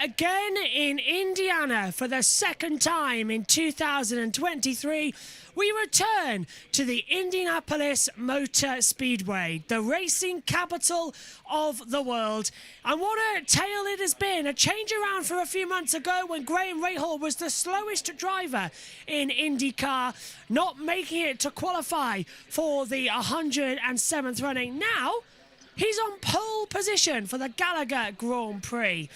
again in Indiana for the second time in 2023. We return to the Indianapolis Motor Speedway, the racing capital of the world. And what a tale it has been. A change around for a few months ago when Graham Rahal was the slowest driver in IndyCar, not making it to qualify for the 107th running. Now, he's on pole position for the Gallagher Grand Prix.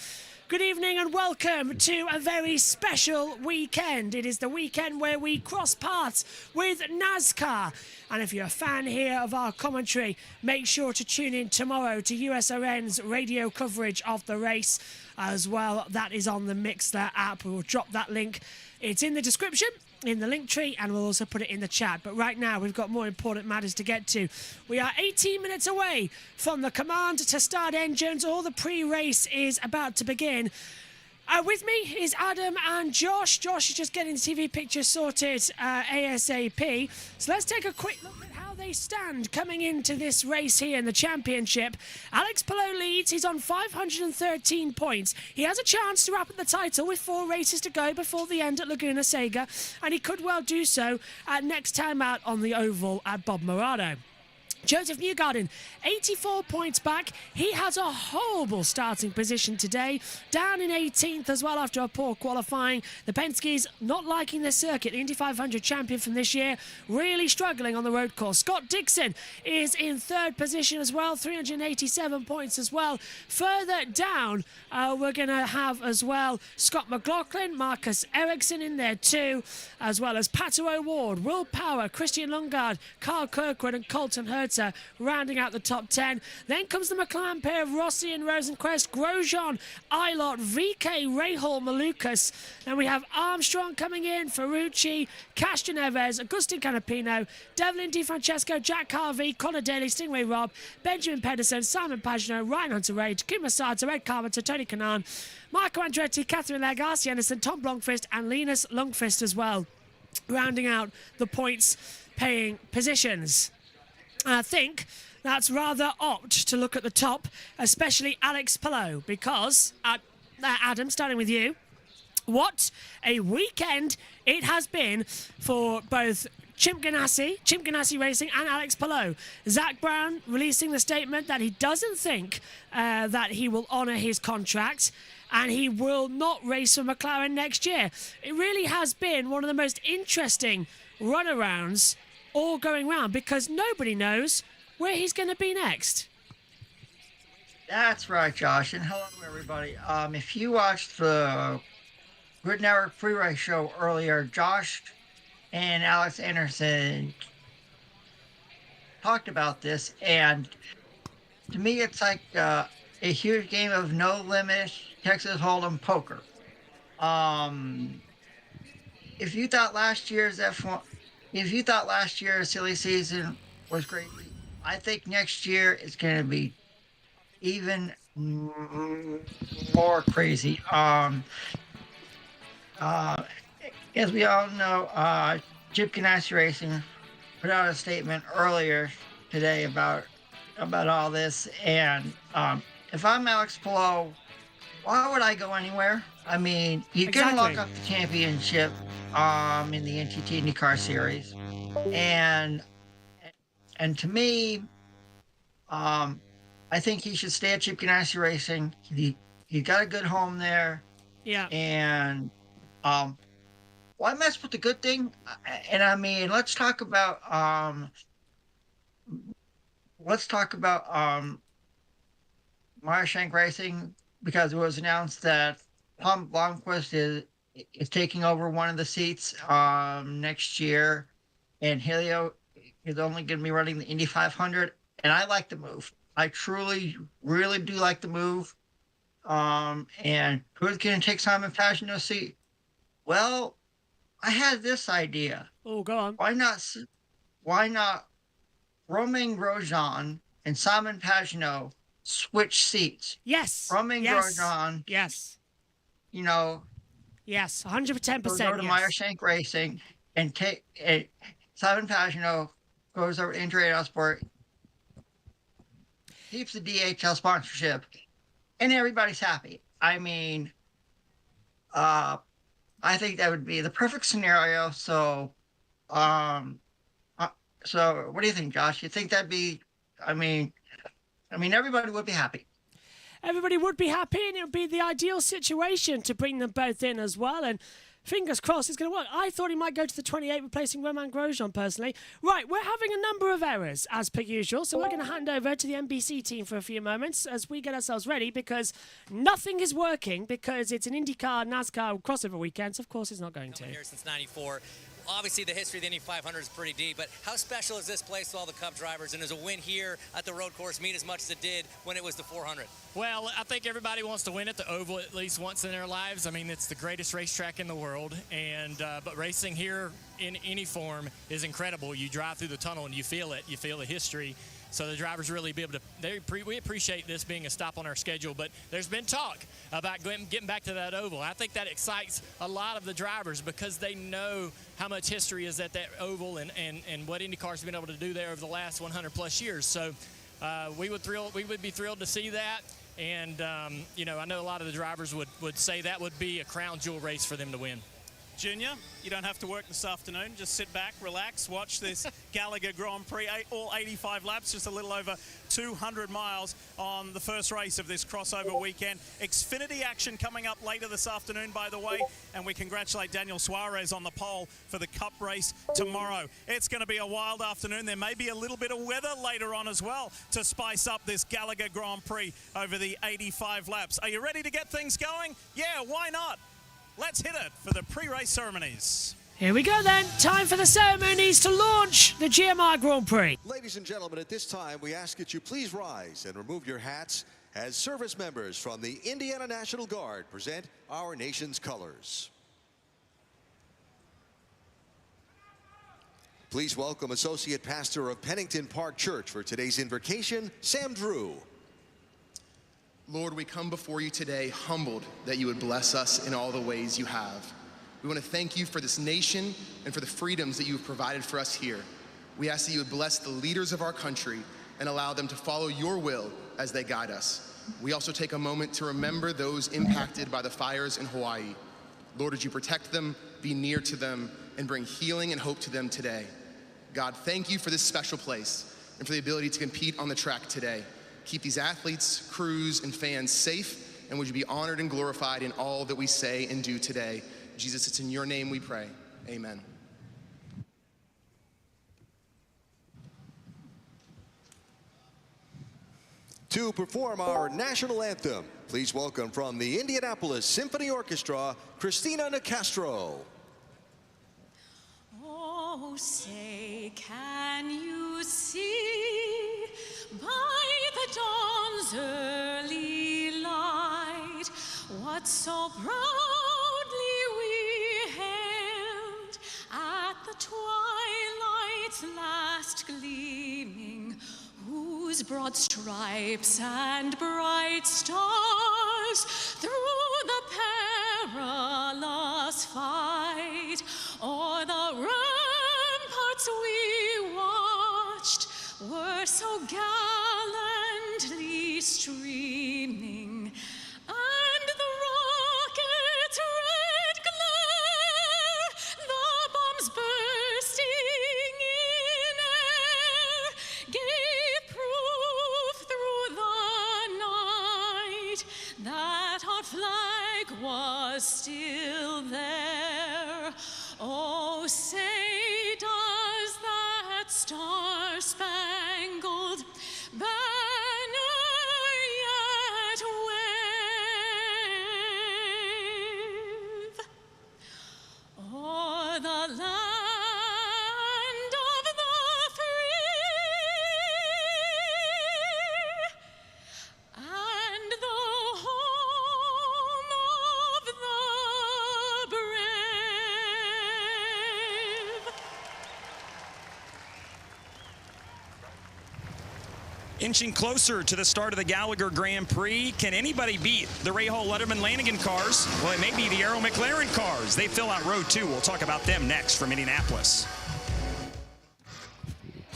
Good evening and welcome to a very special weekend. It is the weekend where we cross paths with NASCAR. And if you're a fan here of our commentary, make sure to tune in tomorrow to USRN's radio coverage of the race as well. That is on the Mixler app. We'll drop that link. It's in the description, in the link tree, and we'll also put it in the chat. But right now, we've got more important matters to get to. We are 18 minutes away from the command to start engines. All the pre-race is about to begin. With me is Adam and Josh. Josh is just getting the TV picture sorted ASAP. So let's take a quick look at how they stand coming into this race here in the championship. Alex Palou leads. He's on 513 points. He has a chance to wrap up the title with 4 races to go before the end at Laguna Seca, and he could well do so next time out on the oval at Bob Morado. Joseph Newgarden, 84 points back. He has a horrible starting position today, down in 18th as well after a poor qualifying. The Penske's not liking the circuit. The Indy 500 champion from this year, really struggling on the road course. Scott Dixon is in 3rd position as well, 387 points as well. Further down, we're going to have as well Scott McLaughlin, Marcus Ericsson in there too, as well as Pato O'Ward, Will Power, Christian Lundgaard, Carl Kirkwood and Colton Hertz rounding out the top 10. Then comes the McLaren pair of Rossi and Rosenquist, Grosjean, Eilert, VK, Rahal, Malukas. Then we have Armstrong coming in, Ferrucci, Castro Neves, Agustin Canapino, Devlin DiFrancesco, Jack Harvey, Connor Daly, Stingray Robb, Benjamin Pedersen, Simon Pagenaud, Ryan Hunter-Reid, Kim Masada, Ed Carpenter, Tony Kanaan, Marco Andretti, Catherine Legg, Arcie Anderson, Tom Blomqvist and Linus Lundqvist as well, rounding out the points paying positions. I think that's rather opt to look at the top, especially Alex Palou, because, Adam, starting with you, what a weekend it has been for both Chip Ganassi Racing and Alex Palou. Zach Brown releasing the statement that he doesn't think that he will honour his contract and he will not race for McLaren next year. It really has been one of the most interesting runarounds all going round because nobody knows where he's going to be next. That's right, Josh, and hello, everybody. If you watched the Grid Network pre-race show earlier, Josh and Alex Anderson talked about this, and to me, it's like a huge game of no limit Texas Hold'em poker. If you thought last year's silly season was great, I think next year it's going to be even more crazy. As we all know, Chip Ganassi Racing put out a statement earlier today about all this. And if I'm Alex Palou, why would I go anywhere? I mean, you can lock up the championship in the NTT IndyCar series, and to me, I think he should stay at Chip Ganassi Racing. He got a good home there. Yeah. And why mess with the good thing? And I mean, let's talk about Meyershank Racing, because it was announced that Tom Blomqvist is taking over one of the seats next year, and Helio is only going to be running the Indy 500. And I like the move. I truly, really do like the move. And who's going to take Simon Pagenaud's seat? Well, I had this idea. Oh, go on. Why not Romain Grosjean and Simon Pagenaud switch seats? Yes. Romain Grosjean. Yes. You know. Yes, 110%. Goes over to Meyershank Racing and take Simon Pagenaud goes over to Indy Autosport, keeps the DHL sponsorship, and everybody's happy. I mean, Uh, I think that would be the perfect scenario. Um, uh, so what do you think, Josh? You think that'd be? I mean, everybody would be happy. Everybody would be happy, and it would be the ideal situation to bring them both in as well. And fingers crossed it's going to work. I thought he might go to the 28, replacing Romain Grosjean, personally. Right, we're having a number of errors, as per usual, so we're going to hand over to the NBC team for a few moments as we get ourselves ready, because nothing is working, because it's an IndyCar, NASCAR crossover weekend, so of course it's not going to. Here since 94. Obviously, the history of the Indy 500 is pretty deep, but how special is this place with all the Cup drivers? And does a win here at the road course mean as much as it did when it was the 400? Well, I think everybody wants to win at the Oval at least once in their lives. I mean, it's the greatest racetrack in the world, and but racing here in any form is incredible. You drive through the tunnel and you feel it. You feel the history. So the drivers really be able to, we appreciate this being a stop on our schedule, but there's been talk about getting back to that Oval. I think that excites a lot of the drivers because they know how much history is at that Oval and what IndyCar's been able to do there over the last 100 plus years. So we would be thrilled to see that. And, you know, I know a lot of the drivers would say that would be a crown jewel race for them to win. Junior, you don't have to work this afternoon. Just sit back, relax, watch this Gallagher Grand Prix, all 85 laps, just a little over 200 miles on the first race of this crossover weekend. Xfinity action coming up later this afternoon, by the way, and we congratulate Daniel Suarez on the pole for the Cup race tomorrow. It's going to be a wild afternoon. There may be a little bit of weather later on as well to spice up this Gallagher Grand Prix over the 85 laps. Are you ready to get things going? Yeah, why not? Let's hit it for the pre-race ceremonies. Here we go then. Time for the ceremonies to launch the GMR Grand Prix. Ladies and gentlemen, at this time, we ask that you please rise and remove your hats as service members from the Indiana National Guard present our nation's colors. Please welcome Associate Pastor of Pennington Park Church for today's invocation, Sam Drew. Lord, we come before you today humbled that you would bless us in all the ways you have. We want to thank you for this nation and for the freedoms that you have provided for us here. We ask that you would bless the leaders of our country and allow them to follow your will as they guide us. We also take a moment to remember those impacted by the fires in Hawaii. Lord, would you protect them, be near to them, and bring healing and hope to them today. God, thank you for this special place and for the ability to compete on the track today. Keep these athletes, crews, and fans safe, and would you be honored and glorified in all that we say and do today. Jesus, it's in your name we pray. Amen. To perform our national anthem, please welcome from the Indianapolis Symphony Orchestra, Christina Nicastro. Oh, say, can you see by the dawn's early light what so proudly we hailed at the twilight's last gleaming, whose broad stripes and bright stars through the perilous fight o'er the ramparts we watched were so gallantly streaming, and the rocket's red glare, the bombs bursting in air, gave proof through the night that our flag was still there. Oh, say does that star-spangled banner yet wave o'er the land of the free and the home of the brave? Inching closer to the start of the Gallagher Grand Prix, can anybody beat the Ray Hall Letterman Lanigan cars? Well, it may be the Arrow McLaren cars. They fill out row 2. We'll talk about them next from Indianapolis.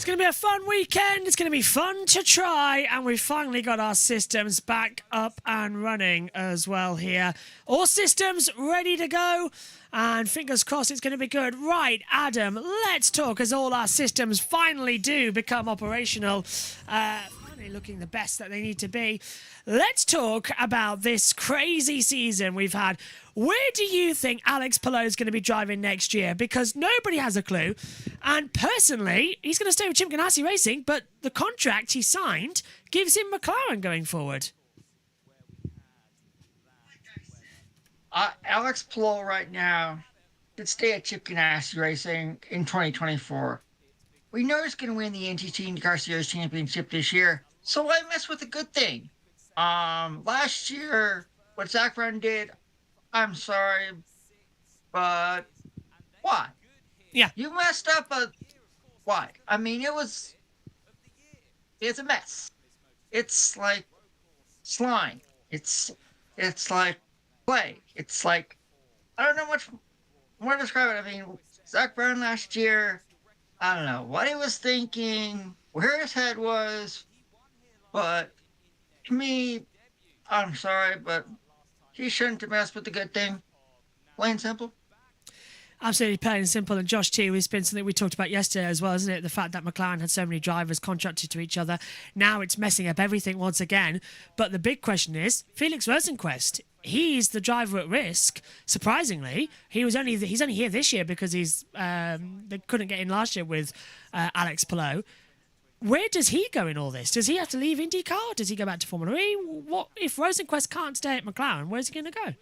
It's going to be a fun weekend. It's going to be fun to try. And we've finally got our systems back up and running as well here. All systems ready to go. And fingers crossed it's going to be good. Right, Adam, let's talk as all our systems finally do become operational. Finally looking the best that they need to be. Let's talk about this crazy season we've had. Where do you think Alex Palou is going to be driving next year? Because nobody has a clue. And personally, he's going to stay with Chip Ganassi Racing, but the contract he signed gives him McLaren going forward. Alex Palou right now could stay at Chip Ganassi Racing in 2024. We know he's going to win the NTT IndyCar Series Championship this year, so why mess with a good thing? Last year, what Zach Brown did, I'm sorry, but why? Yeah. You messed up, but why? I mean, it's a mess. It's like slime. It's like play. It's like, I don't know much more to describe it. I mean, Zach Brown last year, I don't know what he was thinking, where his head was, but to me, I'm sorry, but he shouldn't have messed with the good thing. Plain and simple. Absolutely plain and simple. And Josh T, has been something we talked about yesterday as well, isn't it? The fact that McLaren had so many drivers contracted to each other. Now it's messing up everything once again. But the big question is, Felix Rosenqvist, he's the driver at risk. Surprisingly, he's only here this year because they couldn't get in last year with Alex Palou. Where does he go in all this? Does he have to leave IndyCar? Does he go back to Formula E? What if Rosenqvist can't stay at McLaren? Where's he going to go?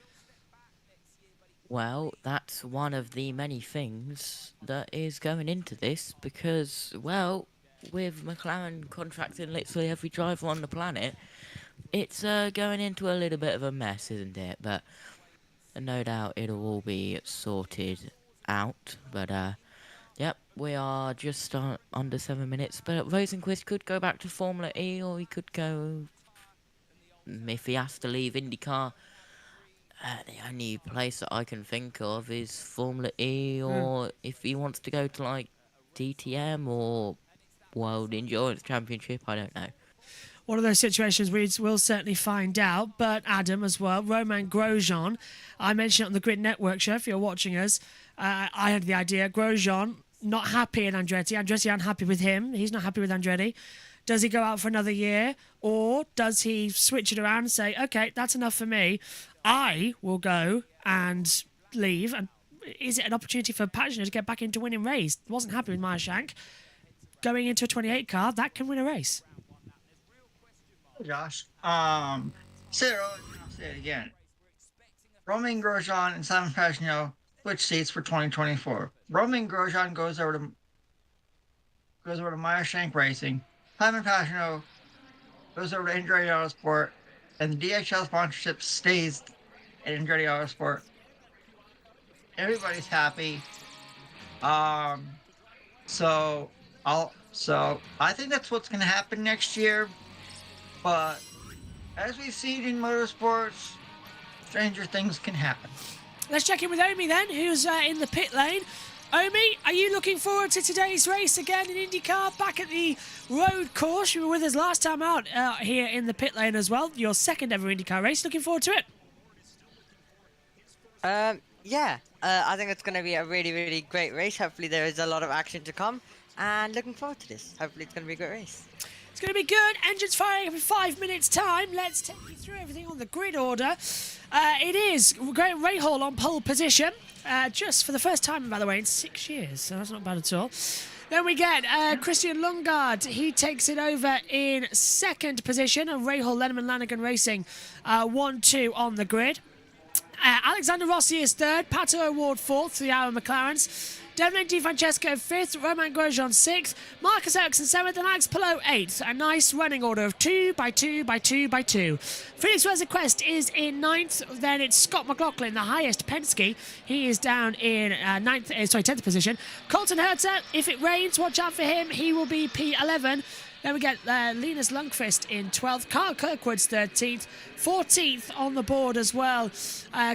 Well, that's one of the many things that is going into this because, well, with McLaren contracting literally every driver on the planet, it's going into a little bit of a mess, isn't it? But no doubt it'll all be sorted out. But, yep, we are just under 7 minutes. But Rosenqvist could go back to Formula E, or he could go, if he has to leave IndyCar. The only place that I can think of is Formula E, or if he wants to go to like DTM or World Endurance Championship, I don't know. One of those situations we will certainly find out. But Adam as well, Romain Grosjean, I mentioned it on the Grid Network show, if you're watching us, I had the idea, Grosjean not happy at Andretti. Andretti unhappy with him. He's not happy with Andretti. Does he go out for another year, or does he switch it around and say, okay, that's enough for me. I will go and leave. And is it an opportunity for Pagano to get back into winning race? Wasn't happy with Meyershank. Going into a 28 car, that can win a race. Josh, said it earlier, I'll say it again. Romain Grosjean and Simon Pagano switch seats for 2024. Romain Grosjean goes over to Meyershank Racing. Simon Pagano goes over to Andretti Autosport, and the DHL sponsorship stays at Andretti Autosport. Everybody's happy. So I think that's what's going to happen next year. But as we've seen in motorsports, stranger things can happen. Let's check in with Omi then, who's in the pit lane. Omi, are you looking forward to today's race again in IndyCar? Back at the road course. You were with us last time out here in the pit lane as well. Your second ever IndyCar race. Looking forward to it? Yeah. I think it's going to be a really, really great race. Hopefully there is a lot of action to come. And looking forward to this. Hopefully it's going to be a great race. It's going to be good. Engines firing up in 5 minutes' time. Let's take you through everything on the grid order. It is Graham Rahal on pole position. Just for the first time, by the way, in 6 years. So that's not bad at all. Then we get Christian Lundgaard. He takes it over in second position. And Rahal, Letterman, Lanigan Racing 1-2 on the grid. Alexander Rossi is third. Pato O'Ward fourth for the Arrow McLarens. Devlin Di Francesco fifth. Romain Grosjean sixth. Marcus Ericsson seventh. And Alex Palou eighth. A nice running order of 2 by 2 by 2 by 2. Felix Rosenqvist is in ninth. Then it's Scott McLaughlin, the highest Penske. He is down in 10th position. Colton Herta, if it rains, watch out for him. He will be P11. Then we get Linus Lundqvist in 12th. Carl Kirkwood's 13th. 14th on the board as well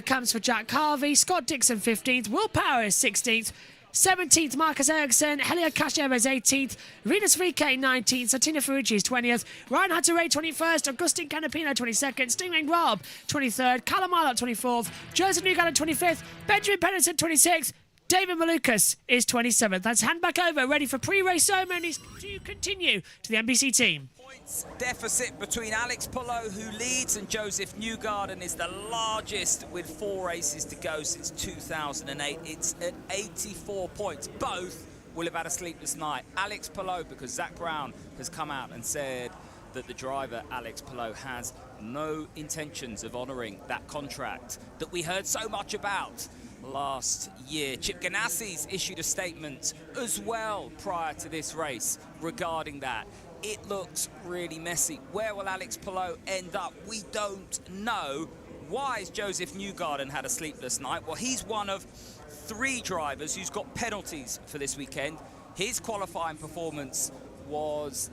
comes for Jack Harvey. Scott Dixon 15th. Will Power is 16th. 17th, Marcus Ericsson. Helio Cashev is 18th. Venus Frique 19th. Satina Ferrucci is 20th. Ryan Hunter-Ray 21st. Augustin Canapino 22nd. Stingray Rob 23rd. Callum Marlock 24th. Joseph Newgarden 25th. Benjamin Pedersen 26th. David Malukas is 27th. That's hand back over, ready for pre-race ceremonies to continue to the NBC team. Points deficit between Alex Palou, who leads, and Joseph Newgarden is the largest with 4 races to go since 2008. It's at 84 points. Both will have had a sleepless night. Alex Palou, because Zach Brown has come out and said that the driver, Alex Palou, has no intentions of honouring that contract that we heard so much about last year. Chip Ganassi's issued a statement as well prior to this race regarding that. It looks really messy. Where will Alex Palou end up? We don't know. Why has Joseph Newgarden had a sleepless night? Well, he's one of 3 drivers who's got penalties for this weekend. His qualifying performance was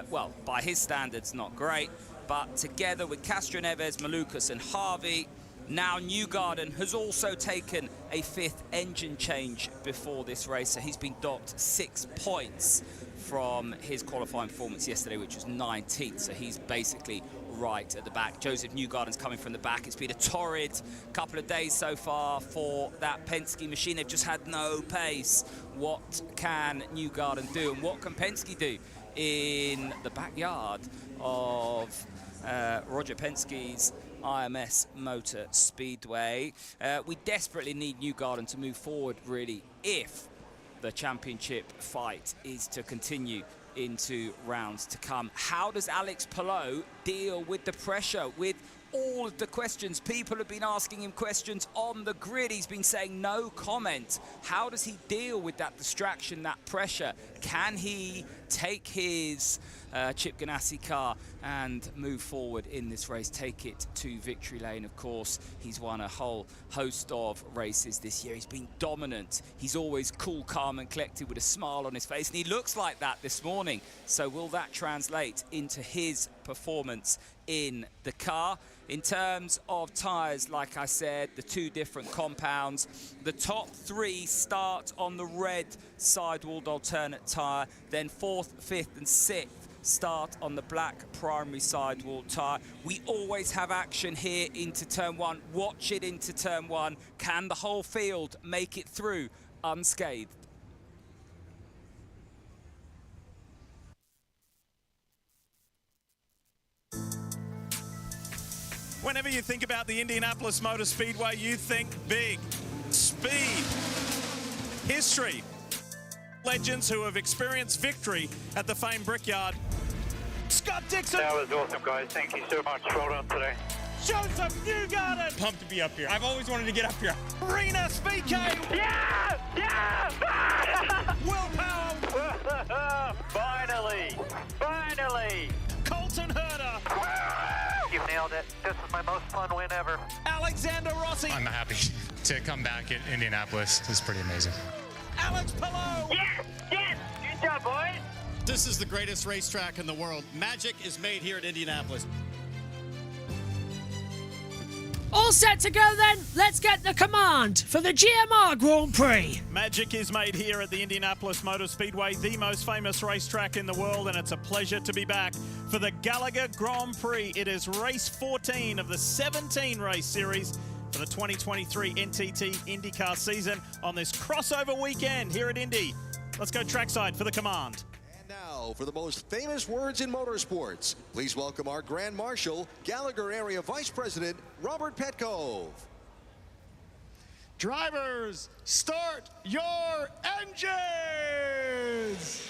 well, by his standards, not great, but together with Castro Neves, Malukas and Harvey, now Newgarden has also taken a 5th engine change before this race, so he's been docked 6 points from his qualifying performance yesterday, which was 19th, so he's basically right at the back. Joseph Newgarden's coming from the back. It's been a torrid couple of days so far for that Penske machine. They've just had no pace. What can Newgarden do, and what can Penske do in the backyard of Roger Penske's IMS Motor Speedway? We desperately need Newgarden to move forward, really, if the championship fight is to continue into rounds to come. How does Alex Palou deal with the pressure, with all of the questions? People have been asking him questions on the grid. He's been saying no comment. How does he deal with that distraction, that pressure? Can he take his Chip Ganassi car and move forward in this race, take it to victory lane? Of course, he's won a whole host of races this year. He's been dominant. He's always cool, calm and collected with a smile on his face, and he looks like that this morning. So will that translate into his performance in the car? In terms of tyres, like I said, the 2 different compounds. The top 3 start on the red sidewalled alternate tyre, then 4th, 5th and 6th start on the black primary sidewall tyre. We always have action here into turn 1. Watch it into turn 1. Can the whole field make it through unscathed? Whenever you think about the Indianapolis Motor Speedway, you think big, speed, history, legends who have experienced victory at the famed Brickyard. Scott Dixon. That was awesome, guys. Thank you so much. Well done today. Joseph Newgarden. Pumped to be up here. I've always wanted to get up here. Arena Speedway. Yeah! Yeah! Will Power. Finally! Colton Herter. You nailed it. This is my most fun win ever. Alexander Rossi. I'm happy to come back at Indianapolis. It's pretty amazing. Alex Palou. Yes! Yes! Good job, boys! This is the greatest racetrack in the world. Magic is made here at Indianapolis. All set to go then, let's get the command for the GMR Grand Prix. Magic is made here at the Indianapolis Motor Speedway, the most famous racetrack in the world, and it's a pleasure to be back for the Gallagher Grand Prix. It is race 14 of the 17 race series for the 2023 NTT IndyCar season on this crossover weekend here at Indy. Let's go trackside for the command. Now, for the most famous words in motorsports, please welcome our Grand Marshal, Gallagher Area Vice President, Robert Petcove. Drivers, start your engines!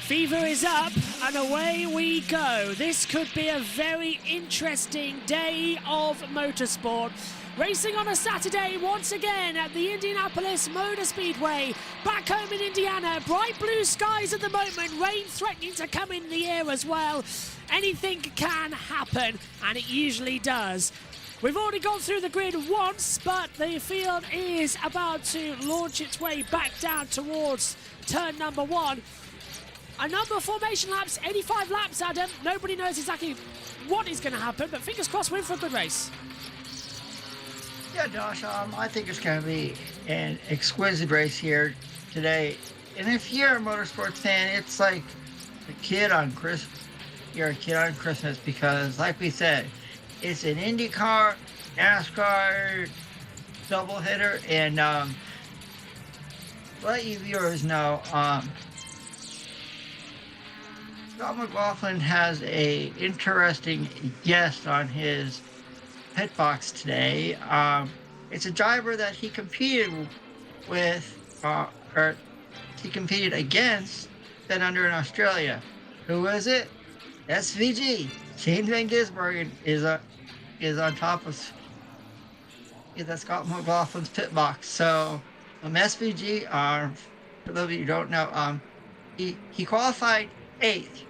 Fever is up and away we go. This could be a very interesting day of motorsport. Racing on a Saturday once again at the Indianapolis Motor Speedway. Back home in Indiana, bright blue skies at the moment, rain threatening to come in the air as well. Anything can happen, and it usually does. We've already gone through the grid once, but the field is about to launch its way back down towards turn number 1. a number of formation laps, 85 laps, Adam. Nobody knows exactly what is going to happen, but fingers crossed we're in for a good race. Yeah, Josh, I think it's going to be an exquisite race here today. And if you're a motorsports fan, it's like a kid on Christmas. You're a kid on Christmas because, like we said, it's an IndyCar, NASCAR doubleheader, and let you viewers know, Scott McLaughlin has a interesting guest on his pit box today. It's a driver that he competed with, or he competed against, then under in Australia. Who is it? SVG. Shane Van Gisbergen is on top of that's Scott McLaughlin's pit box. So SVG, for those of you who don't know, he qualified 8th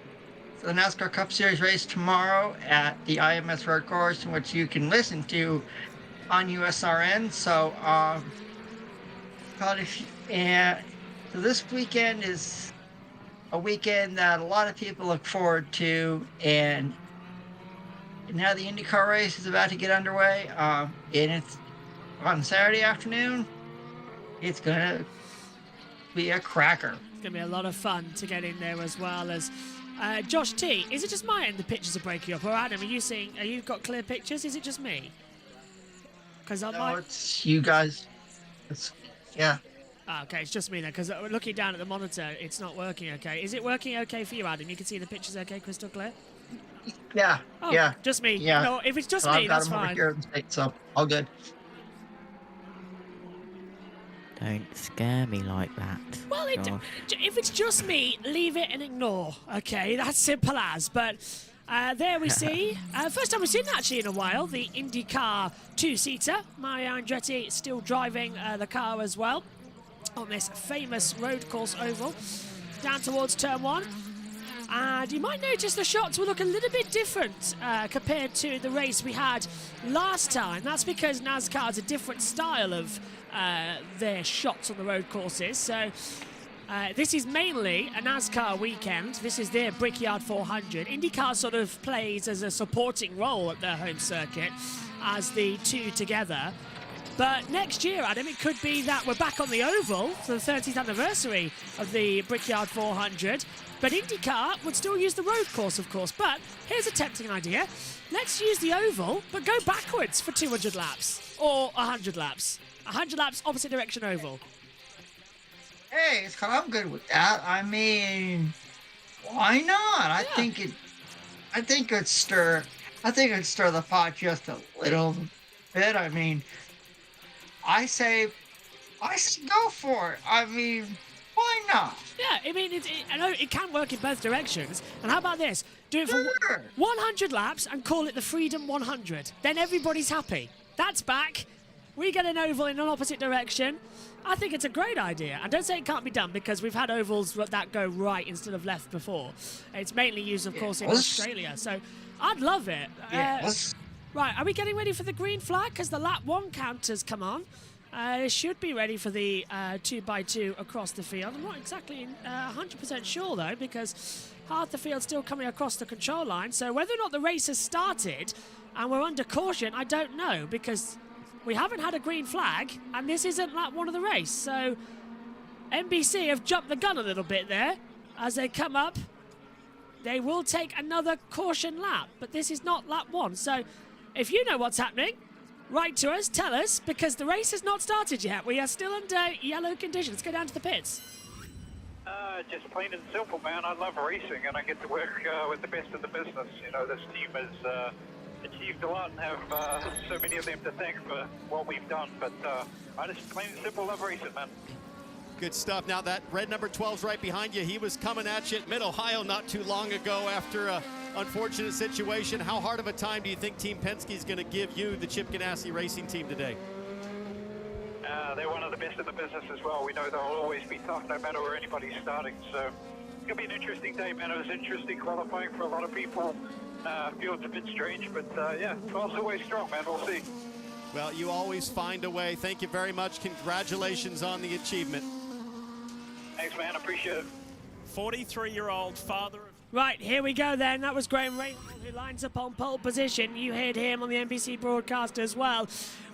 for the NASCAR Cup Series race tomorrow at the IMS Road Course, in which you can listen to on USRN. So, so this weekend is a weekend that a lot of people look forward to, and now the IndyCar race is about to get underway, and it's on Saturday afternoon. It's gonna be a cracker. It's going to be a lot of fun to get in there, as well as Josh T. Is it just my end the pictures are breaking up, or Adam, are you got clear pictures? Is it just me? Because it's you guys. Yeah. Okay, it's just me then, because looking down at the monitor, it's not working okay. Is it working okay for you, Adam? You can see the pictures okay, crystal clear? Yeah. Oh, yeah. Just me. Yeah. No, if it's just so me, I've got that's them over fine. here in the States, so all good. Don't scare me like that. Well, if it's just me, leave it and ignore. Okay, that's simple as. But there we see. First time we've seen actually in a while, the IndyCar two-seater. Mario Andretti still driving the car as well on this famous road course oval down towards turn 1. And you might notice the shots will look a little bit different compared to the race we had last time. That's because NASCAR has a different style of their shots on the road courses. So this is mainly a NASCAR weekend. This is their Brickyard 400. IndyCar sort of plays as a supporting role at their home circuit as the two together. But next year, Adam, it could be that we're back on the oval for the 30th anniversary of the Brickyard 400. But IndyCar would still use the road course, of course. But here's a tempting idea. Let's use the oval, but go backwards for 200 laps. Or 100 laps. 100 laps, opposite direction oval. Hey, I'm good with that. I mean, why not? I think it'd stir the pot just a little bit. I mean, I say go for it. I mean, why not? Yeah, I mean, I know it can work in both directions. And how about this? Do it for 100 laps and call it the Freedom 100. Then everybody's happy. That's back. We get an oval in an opposite direction. I think it's a great idea. And don't say it can't be done, because we've had ovals that go right instead of left before. It's mainly used, of course, in Australia. So I'd love it. Right, are we getting ready for the green flag? Because the lap 1 counters come on. It should be ready for the 2x2 across the field. I'm not exactly 100% sure, though, because half the field's still coming across the control line. So whether or not the race has started and we're under caution, I don't know, because we haven't had a green flag, and this isn't lap 1 of the race. So NBC have jumped the gun a little bit there. As they come up, they will take another caution lap, but this is not lap 1. So if you know what's happening, write to us, tell us, because the race has not started yet. We are still under yellow conditions. Go down to the pits. Just plain and simple, man. I love racing, and I get to work with the best of the business. You know, this team has achieved a lot and have so many of them to thank for what we've done. But I just plain and simple love racing, man. Good stuff. Now that red number 12's right behind you. He was coming at you at Mid-Ohio not too long ago after a unfortunate situation. How hard of a time do you think Team Penske is going to give you, the Chip Ganassi racing team, today? They're one of the best in the business as well. We know they'll always be tough no matter where anybody's starting. So it's going to be an interesting day, man. It was interesting qualifying for a lot of people. Field's a bit strange, but yeah, 12's always strong, man. We'll see. Well, you always find a way. Thank you very much. Congratulations on the achievement. Thanks, man. Appreciate it. 43-year-old father of... Right, here we go then. That was Graham Rahal who lines up on pole position. You heard him on the NBC broadcast as well.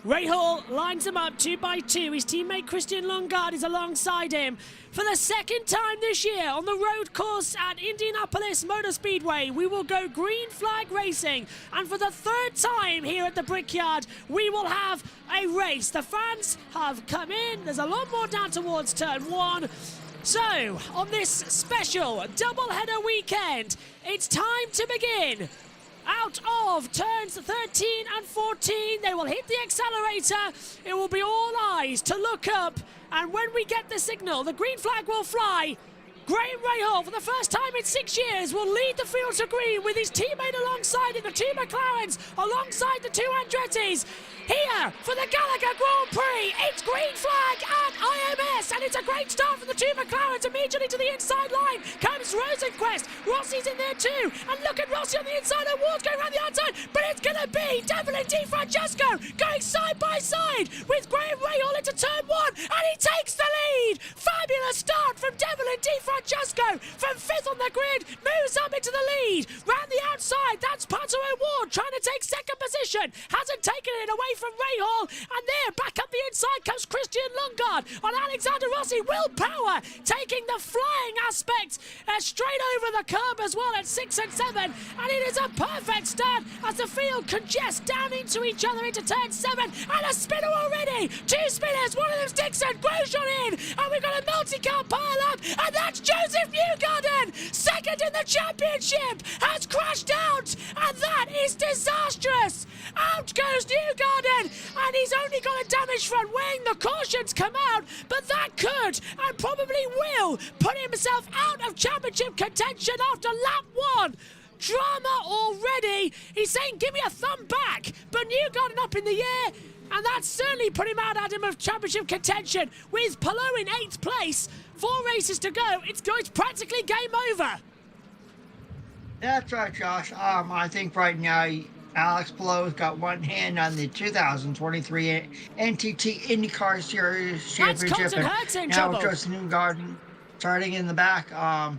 Rahal lines him up 2 by 2. His teammate Christian Lundgaard is alongside him. For the second time this year on the road course at Indianapolis Motor Speedway, we will go green flag racing. And for the third time here at the Brickyard, we will have a race. The fans have come in. There's a lot more down towards turn 1. So, on this special doubleheader weekend, it's time to begin. Out of turns 13 and 14, they will hit the accelerator. It will be all eyes to look up. And when we get the signal, the green flag will fly. Graham Rahal, for the first time in 6 years, will lead the field to green with his teammate alongside him, the 2 McLarens, alongside the 2 Andrettis. Here for the Gallagher Grand Prix, it's green flag at IMS, and it's a great start from the 2 McLarens. Immediately to the inside line comes Rosenquist. Rossi's in there too, and look at Rossi on the inside, and Ward's going around the outside, but it's going to be Devlin DiFrancesco going side by side with Graham Rahal into turn 1, and he takes the lead. Fabulous start from Devlin DiFrancesco from 5th on the grid, moves up into the lead. Round the outside, that's Pato O'Ward trying to take second position, hasn't taken it away from Rahal, and there, back up the inside comes Christian Lundgaard on Alexander Rossi. Will Power taking the flying aspect straight over the curb as well at 6 and 7, and it is a perfect start as the field congests down into each other into turn 7, and a spinner already. 2 spinners, one of them's Dixon, Grosjean in, and we've got a multi-car pile-up, and that's Joseph Newgarden, second in the championship, has crashed out, and that is disastrous. Out goes Newgarden, and he's only got a damaged front wing. The caution's come out, but that could and probably will put himself out of championship contention after lap 1. Drama already. He's saying, give me a thumb back, but Newgarden up in the air, and that's certainly put him out, Adam, of championship contention. With Palou in 8th place, 4 races to go, it's practically game over. That's right, Josh. I think right now Alex Palou's got one hand on the 2023 NTT IndyCar Series Championship. That's Colton Hertz in now trouble. Justin Newgarden starting in the back. You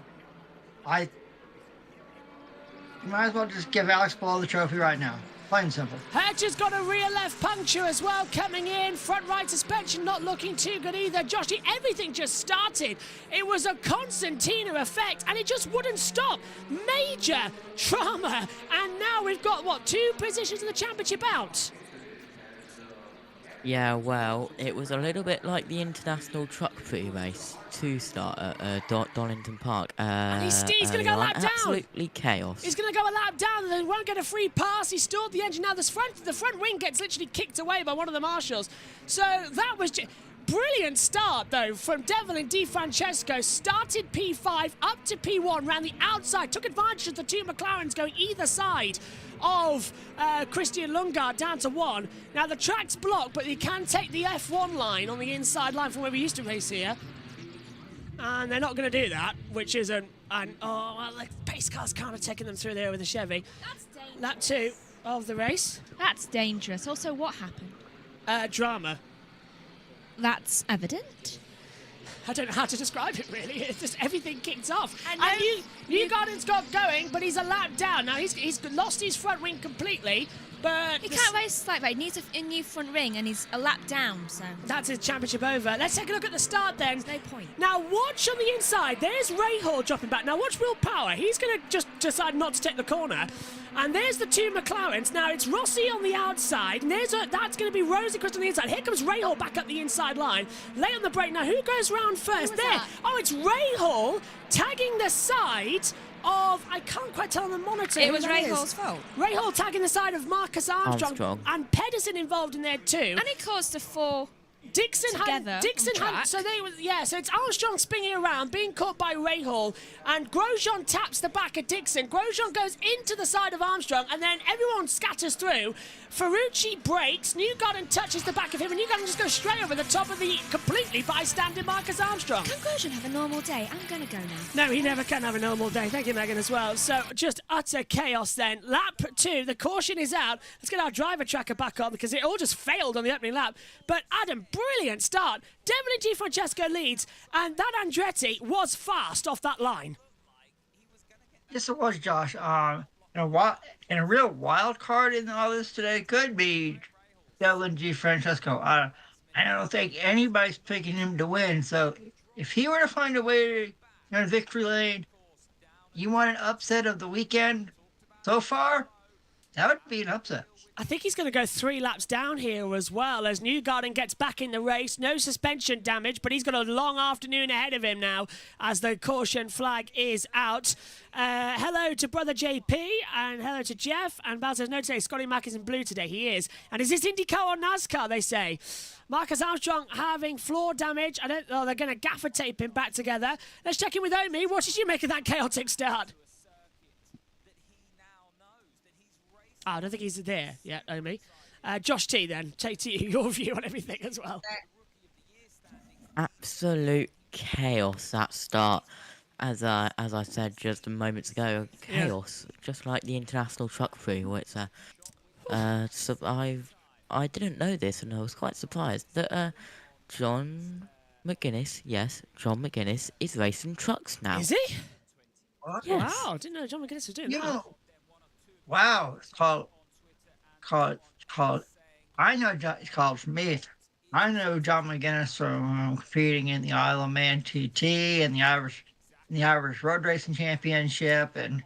might as well just give Alex Palou the trophy right now. Plain and simple. Hertz has got a rear left puncture as well coming in. Front right suspension not looking too good either. Joshy, everything just started. It was a concertina effect and it just wouldn't stop. Major drama. And now we've got, what, 2 positions in the championship out? Yeah, well, it was a little bit like the International Truck Prix race to start at Donington Park. And he's going to go a lap down. Absolutely chaos. He's going to go a lap down and then won't get a free pass. He stalled the engine. Now the front wing gets literally kicked away by one of the marshals. So that was brilliant start, though, from Devlin DiFrancesco. Started P5 up to P1, ran the outside, took advantage of the 2 McLarens going either side of Christian Lundgaard down to 1. Now the track's blocked, but you can take the F1 line on the inside line from where we used to race here. And they're not going to do that, which is the pace car's kind of taking them through there with the Chevy. That's dangerous. Lap 2 of the race. That's dangerous. Also, what happened? Drama. That's evident. I don't know how to describe it, really. It's just everything kicked off. And Newgarden's got going, but he's a lap down. Now, he's lost his front wing completely, but... He can't race like that. He needs a new front ring, and he's a lap down, so... That's his championship over. Let's take a look at the start, then. There's no point. Now, watch on the inside. There's Rahal dropping back. Now, watch Will Power. He's going to just decide not to take the corner. And there's the 2 McLarens. Now, it's Rossi on the outside, and that's going to be Rosenquist on the inside. Here comes Rahal back up the inside line. Late on the brake. Now, who goes round first? There. That? Oh, it's Rahal tagging the side of... I can't quite tell on the monitor. It was Rahal's fault. Rahal tagging the side of Marcus Armstrong. And Pedersen involved in there, too. And it caused a 4... Dixon had, so it's Armstrong spinning around, being caught by Rahal, and Grosjean taps the back of Dixon. Grosjean goes into the side of Armstrong, and then everyone scatters through. Ferrucci brakes, Newgarden touches the back of him, and Newgarden just goes straight over the top of the completely bystander Marcus Armstrong. Can Grosjean have a normal day? I'm going to go now. No, he never can have a normal day. Thank you, Megan, as well. So, just utter chaos then. Lap 2, the caution is out. Let's get our driver tracker back on, because it all just failed on the opening lap. But, Adam, brilliant start. Devlin DiFrancesco leads, and that Andretti was fast off that line. Yes, it was, Josh. In a real wild card in all this today could be Devlin DiFrancesco. I don't think anybody's picking him to win. So if he were to find a way in victory lane, you want an upset of the weekend so far? That would be an upset. I think he's going to go 3 laps down here as well as Newgarden gets back in the race. No suspension damage, but he's got a long afternoon ahead of him now as the caution flag is out. Hello to brother JP and hello to Jeff. And Bal says, no, today Scotty Mack is in blue today. He is. And is this IndyCar or NASCAR, they say? Marcus Armstrong having floor damage. They're going to gaffer tape him back together. Let's check in with Omi. What did you make of that chaotic start? I don't think he's there yet, Omi. Josh T, then. Take to you your view on everything as well. Absolute chaos, that start. As I said just moments ago, chaos. Yeah. Just like the International Truck Prix, where it's I didn't know this, and I was quite surprised that John McGuinness is racing trucks now. Is he? What? Yes. Wow, I didn't know John McGuinness was doing that. Wow, it's called. I know it's called for me. I know John McGuinness from competing in the Isle of Man TT and the Irish Road Racing Championship. And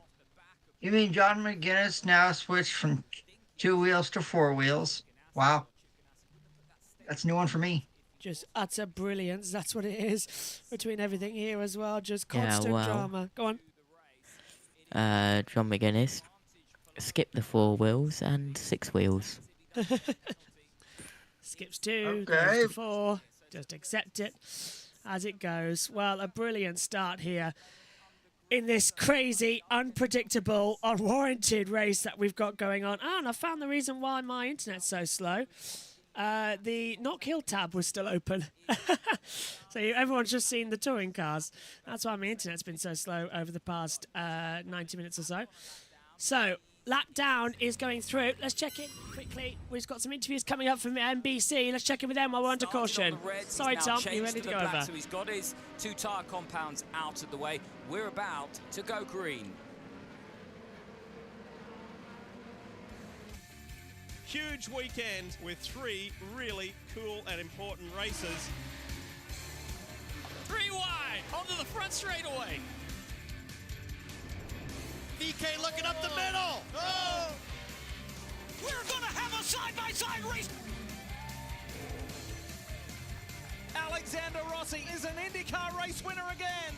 you mean John McGuinness now switched from 2 wheels to 4 wheels? Wow, that's a new one for me. Just utter brilliance. That's what it is between everything here as well. Just constant drama. Go on. John McGuinness. Skip the 4 wheels and 6 wheels. Skips 2, goes to 4. Just accept it as it goes. Well, a brilliant start here in this crazy, unpredictable, unwarranted race that we've got going on. Oh, and I found the reason why my internet's so slow. The Not Kill tab was still open. So everyone's just seen the touring cars. That's why my internet's been so slow over the past 90 minutes or so. So, lap down is going through. Let's check in quickly. We've got some interviews coming up from NBC. Let's check in with them while we're under caution. Sorry, Tom, you ready to go over? So he's got his 2 tyre compounds out of the way. We're about to go green. Huge weekend with 3 really cool and important races. 3 wide, onto the front straightaway. VK looking up the middle. Oh! We're going to have a side-by-side race. Alexander Rossi is an IndyCar race winner again.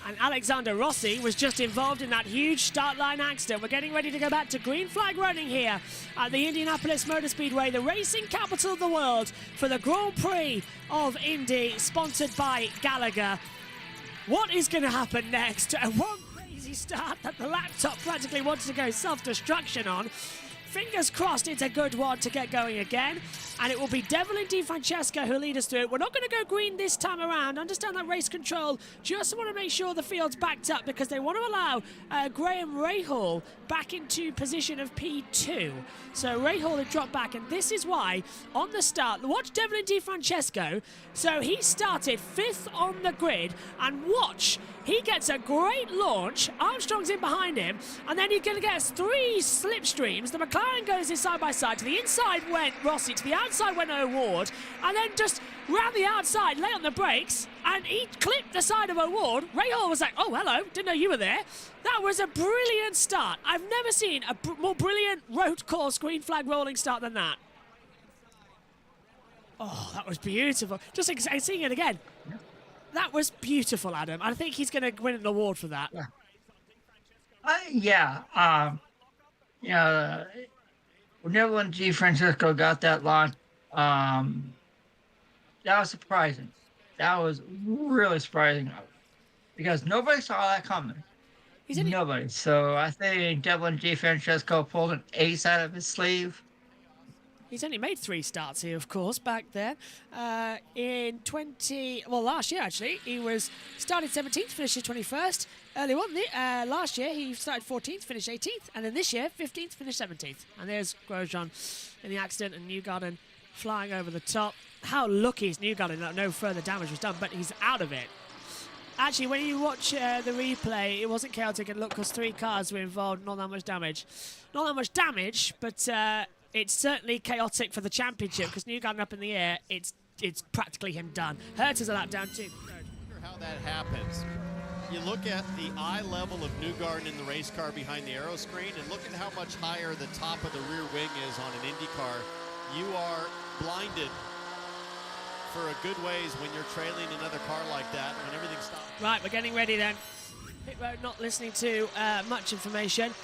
And Alexander Rossi was just involved in that huge start line accident. We're getting ready to go back to green flag running here at the Indianapolis Motor Speedway, the racing capital of the world, for the Grand Prix of Indy, sponsored by Gallagher. What is going to happen next? One crazy start that the laptop practically wanted to go self-destruction on. Fingers crossed it's a good one to get going again. And it will be Devlin DiFrancesco who'll lead us through it. We're not going to go green this time around. Understand that race control just want to make sure the field's backed up because they want to allow Graham Rahal back into position of P2. So Rahal had dropped back, and this is why on the start, watch Devlin DiFrancesco. So he started 5th on the grid, and watch, he gets a great launch. Armstrong's in behind him, and then he's going to get 3 slipstreams. The McLaren goes in side by side. To the inside went Rossi, to the outside went O'Ward, and then just round the outside, lay on the brakes, and he clipped the side of O'Ward. Rahal was like, oh, hello, didn't know you were there. That was a brilliant start. I've never seen a more brilliant road course green flag rolling start than that. Oh, that was beautiful. Just seeing it again. That was beautiful, Adam. I think he's going to win an award for that. When Devlin DiFrancesco got that line, that was surprising. That was really surprising because nobody saw that coming. Nobody. So I think Devlin DiFrancesco pulled an ace out of his sleeve. He's only made 3 starts here, of course, back there. Last year, actually, he started 17th, finished 21st. Early on, last year, he started 14th, finished 18th. And then this year, 15th, finished 17th. And there's Grosjean in the accident, and Newgarden flying over the top. How lucky is Newgarden that no further damage was done, but he's out of it. Actually, when you watch the replay, it wasn't chaotic, and look, because 3 cars were involved, not that much damage. Not that much damage, but it's certainly chaotic for the championship, because Newgarden up in the air, it's practically him done. Hertz is a lap down too. I wonder how that happens. You look at the eye level of Newgarden in the race car behind the aero screen, and look at how much higher the top of the rear wing is on an Indy car. You are blinded for a good ways when you're trailing another car like that, when everything stops. Right, we're getting ready then. Pit road not listening to much information.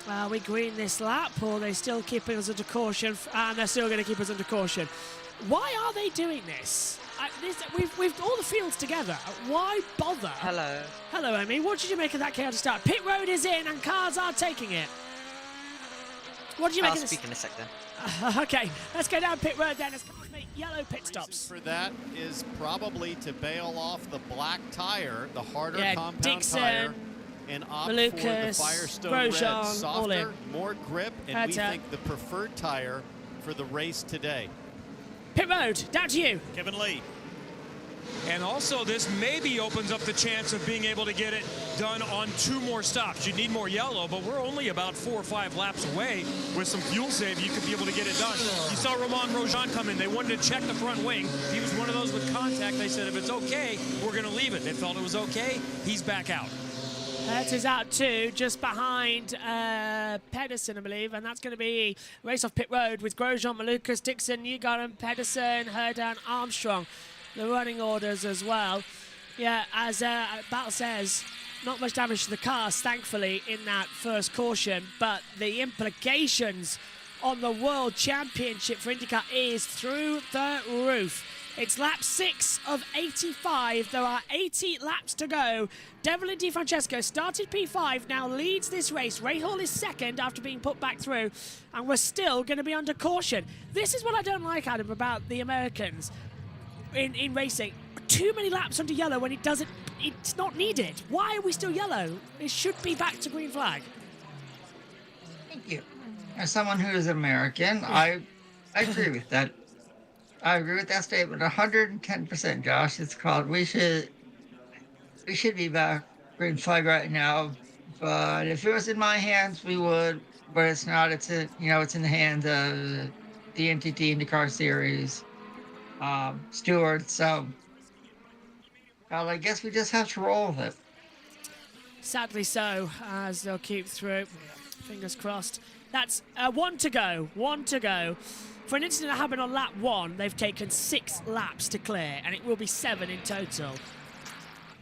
Are we green this lap, or are they still keeping us under caution? And they're still going to keep us under caution. Why are they doing this? We've all the fields together. Why bother? Hello. Hello, Amy. What did you make of that chaotic start? Pit road is in, and cars are taking it. What did you make of this? I'll speak in a sec then. Okay, let's go down pit road then. Let's make yellow pit stops. For that is probably to bail off the black tire, the harder compound Dixon, tire, and opt Malukas, for the Firestone Grosjean, Red, softer, all more grip, and we think the preferred tire for the race today. Pit road, down to you. Kevin Lee. And also, this maybe opens up the chance of being able to get it done on 2 more stops. You need more yellow, but we're only about 4 or 5 laps away. With some fuel save, you could be able to get it done. You saw Romain Grosjean come in. They wanted to check the front wing. He was one of those with contact. They said, if it's okay, we're going to leave it. They felt it was okay. He's back out. Hertz is out too, just behind Pedersen, I believe, and that's going to be race off pit road with Grosjean, Malukas, Dixon, Newgarden, Pedersen, Herdan, Armstrong. The running orders as well. Yeah, as Battle says, not much damage to the cars, thankfully, in that first caution, but the implications on the World Championship for IndyCar is through the roof. It's lap 6 of 85. There are 80 laps to go. Devlin DiFrancesco started P5, now leads this race. Rahal is second after being put back through, and we're still going to be under caution. This is what I don't like, Adam, about the Americans in racing. Too many laps under yellow when it's not needed. Why are we still yellow? It should be back to green flag. Thank you. As someone who is American, I agree with that. I agree with that statement 110%, Josh. It's called we should be back green flag right now. But if it was in my hands, we would. But it's not. It's in the hands of the NTT IndyCar Series steward. So I guess we just have to roll with it. Sadly so, as they'll keep through. Fingers crossed. That's 1 to go. 1 to go. For an incident that happened on lap 1, they've taken 6 laps to clear, and it will be 7 in total.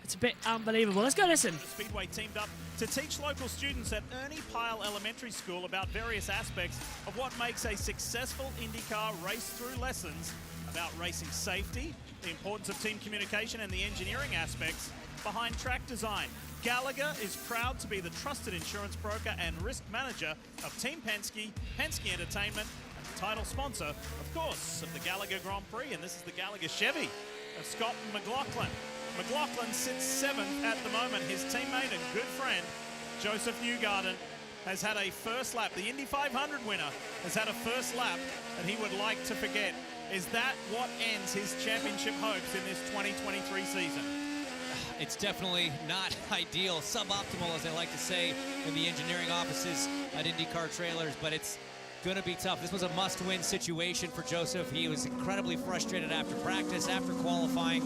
It's a bit unbelievable. Let's go listen. Speedway teamed up to teach local students at Ernie Pyle Elementary School about various aspects of what makes a successful IndyCar race through lessons about racing safety, the importance of team communication, and the engineering aspects behind track design. Gallagher is proud to be the trusted insurance broker and risk manager of Team Penske, Penske Entertainment, title sponsor, of course, of the Gallagher Grand Prix, and this is the Gallagher Chevy of Scott McLaughlin. McLaughlin sits 7th at the moment. His teammate and good friend, Joseph Newgarden, has had a first lap. The Indy 500 winner has had a first lap that he would like to forget. Is that what ends his championship hopes in this 2023 season? It's definitely not ideal, suboptimal, as they like to say in the engineering offices at IndyCar trailers, but it's going to be tough. This was a must-win situation for Joseph. He was incredibly frustrated after practice, after qualifying,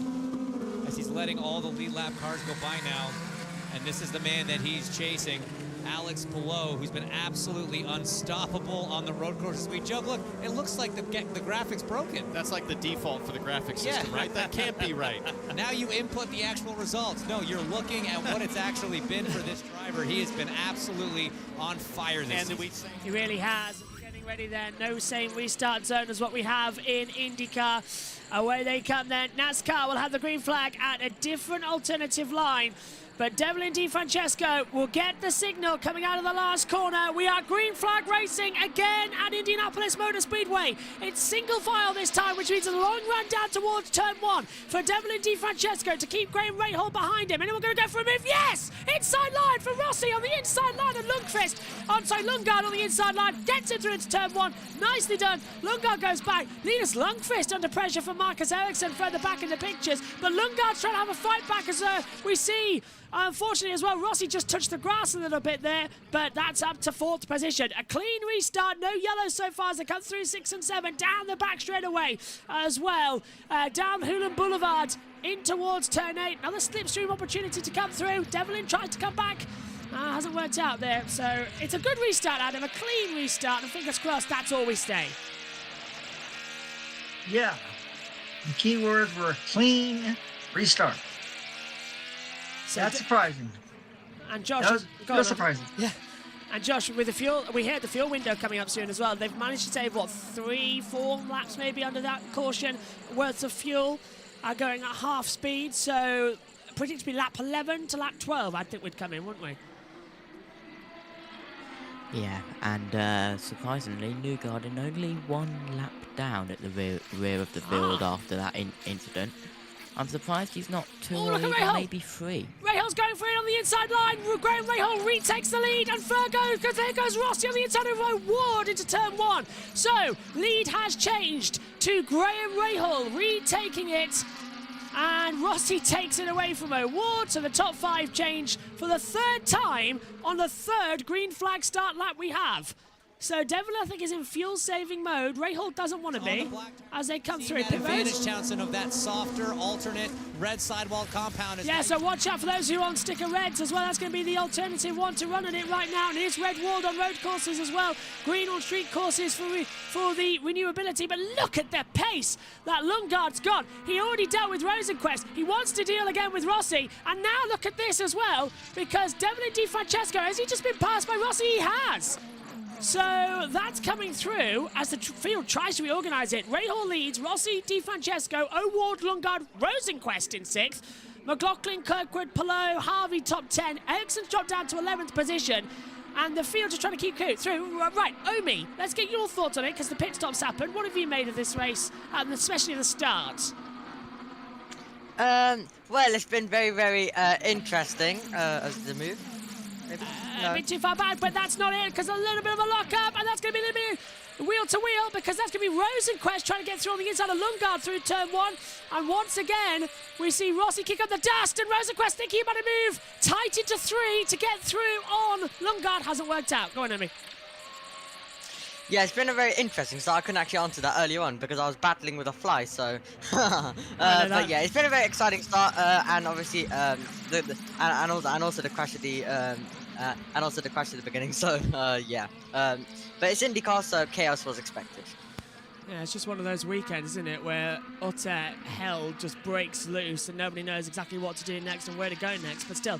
as he's letting all the lead lap cars go by now. And this is the man that he's chasing, Alex Palou, who's been absolutely unstoppable on the road courses. We joke, look, it looks like the graphics broken. That's like the default for the graphics system, right? That can't be right. Now you input the actual results. No, you're looking at what it's actually been for this driver. He has been absolutely on fire this season. He really has. Ready then, no same restart zone as what we have in IndyCar. Away they come then. NASCAR will have the green flag at a different alternative line. But Devlin DiFrancesco will get the signal coming out of the last corner. We are green flag racing again at Indianapolis Motor Speedway. It's single file this time, which means a long run down towards turn 1 for Devlin DiFrancesco to keep Graham Rahal behind him. Anyone going to go for a move? Yes! Inside line for Rossi on the inside line, and Lundgaard on the inside line gets it through into turn 1. Nicely done. Lundgaard goes back. Linus Lundqvist under pressure from Marcus Ericsson further back in the pictures. But Lundgaard's trying to have a fight back as we see. Unfortunately as well, Rossi just touched the grass a little bit there, but that's up to 4th position. A clean restart, no yellows so far as they come through 6 and 7, down the back straight away as well. Down Hulen Boulevard, in towards turn 8. Another slipstream opportunity to come through. Devlin tries to come back. Hasn't worked out there, so it's a good restart, Adam, a clean restart, and fingers crossed that's all we stay. Yeah, the key words were clean restart. So that's surprising. And Josh, that was surprising. Yeah. And Josh, with the fuel, we heard the fuel window coming up soon as well. They've managed to save, what, 3-4 laps maybe under that caution worth of fuel, going at half speed. So predicted to be lap 11 to lap 12, I think we'd come in, wouldn't we? Yeah, and surprisingly, Newgarden only 1 lap down at the rear of the field after that incident. I'm surprised he's not 2 or even maybe 3. Rahal's going for it on the inside line. Graham Rahal retakes the lead, and there goes Rossi on the inside of Ward into turn 1. So, lead has changed to Graham Rahal retaking it, and Rossi takes it away from O'Ward. So the top 5 change for the 3rd time on the 3rd green flag start lap we have. So Devlin, I think, is in fuel-saving mode. Rahal doesn't want to be as they come through pit road. Advantage, Townsend, of that softer, alternate red sidewall compound. Yeah, so watch out for those who are on sticker reds as well. That's going to be the alternative one to run at it right now. And here's red walled on road courses as well. Green on street courses for the renewability. But look at the pace that Lundgaard's got. He already dealt with Rosenquist. He wants to deal again with Rossi. And now look at this as well, because Devlin DiFrancesco, has he just been passed by Rossi? He has. So that's coming through as the field tries to reorganise it. Rahal leads, Rossi, DiFrancesco, O'Ward, Lundgaard, Rosenquist in 6th. McLaughlin, Kirkwood, Palou, Harvey top 10. Ericsson's dropped down to 11th position. And the field is trying to keep through. Right, Omi, let's get your thoughts on it because the pit stops happened. What have you made of this race, and especially the start? Well, it's been very, very interesting as the move. A bit too far back, but that's not it, because a little bit of a lock-up, and that's going to be a little bit wheel to wheel, because that's going to be Rosenquist trying to get through on the inside of Lundgaard through turn 1. And once again, we see Rossi kick up the dust, and Rosenquist thinking about a move tight into 3 to get through on Lundgaard. Hasn't worked out. Go on, Amy. Yeah, it's been a very interesting start. I couldn't actually answer that earlier on because I was battling with a fly. So, but yeah, it's been a very exciting start, and obviously, and also the crash at the and also the crash at the beginning. So, yeah, but it's IndyCar, so chaos was expected. Yeah, it's just one of those weekends, isn't it, where utter hell just breaks loose and nobody knows exactly what to do next and where to go next. But still,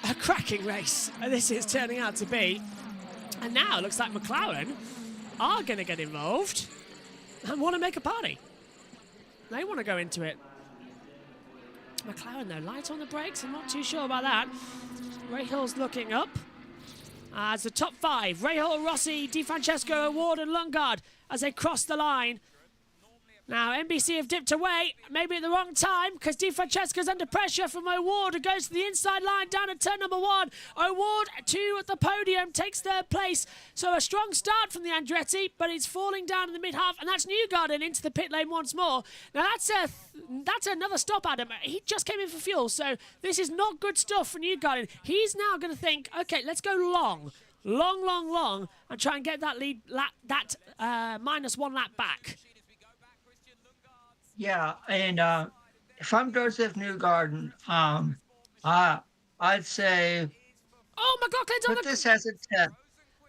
a cracking race this is turning out to be. And now it looks like McLaren are going to get involved and want to make a party. They want to go into it. McLaren, though, light on the brakes. I'm not too sure about that. Rahal's looking up. As the top 5, Rahal, Rossi, DiFrancesco, O'Ward and Lundgaard as they cross the line. Now, NBC have dipped away, maybe at the wrong time, because DiFrancesco's under pressure from O'Ward, who goes to the inside line down at turn number 1. O'Ward, 2 at the podium, takes 3rd place. So a strong start from the Andretti, but it's falling down in the mid-half, and that's Newgarden into the pit lane once more. Now, that's another stop, Adam. He just came in for fuel, so this is not good stuff for Newgarden. He's now going to think, OK, let's go long, and try and get that lead, minus 1 lap back. Yeah, and if I'm Joseph Newgarden, I'd say... Oh, McLaughlin's on the... Put this as a test.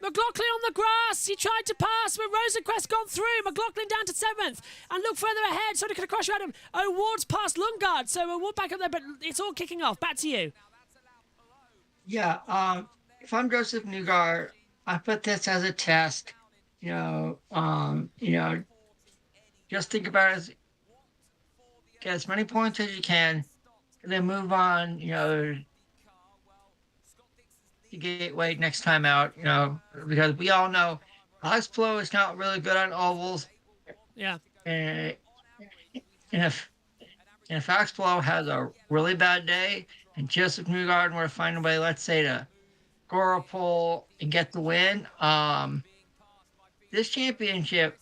McLaughlin on the grass. He tried to pass, but Rosenquist gone through. McLaughlin down to 7th. And look further ahead. Sort of could have crashed around him. O'Ward's past Lundgaard. So O'Ward back up there, but it's all kicking off. Back to you. Yeah, if I'm Joseph Newgarden, I put this as a test. Just think about it as get as many points as you can, and then move on, to Gateway next time out, because we all know Alex Palou is not really good on ovals. Yeah. And if Alex Palou has a really bad day and Joseph Newgarden were to find a way, let's say, to score a pole and get the win, this championship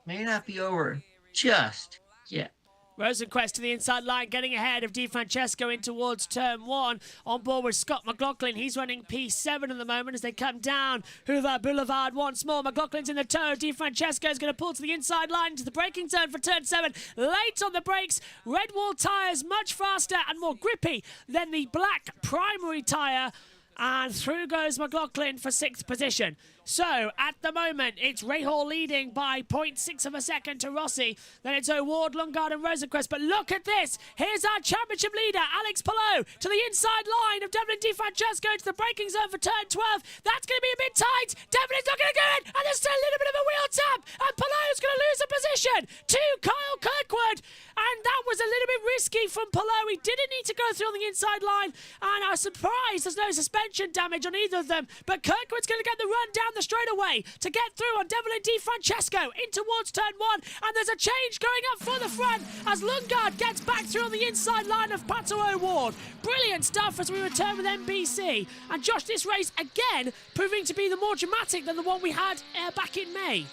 may not be over just yet. Rosenquist to the inside line, getting ahead of DiFrancesco in towards turn 1. On board with Scott McLaughlin. He's running P7 at the moment as they come down Hoover Boulevard once more. McLaughlin's in the tow. DiFrancesco is going to pull to the inside line into the braking zone for turn 7. Late on the brakes. Red wall tyres much faster and more grippy than the black primary tyre. And through goes McLaughlin for 6th position. So, at the moment, it's Rahal leading by 0.6 of a second to Rossi. Then it's O'Ward, Lundgaard and Rosenquist. But look at this. Here's our championship leader, Alex Palou, to the inside line of Devlin DiFrancesco into the braking zone for turn 12. That's going to be a bit tight. Devlin is not going to do it. And there's still a little bit of a wheel tap. And Palou's going to lose a position to Kyle Kirkwood. And that was a little bit risky from Palou. He didn't need to go through on the inside line. And I'm surprised there's no suspension damage on either of them. But Kirkwood's going to get the run down the straightaway to get through on Devlin DiFrancesco in towards turn 1. And there's a change going up for the front as Lundgaard gets back through on the inside line of Pato O'Ward. Brilliant stuff as we return with NBC. And Josh, this race again proving to be the more dramatic than the one we had back in May.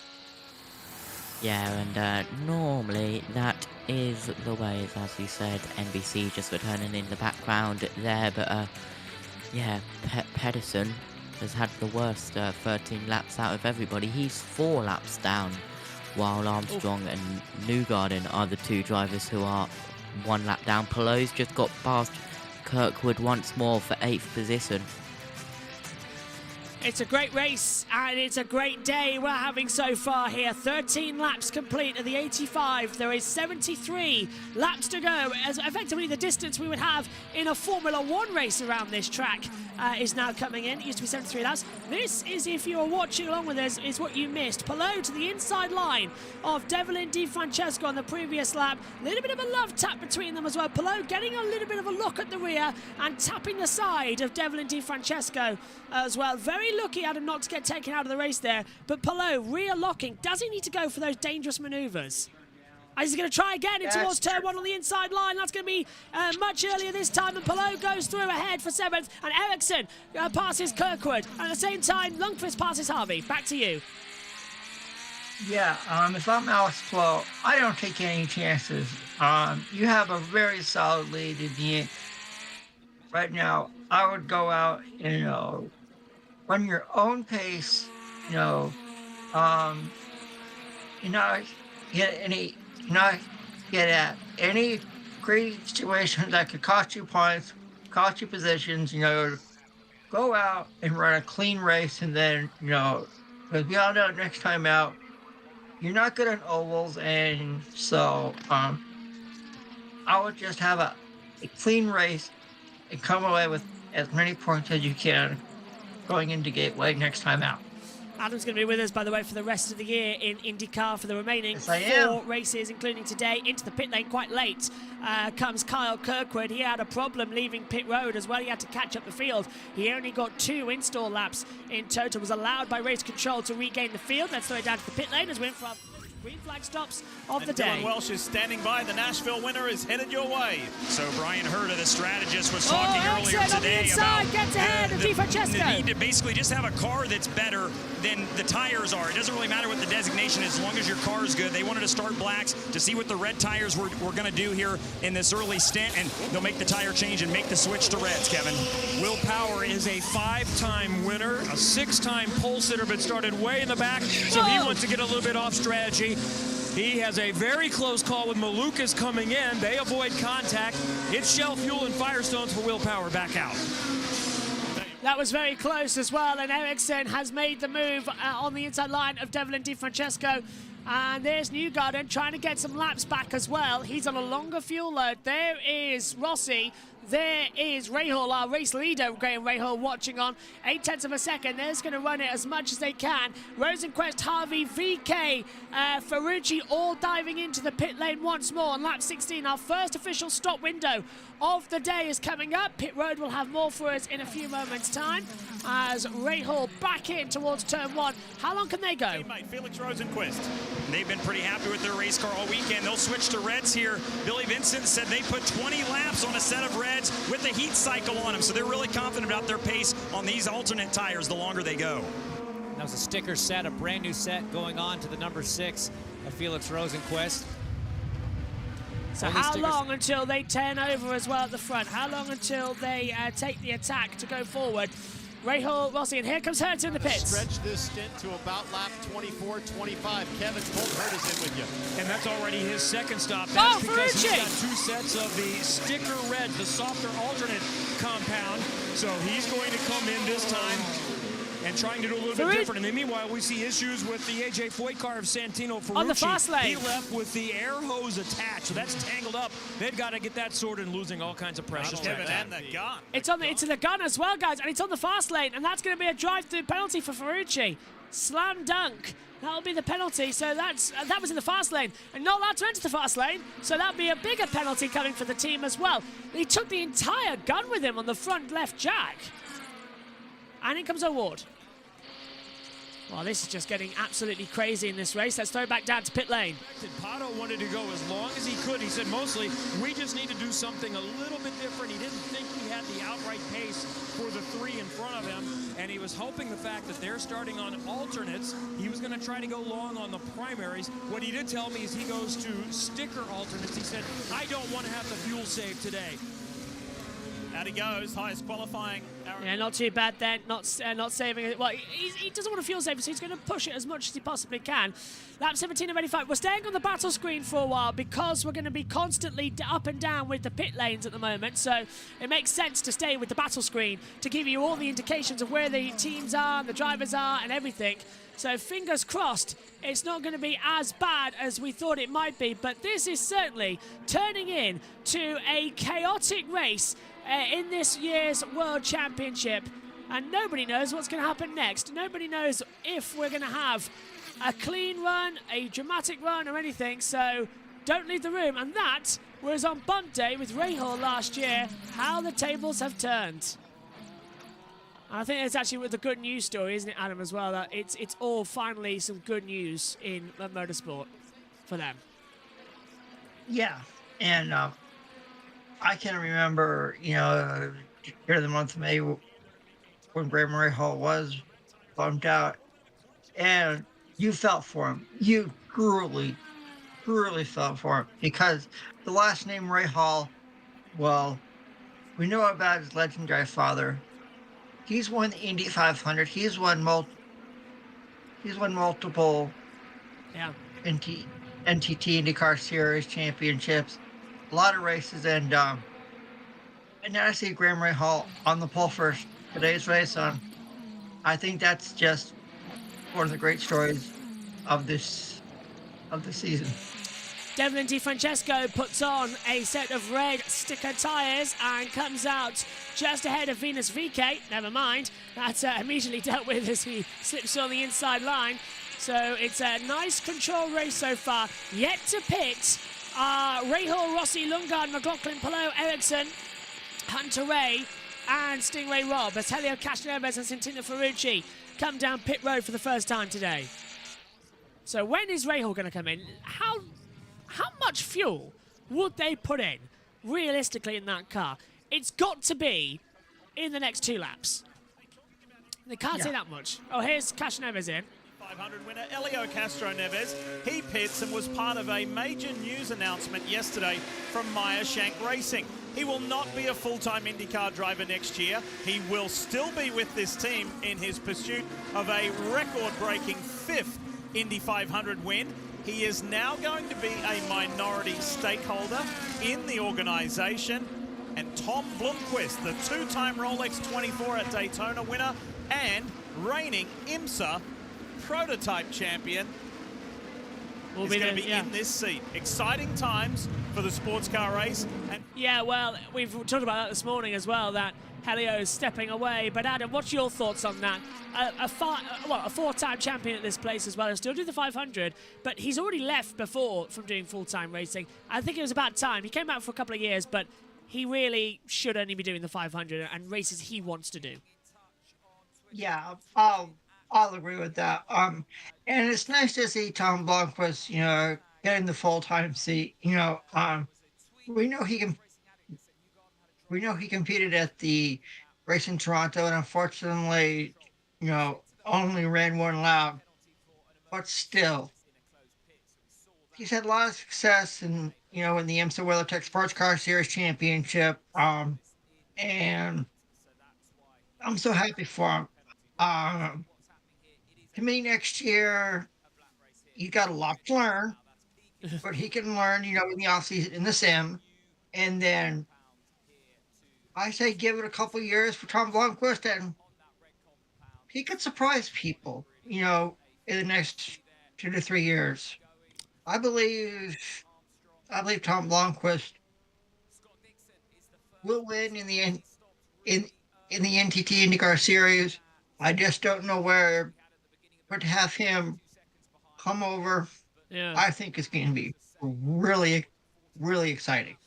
Yeah, and normally that is the way, as you said, NBC just returning in the background there, but yeah, Pedersen has had the worst 13 laps out of everybody. He's 4 laps down, while Armstrong and Newgarden are the 2 drivers who are 1 lap down. Palou's just got past Kirkwood once more for 8th position. It's a great race and it's a great day we're having so far here. 13 laps complete of the 85. There is 73 laps to go, as effectively the distance we would have in a Formula 1 race around this track is now coming in. It used to be 73 laps. This is, if you're watching along with us, is what you missed. Palou to the inside line of Devlin DiFrancesco on the previous lap. A little bit of a love tap between them as well. Palou getting a little bit of a look at the rear and tapping the side of Devlin DiFrancesco as well. Very lucky Adam not to get taken out of the race there, but Palou rear locking. Does he need to go for those dangerous manoeuvres? He's going to try again in towards turn 1 on the inside line. That's going to be much earlier this time, and Palou goes through ahead for 7th, and Ericsson passes Kirkwood. And at the same time, Lundqvist passes Harvey. Back to you. Yeah, if I'm Alex Palou, I don't take any chances. You have a very solid lead in the end. Right now, I would go out and, run your own pace, not get at any crazy situation that could cost you points, cost you positions, go out and run a clean race, and then, because we all know next time out, you're not good on ovals, and so I would just have a clean race and come away with as many points as you can going into Gateway next time out. Adam's going to be with us, by the way, for the rest of the year in IndyCar for the remaining 4 races, including today. Into the pit lane quite late comes Kyle Kirkwood. He had a problem leaving pit road as well. He had to catch up the field. He only got 2 install laps in total. Was allowed by race control to regain the field. Let's throw it down to the pit lane as we're in for our green flag stops of the day. Dylan Welsh is standing by. The Nashville winner is headed your way. So Brian Herta, the strategist, was talking earlier today about gets ahead of the need to basically just have a car that's better than the tires are. It doesn't really matter what the designation is as long as your car is good. They wanted to start blacks to see what the red tires were going to do here in this early stint, and they'll make the tire change and make the switch to reds, Kevin. Will Power is a 5-time winner, a 6-time pole sitter, but started way in the back, so he wants to get a little bit off strategy. He has a very close call with Malukas coming in. They avoid contact. It's Shell Fuel and Firestones for Will Power back out. That was very close as well, and Ericsson has made the move on the inside line of Devlin DiFrancesco. And there's Newgarden trying to get some laps back as well. He's on a longer fuel load. There is Rossi. There is Rahal, our race leader, Graham Rahal, watching on 0.8 of a second. They're just going to run it as much as they can. Rosenquist, Harvey, VK, Ferrucci all diving into the pit lane once more on lap 16. Our first official stop window of the day is coming up. Pit road will have more for us in a few moments' time as Rahal back in towards turn 1. How long can they go? Teammate Felix Rosenquist. They've been pretty happy with their race car all weekend. They'll switch to reds here. Billy Vincent said they put 20 laps on a set of reds with the heat cycle on them, so they're really confident about their pace on these alternate tires the longer they go. That was a sticker set, a brand new set going on to the number 6 of Felix Rosenquist. So how long until they turn over as well at the front? How long until they take the attack to go forward? Rahal, Rossi, and here comes Hertz in the pits. Stretch this stint to about lap 24, 25. Kevin, Colt Hurt is in with you. And that's already his second stop. That's because he's Ferrucci! got 2 sets of the sticker red, the softer alternate compound. So he's going to come in this time and trying to do a little bit different. And then meanwhile, we see issues with the AJ Foyt car of Santino Ferrucci. On the fast lane. He left with the air hose attached, so that's tangled up. They've got to get that sorted and losing all kinds of precious time. And the gun. It's in the gun as well, guys, and it's on the fast lane, and that's going to be a drive-through penalty for Ferrucci. Slam dunk. That'll be the penalty. So that was in the fast lane, and not allowed to enter the fast lane. So that'll be a bigger penalty coming for the team as well. He took the entire gun with him on the front left jack, and in comes O'Ward. Well, this is just getting absolutely crazy in this race. Let's throw it back down to pit lane. Pato wanted to go as long as he could. He said mostly, we just need to do something a little bit different. He didn't think he had the outright pace for the 3 in front of him, and he was hoping the fact that they're starting on alternates, he was going to try to go long on the primaries. What he did tell me is he goes to sticker alternates. He said, I don't want to have the fuel save today. Out he goes, highest qualifying. Yeah, not too bad then. Not saving it. Well, he doesn't want to fuel save, so he's going to push it as much as he possibly can. Lap 17 of 85. We're staying on the battle screen for a while because we're going to be constantly up and down with the pit lanes at the moment. So it makes sense to stay with the battle screen to give you all the indications of where the teams are, the drivers are, and everything. So fingers crossed, it's not going to be as bad as we thought it might be. But this is certainly turning into a chaotic race in this year's World Championship, and nobody knows what's going to happen next. Nobody knows if we're going to have a clean run, a dramatic run, or anything, so don't leave the room. And that was on bump day with Rahal last year, how the tables have turned. And I think it's actually with the good news story, isn't it, Adam, as well, that it's all finally some good news in motorsport for them. Yeah, and I can remember, during the month of May when Graham Rahal was bumped out, and you felt for him. You truly felt for him, because the last name Rahal, well, we know about his legendary father. He's won the Indy 500. He's won multiple NTT IndyCar Series championships. A lot of races, and now I see Graham Rahal on the pole for today's race. I think that's just one of the great stories of the season. Devlin DiFrancesco puts on a set of red sticker tyres and comes out just ahead of Venus VK. Never mind, that's immediately dealt with as he slips on the inside line. So it's a nice control race so far. Yet to pit Rahal, Rossi, Lundgaard, McLaughlin, Palou, Ericsson, Hunter Ray, and Stingray Robb. As Helio Castroneves and Santino Ferrucci come down pit road for the first time today. So when is Rahal going to come in? How much fuel would they put in, realistically, in that car? It's got to be in the next 2 laps. They can't say that much. Oh, here's Castroneves in. 500 winner Helio Castroneves. He pits and was part of a major news announcement yesterday from Meyer Shank Racing. He will not be a full-time IndyCar driver next year. He will still be with this team in his pursuit of a record-breaking 5th Indy 500 win. He is now going to be a minority stakeholder in the organization. And Tom Blomqvist, the 2-time Rolex 24 at Daytona winner and reigning IMSA prototype champion, is going to be in this seat. Exciting times for the sports car race. And yeah, well, we've talked about that this morning as well, that Helio is stepping away. But Adam, what's your thoughts on that? A four-time champion at this place as well, and still do the 500, but he's already left before from doing full-time racing. I think it was about time. He came out for a couple of years, but he really should only be doing the 500 and races he wants to do. Yeah, I'll agree with that. And it's nice to see Tom Blomqvist, getting the full-time seat. We know he can. We know he competed at the race in Toronto, and unfortunately, only ran one lap. But still, he's had a lot of success in in the IMSA WeatherTech Sports Car Series Championship. And I'm so happy for him. To me, next year, he's got a lot to learn, but he can learn, in the offseason, in the sim. And then I say give it a couple years for Tom Blomqvist, and he could surprise people, in the next 2 to 3 years. I believe Tom Blomqvist will win in the NTT IndyCar Series. I just don't know where, but to have him come over, I think it's going to be really, really exciting.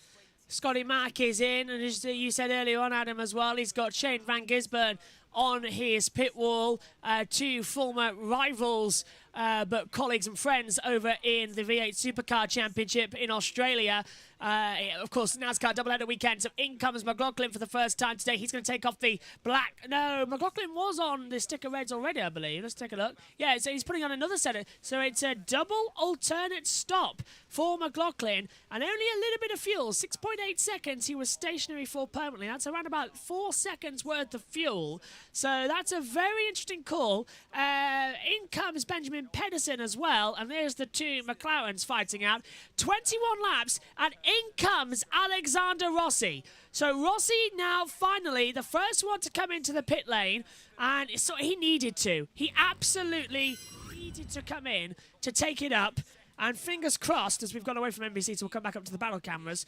Scotty Mack is in, and as you said earlier on, Adam, as well, he's got Shane Van Gisbergen on his pit wall. Two former rivals, but colleagues and friends over in the V8 Supercar Championship in Australia. Of course, NASCAR doubleheader weekend. So in comes McLaughlin for the first time today. He's going to take off the black. No, McLaughlin was on the sticker reds already, I believe. Let's take a look. Yeah, so he's putting on another set. So it's a double alternate stop for McLaughlin, and only a little bit of fuel. 6.8 seconds he was stationary for permanently. That's around about 4 seconds worth of fuel. So that's a very interesting call. In comes Benjamin Pedersen as well, and there's the two McLarens fighting out. 21 laps, and in comes Alexander Rossi. So Rossi now finally the first one to come into the pit lane, and so he needed to. He absolutely needed to come in to take it up, and fingers crossed, as we've gone away from NBC, so we'll come back up to the battle cameras,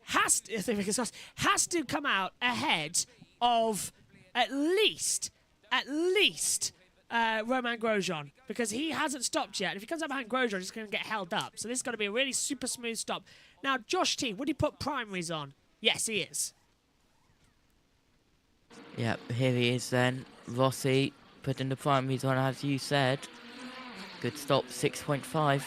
has to come out ahead of at least Romain Grosjean, because he hasn't stopped yet. If he comes up behind Grosjean, he's going to get held up. So this has got to be a really super smooth stop. Now, Josh T, would he put primaries on? Yes, he is. Yep, here he is then. Rossi putting the primaries on, as you said. Good stop, 6.5.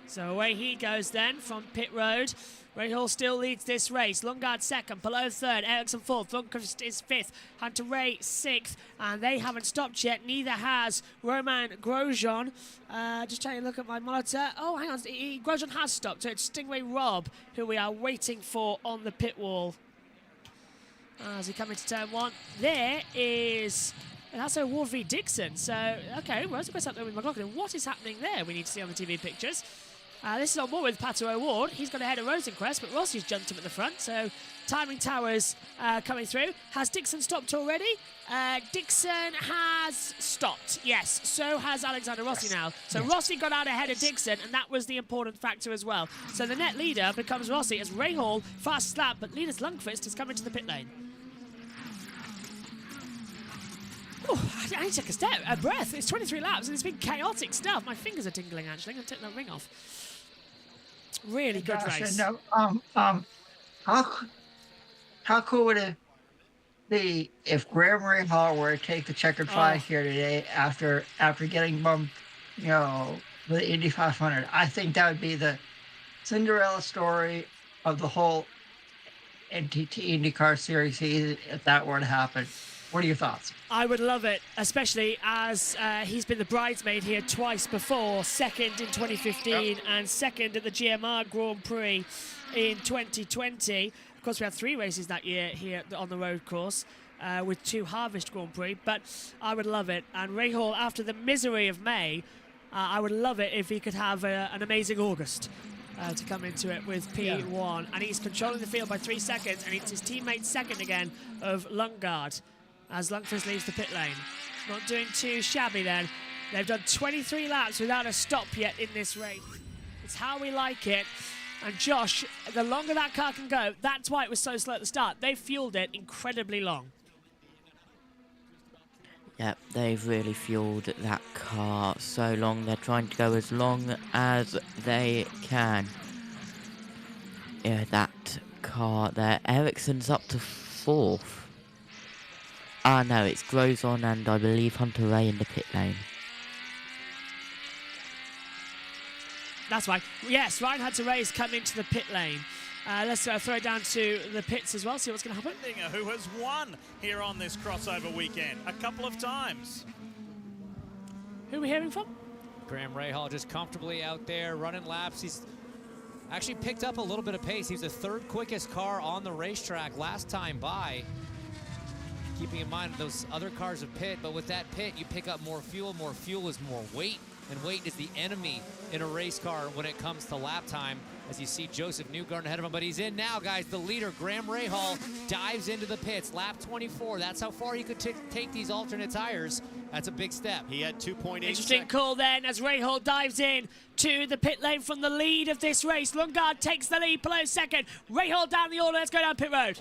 So away he goes then from pit road. Ray Hall still leads this race. Lundgaard second, Palou third, Ericsson fourth, Lundqvist is fifth, Hunter Ray sixth, and they haven't stopped yet. Neither has Romain Grosjean. Just trying to look at my monitor. Oh, hang on, Grosjean has stopped. So it's Stingray Robb who we are waiting for on the pit wall. As we come into turn one, there is. And that's O'Ward v Dixon. So, okay, Rosenquist up there with McLaughlin. What is happening there? We need to see on the TV pictures. This is on board with Pato O'Ward. He's got ahead of Rosenquist, but Rossi's jumped him at the front. So, timing towers coming through. Has Dixon stopped already? Dixon has stopped. Yes, so has Alexander Rossi now. So Rossi got out ahead of Dixon, and that was the important factor as well. So the net leader becomes Rossi as Ray Hall fast lap, but Linus Lundqvist has come into the pit lane. Oh, I need to take a breath. It's 23 laps and it's been chaotic stuff. My fingers are tingling actually. I'm going to take that ring off. Really good race. No, how cool would it be if Graham Rahal were to take the checkered flag here today after getting bumped, with the Indy 500? I think that would be the Cinderella story of the whole NTT IndyCar Series season if that were to happen. What are your thoughts? I would love it, especially as he's been the bridesmaid here twice before, second in 2015 and second at the GMR Grand Prix in 2020. Of course, we had 3 races that year here on the road course with 2 Harvest Grand Prix, but I would love it. And Ray Hall, after the misery of May, I would love it if he could have an amazing August. To come into it with P1. And he's controlling the field by 3 seconds, and it's his teammate second again of Lundgaard as Lundqvist leaves the pit lane. Not doing too shabby then. They've done 23 laps without a stop yet in this race. It's how we like it. And Josh, the longer that car can go, that's why it was so slow at the start. They fueled it incredibly long. Yep, they've really fueled that car so long. They're trying to go as long as they can. Yeah, that car there. Ericsson's up to 4th. Ah, no, it's Grosjean and I believe Hunter Ray in the pit lane. That's right. Yes, Ryan Hunter Ray is coming into the pit lane. Let's throw it down to the pits as well, see what's going to happen. Who has won here on this crossover weekend a couple of times. Who are we hearing from? Graham Rahal just comfortably out there running laps. He's actually picked up a little bit of pace. He was the 3rd quickest car on the racetrack last time by. Keeping in mind those other cars have pit, but with that pit, you pick up more fuel. More fuel is more weight, and weight is the enemy in a race car when it comes to lap time. As you see Joseph Newgarden ahead of him, but he's in now, guys. The leader, Graham Rahal, dives into the pits. Lap 24. That's how far he could take these alternate tires. That's a big step. He had 2.8 Interesting call then as Rahal dives in to the pit lane from the lead of this race. Lundgaard takes the lead, below second. Rahal down the order. Let's go down pit road.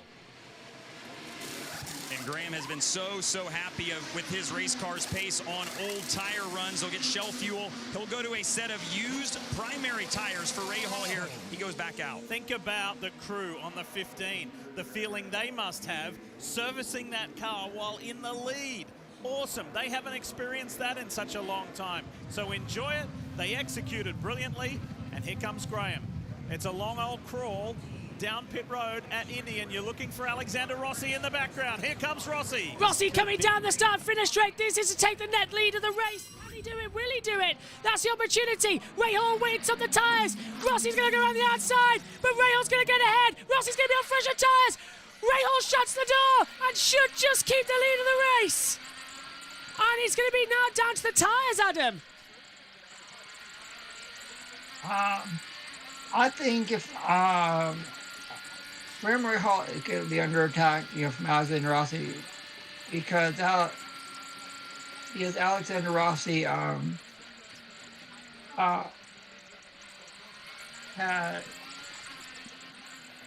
And Graham has been so happy with his race car's pace on old tire runs. He'll get shell fuel. He'll go to a set of used primary tires for Rahal here. He goes back out. Think about the crew on the 15, the feeling they must have servicing that car while in the lead. Awesome. They haven't experienced that in such a long time. So enjoy it. They executed brilliantly. And here comes Graham. It's a long old crawl down pit road at Indy, and you're looking for Alexander Rossi in the background. Here comes Rossi. Rossi coming down the start-finish straight. This is to take the net lead of the race. Can he do it? Will he do it? That's the opportunity. Rahal waits on the tyres. Rossi's going to go around the outside, but Rahal's going to get ahead. Rossi's going to be on fresher tyres. Rahal shuts the door and should just keep the lead of the race. And it's going to be now down to the tyres, Adam. I think if Graham Rahal is going to be under attack, from Alexander Rossi, because Alexander Rossi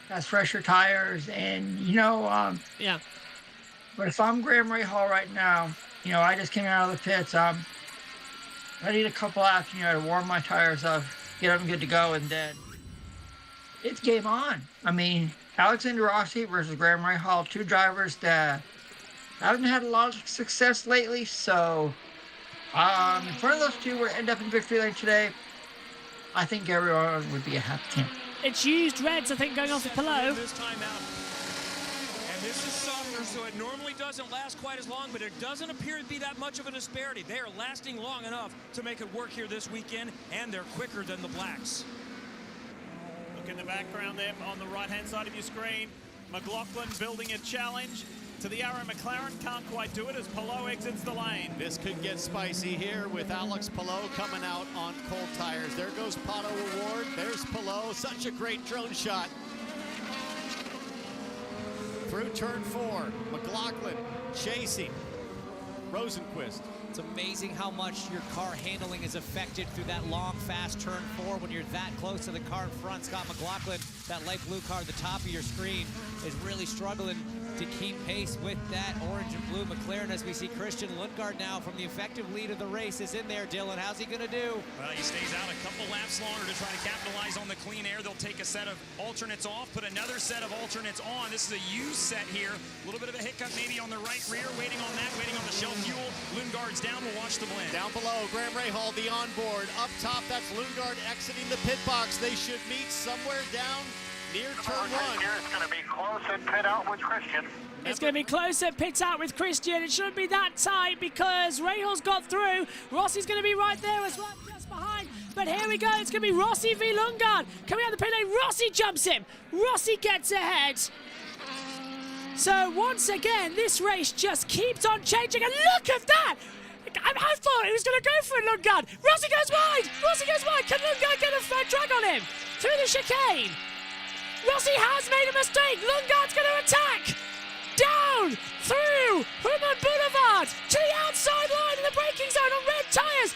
has fresher tires, and yeah. But if I'm Graham Rahal right now, I just came out of the pits. I need a couple laps, to warm my tires up, get them good to go, and then it's game on. I mean, Alexander Rossi versus Graham Rahal, 2 drivers that haven't had a lot of success lately. So, if one of those 2 were to end up in victory lane today, I think everyone would be a happy camp. It's used reds, I think, going off the Palou. This time out. And this is softer, so it normally doesn't last quite as long, but it doesn't appear to be that much of a disparity. They are lasting long enough to make it work here this weekend, and they're quicker than the blacks. Look in the background there on the right-hand side of your screen. McLaughlin building a challenge to the Arrow McLaren. Can't quite do it as Palou exits the lane. This could get spicy here with Alex Palou coming out on cold tires. There goes Pato O'Ward. There's Palou. Such a great drone shot. Through turn 4. McLaughlin chasing Rosenquist. It's amazing how much your car handling is affected through that long, fast turn 4 when you're that close to the car in front. Scott McLaughlin, that light blue car at the top of your screen, is really struggling to keep pace with that orange and blue McLaren as we see Christian Lundgaard now from the effective lead of the race is in there. Dylan, how's he going to do? Well, he stays out a couple laps longer to try to capitalize on the clean air. They'll take a set of alternates off, put another set of alternates on. This is a used set here. A little bit of a hiccup maybe on the right rear. Waiting on that, waiting on the shell fuel. Lundgaard's down. We'll watch the blend. Down below, Graham Rahal, the onboard. Up top, that's Lundgaard exiting the pit box. They should meet somewhere down near turn 1. It's going to be close at pit out with Christian. It's going to be close at pit out with Christian. It shouldn't be that tight because Rahal's got through. Rossi's going to be right there as well, just behind. But here we go. It's going to be Rossi v. Lundgaard. Coming out the pit lane, Rossi jumps him. Rossi gets ahead. So once again, this race just keeps on changing. And look at that! I thought he was going to go for it, Lundgaard. Rossi goes wide. Rossi goes wide. Can Lundgaard get a third drag on him? Through the chicane. Rossi has made a mistake. Lundgaard's going to attack. Down through Human Boulevard to the outside line of the braking zone on red tyres.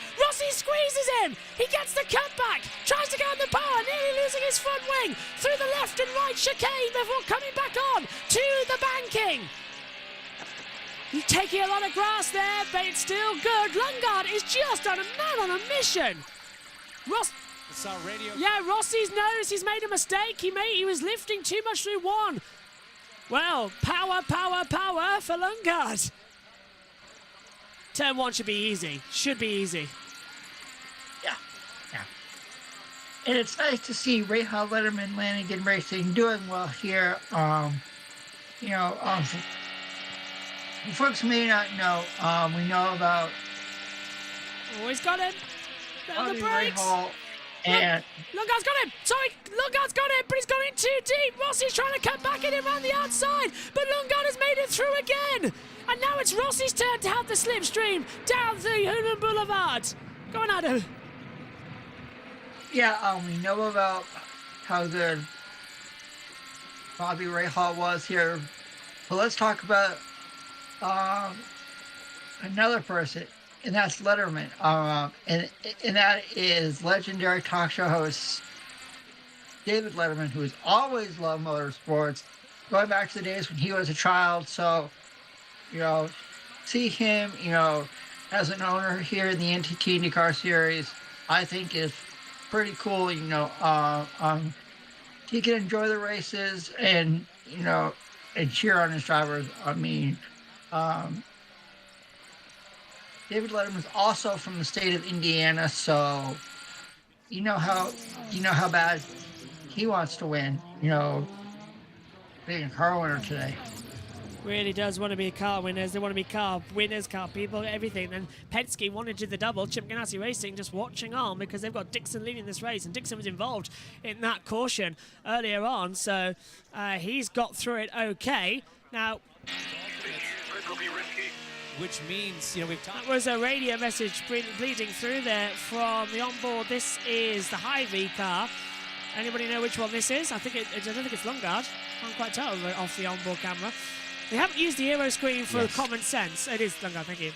him. He gets the cutback, tries to get on the power, nearly losing his front wing through the left and right chicane before coming back on to the banking. He's taking a lot of grass there, but it's still good. Lundgaard is just on a man on a mission. Yeah, Rossi's noticed he's made a mistake. He was lifting too much through one. Well, power for Lundgaard. Turn one should be easy. Yeah. And it's nice to see Rahal Letterman Lanigan Racing doing well here. Folks may not know, we know about he's got him. The brakes. Rahal and Lundgaard's got him. Lundgaard's got him, but he's gone in too deep. Rossi's trying to cut back at him around the outside, but Lundgaard has made it through again. And now it's Rossi's turn to have the slipstream down through Hunan Boulevard. Go on, Adam. Yeah, we know about how good Bobby Rahal was here. But let's talk about another person, and that's Letterman. And that is legendary talk show host David Letterman, who has always loved motorsports, going back to the days when he was a child. So, see him, as an owner here in the NTT IndyCar series, I think is pretty cool. He can enjoy the races and, and cheer on his drivers. I mean, David Letterman's also from the state of Indiana, so you know how bad he wants to win. Being a car winner today. Really does want to be car winners. They want to be car winners, car people, everything. And Penske wanted to do the double. Chip Ganassi Racing just watching on because they've got Dixon leading this race, and Dixon was involved in that caution earlier on, so he's got through it okay. Now, which means, we've talked. That was a radio message bleeding through there from the onboard. This is the Hy-Vee car. Anybody know which one this is? I don't think it's Lundgaard. Can't quite tell off the onboard camera. They haven't used the aero screen for common sense. It is Lundgaard, thank you.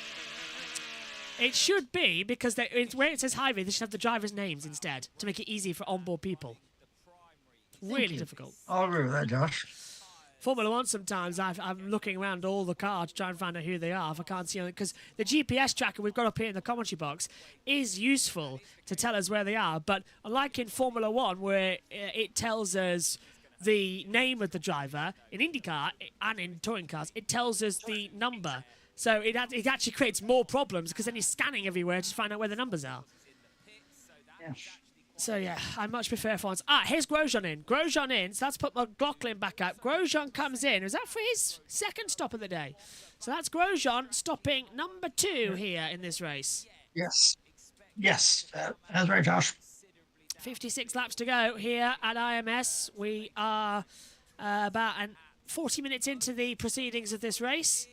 It should be, because where it says Hy-Vee, they should have the drivers' names instead to make it easy for onboard people. Really difficult. I'll agree with that, Josh. Formula One, sometimes I'm looking around all the cars to try and find out who they are if I can't see them, because the GPS tracker we've got up here in the commentary box is useful to tell us where they are, but unlike in Formula One, where it tells us the name of the driver, in IndyCar and in touring cars, it tells us the number. So it actually creates more problems, because then you're scanning everywhere to find out where the numbers are. Yeah. So, yeah, I much prefer F1s. Here's Grosjean in. So let's put McLaughlin back up. Grosjean comes in. Was that for his second stop of the day? So that's Grosjean stopping number 2 here in this race. Yes, that's right, Josh. 56 laps to go here at IMS. We are about 40 minutes into the proceedings of this race.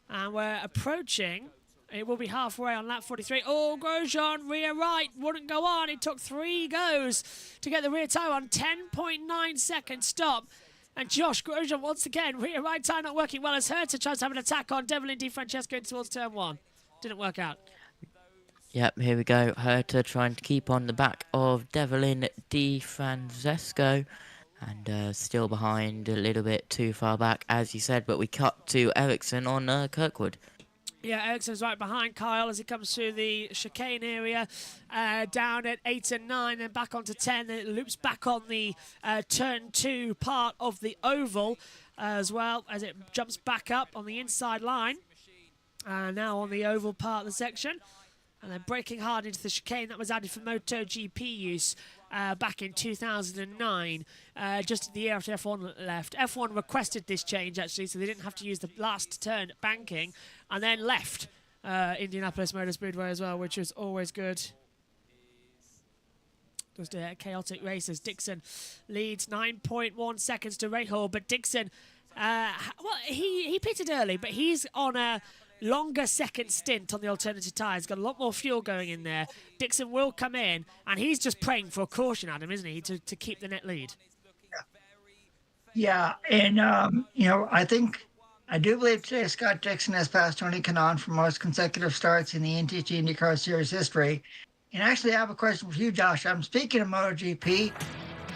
And we're approaching... It will be halfway on lap 43. Oh, Grosjean, rear right, wouldn't go on. It took 3 goes to get the rear tyre on. 10.9 second stop. And Josh Grosjean, once again, rear right tyre not working well as Herta tries to have an attack on Devlin Di Francesco towards turn 1. Didn't work out. Yep, here we go. Herta trying to keep on the back of Devlin Di Francesco. And still behind, a little bit too far back, as you said. But we cut to Ericsson on Kirkwood. Yeah, Ericsson's right behind Kyle as he comes through the chicane area, down at 8 and 9, then back onto 10, then it loops back on the turn 2 part of the oval as well as it jumps back up on the inside line. Now on the oval part of the section, and then braking hard into the chicane that was added for MotoGP use back in 2009, just the year after F1 left. F1 requested this change, actually, so they didn't have to use the last turn banking, and then left Indianapolis Motor Speedway as well, which was always good. Just chaotic races. Dixon leads 9.1 seconds to Rahal, but Dixon, he pitted early, but he's on a longer second stint on the alternative tyres. Got a lot more fuel going in there. Dixon will come in, and he's just praying for a caution, Adam, isn't he, to keep the net lead? Yeah, and, I do believe today Scott Dixon has passed Tony Kanaan for most consecutive starts in the NTT IndyCar Series history. And actually, I have a question for you, Josh. I'm speaking of MotoGP.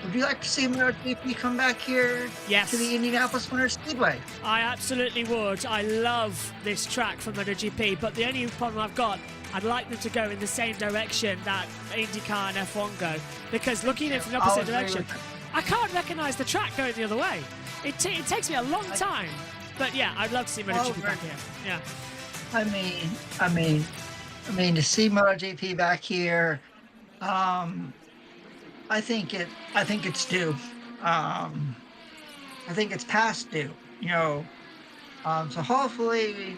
Would you like to see MotoGP come back here to the Indianapolis Motor Speedway? I absolutely would. I love this track for MotoGP, but the only problem I've got, I'd like them to go in the same direction that IndyCar and F1 go, because looking at it from the opposite direction, I can't recognise the track going the other way. It takes me a long time, but yeah, I'd love to see MotoGP back here. Yeah. I mean, to see MotoGP back here, I think it's due. I think it's past due. You know, so hopefully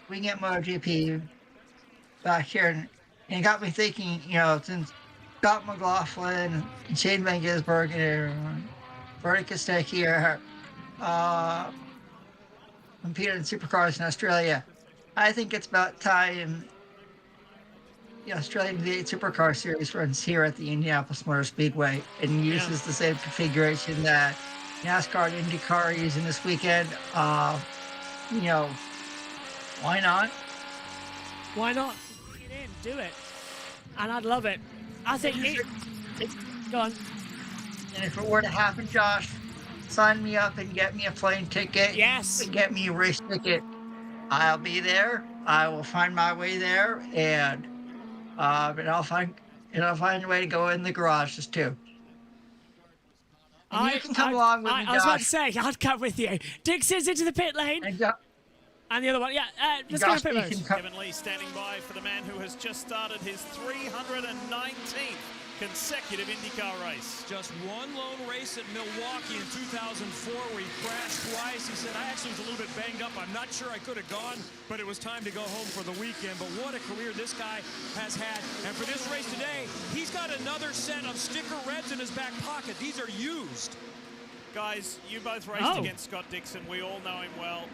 we can get MotoGP back here, and it got me thinking. You know, since Scott McLaughlin and Shane Van Gisbergen and Bernie Kostecki are competing in supercars in Australia, I think it's about time the Australian V8 Supercar Series runs here at the Indianapolis Motor Speedway and uses the same configuration that NASCAR and IndyCar are using this weekend. You know, why not? Why not? Bring it in, do it. And I'd love it. I think go on. And if it were to happen, Josh, sign me up and get me a plane ticket. Yes. And get me a race ticket. I'll be there. I will find my way there, and I'll find a way to go in the garages too. And you can come along with me, Josh. I was about to say, I'd come with you. Dixon's into the pit lane. And the other one, let's go to pit lane. Kevin Lee standing by for the man who has just started his 319th consecutive IndyCar race. Just one lone race at Milwaukee in 2004 where he crashed twice. He said, I actually was a little bit banged up. I'm not sure I could have gone, but it was time to go home for the weekend. But what a career this guy has had. And for this race today, he's got another set of sticker reds in his back pocket. These are used. Guys, you both raced against Scott Dixon. We all know him well.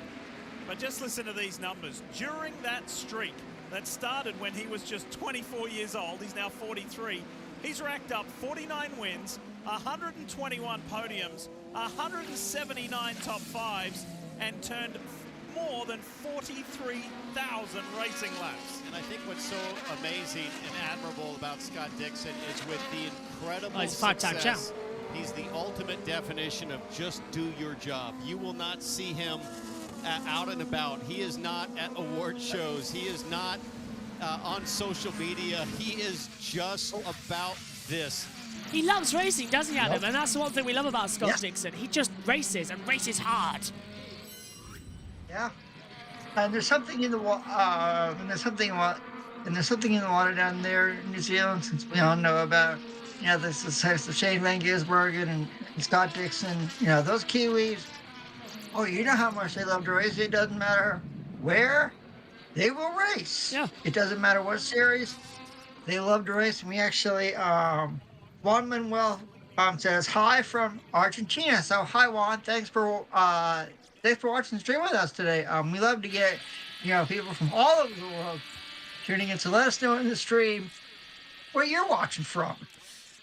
But just listen to these numbers. During that streak that started when he was just 24 years old, he's now 43, he's racked up 49 wins, 121 podiums, 179 top fives, and turned more than 43,000 racing laps. And I think what's so amazing and admirable about Scott Dixon is with the incredible success. He's the ultimate definition of just do your job. You will not see him out and about. He is not at award shows. He is not on social media. He is just about this. He loves racing, doesn't he, Adam? And that's the one thing we love about Scott Dixon. He just races and races hard. Yeah. And there's something in the water. There's something in the water down there in New Zealand, since we all know about the success of Shane Van Gisbergen and Scott Dixon. You know, those Kiwis. Oh, you know how much they love to race. It doesn't matter where, they will race. Yeah. It doesn't matter what series, they love to race. And we actually, Juan Manuel says hi from Argentina. So hi Juan, thanks for watching the stream with us today. We love to get people from all over the world tuning in. So let us know in the stream where you're watching from.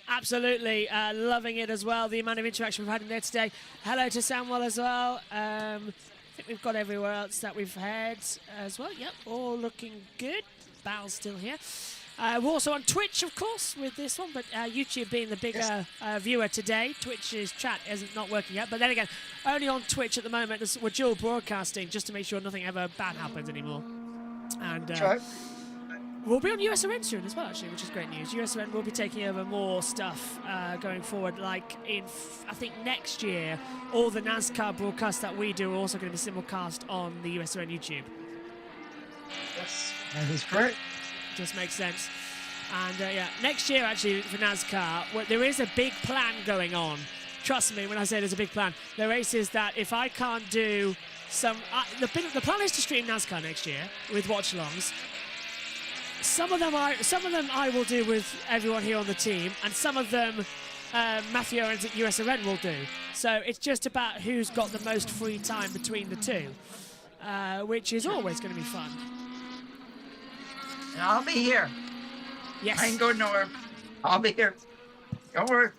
Absolutely, loving it as well. The amount of interaction we've had in there today. Hello to Samuel as well. I think we've got everywhere else that we've had as well. Yep, all looking good. Bal's still here. We're also on Twitch, of course, with this one, but YouTube being the bigger viewer today. Twitch's chat isn't not working yet, but then again, only on Twitch at the moment. We're dual broadcasting just to make sure nothing ever bad happens anymore. And we'll be on USRN soon as well, actually, which is great news. USRN will be taking over more stuff going forward. Like in, I think next year, all the NASCAR broadcasts that we do are also going to be simulcast on the USRN YouTube. Yes, that is correct. Just makes sense. And next year, actually, for NASCAR, there is a big plan going on. Trust me when I say there's a big plan. There are races that if I can't do some... the plan is to stream NASCAR next year with watch-alongs. Some of them I will do with everyone here on the team, and some of them Matthew Owens at USRN will do. So it's just about who's got the most free time between the two, which is always going to be fun. And I'll be here. Yes. I ain't going nowhere. I'll be here. Don't worry.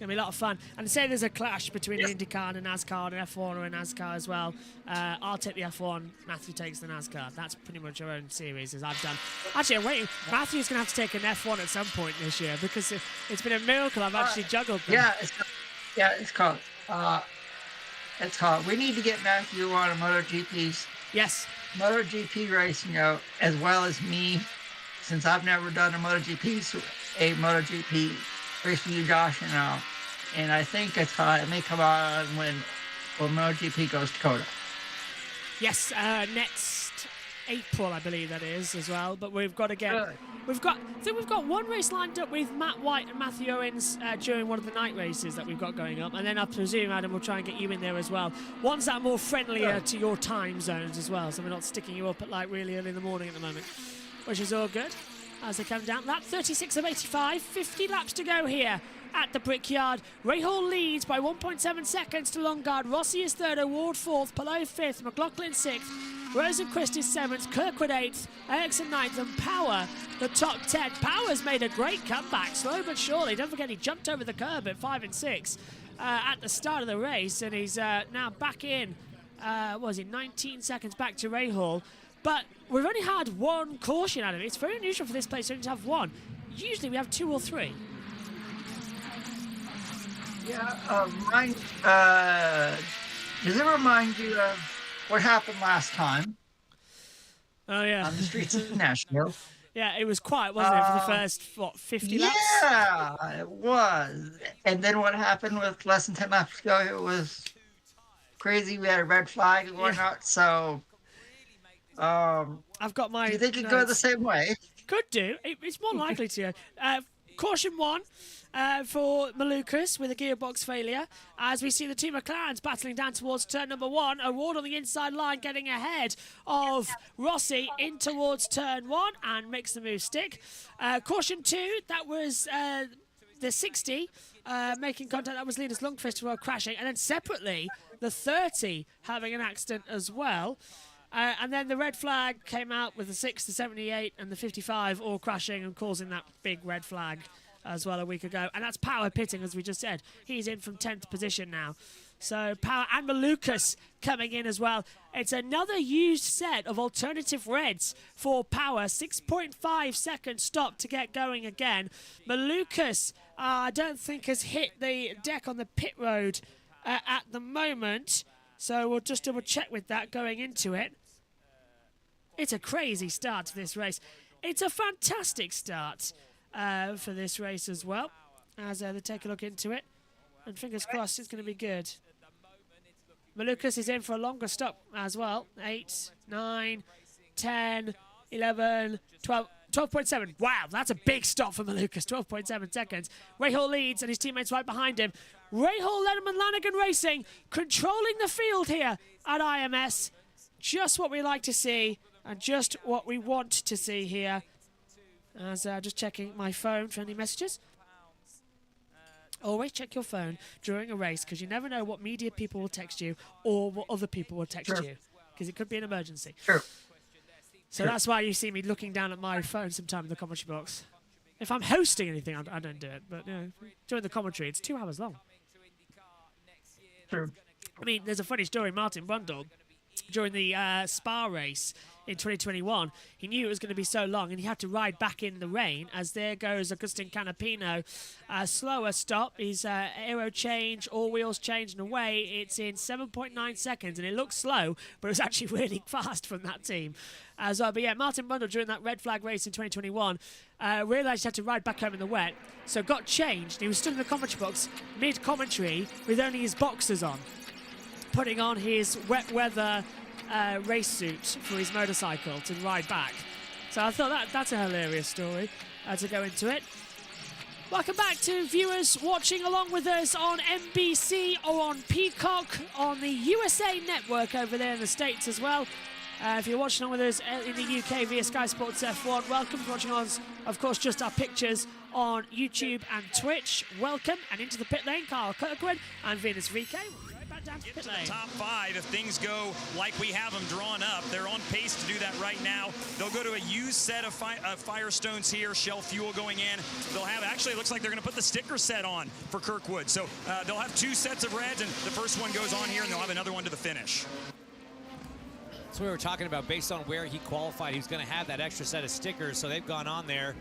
going to be a lot of fun. And say there's a clash between an IndyCar and a NASCAR, an F1 or a NASCAR as well. I'll take the F1, Matthew takes the NASCAR. That's pretty much our own series, as I've done. Actually, I'm waiting. Matthew's going to have to take an F1 at some point this year, because it's been a miracle I've actually juggled them. It's called. We need to get Matthew on a MotoGP. Yes. MotoGP race, as well as me, since I've never done a MotoGP race with you, Josh, and I think it may come on when MotoGP goes to Dakota. Yes, next April, I believe that is as well. But we've got to get. I think we've got one race lined up with Matt White and Matthew Owens during one of the night races that we've got going up, and then I presume, Adam, we'll try and get you in there as well. Ones that are more friendlier to your time zones as well, so we're not sticking you up at like really early in the morning at the moment, which is all good. As they come down, lap 36 of 85, 50 laps to go here at the Brickyard. Rahal leads by 1.7 seconds to Longard. Rossi is third, Award fourth, Palou fifth, McLaughlin sixth, Rosenquist is seventh, Kirkwood eighth, Ericsson ninth, and Power the top 10. Power's made a great comeback, slow but surely. Don't forget he jumped over the curb at 5 and 6 at the start of the race, and he's now back in. 19 seconds back to Rahal. But we've only had one caution out of it. It's very unusual for this place only to have one. Usually we have 2 or 3. Yeah, does it remind you of what happened last time? Oh, yeah. On the streets of Nashville. Yeah, it was quiet, wasn't it, for the first, 50 laps? Yeah, it was. And then what happened with less than 10 laps to go, it was crazy. We had a red flag and whatnot, so... I've got my... Do you think it'd go the same way? Could do. It's more likely to. Caution 1 for Malukas with a gearbox failure. As we see the two McLarens battling down towards turn number 1. Award on the inside line getting ahead of Rossi in towards turn 1 and makes the move stick. Caution 2, that was the 60 making contact. That was Linus Lundqvist who were crashing. And then separately, the 30 having an accident as well. And then the red flag came out with the 6, the 78, and the 55 all crashing and causing that big red flag as well a week ago. And that's Power pitting, as we just said. He's in from 10th position now. So Power and Malukas coming in as well. It's another used set of alternative reds for Power. 6.5 second stop to get going again. Malukas, I don't think has hit the deck on the pit road at the moment. So we'll just double check with that going into it. It's a crazy start to this race. It's a fantastic start for this race as well, as they take a look into it. And fingers crossed it's going to be good. Malukas is in for a longer stop as well. 8, 9, 10, 11, 12... 12.7. Wow, that's a big stop for Malukas. 12.7 seconds. Rahal leads and his teammates right behind him. Rahal, Letterman, Lanigan Racing controlling the field here at IMS. Just what we like to see and just what we want to see here. As just checking my phone for any messages. Always check your phone during a race because you never know what media people will text you or what other people will text you because it could be an emergency. Sure. So that's why you see me looking down at my phone sometime in the commentary box. If I'm hosting anything, I don't do it. But during the commentary, it's 2 hours long. True. I mean, there's a funny story. Martin Brundle, during the Spa race in 2021, he knew it was going to be so long and he had to ride back in the rain as there goes Agustin Canapino. Slower stop. His aero change, all wheels changed and away. It's in 7.9 seconds and it looks slow, but it was actually really fast from that team. But yeah, Martin Brundle during that red flag race in 2021 realised he had to ride back home in the wet, so got changed. He was stood in the commentary box mid-commentary with only his boxers on, putting on his wet weather race suit for his motorcycle to ride back. So I thought that's a hilarious story to go into it. Welcome back to viewers watching along with us on NBC or on Peacock, on the USA Network over there in the States as well. If you're watching on with us in the UK via Sky Sports F1, welcome. For watching us, of course, just our pictures on YouTube and Twitch. Welcome. And into the pit lane, Carl Kirkwood and Venus VK. We'll go back down to Get to the top 5 if things go like we have them drawn up. They're on pace to do that right now. They'll go to a used set of Firestones here, Shell Fuel going in. They'll have, actually, it looks like they're going to put the sticker set on for Kirkwood. So they'll have 2 sets of reds, and the first one goes on here, and they'll have another one to the finish. That's what we were talking about. Based on where he qualified, he was going to have that extra set of stickers, so they've gone on there.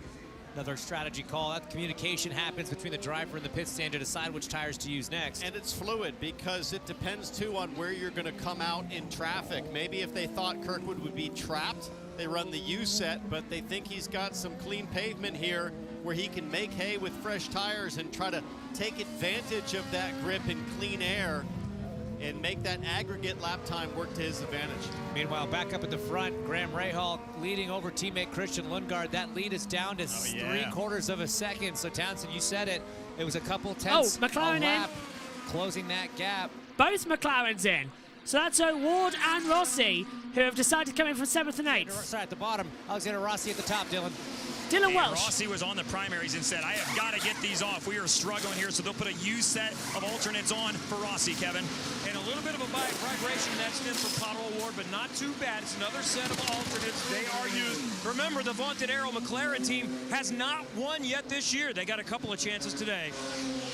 Another strategy call. That communication happens between the driver and the pit stand to decide which tires to use next. And it's fluid because it depends too on where you're going to come out in traffic. Maybe if they thought Kirkwood would be trapped, they run the U set, but they think he's got some clean pavement here where he can make hay with fresh tires and try to take advantage of that grip in clean air and make that aggregate lap time work to his advantage. Meanwhile, back up at the front, Graham Rahal leading over teammate Christian Lundgaard. That lead is down to 3/4 of a second. So Townsend, you said it. It was a couple tenths McLaren a lap, closing that gap. Both McLarens in. So that's O'Ward and Rossi, who have decided to come in from 7th and 8th. Sorry, at the bottom, Alexander Rossi at the top, Dylan. Dylan Welsh. Rossi was on the primaries and said, I have got to get these off. We are struggling here, so they'll put a used set of alternates on for Rossi, Kevin. And a little bit of a vibration in that stint for Pato O'Ward, but not too bad. It's another set of alternates. They are used. Remember, the vaunted Arrow McLaren team has not won yet this year. They got a couple of chances today.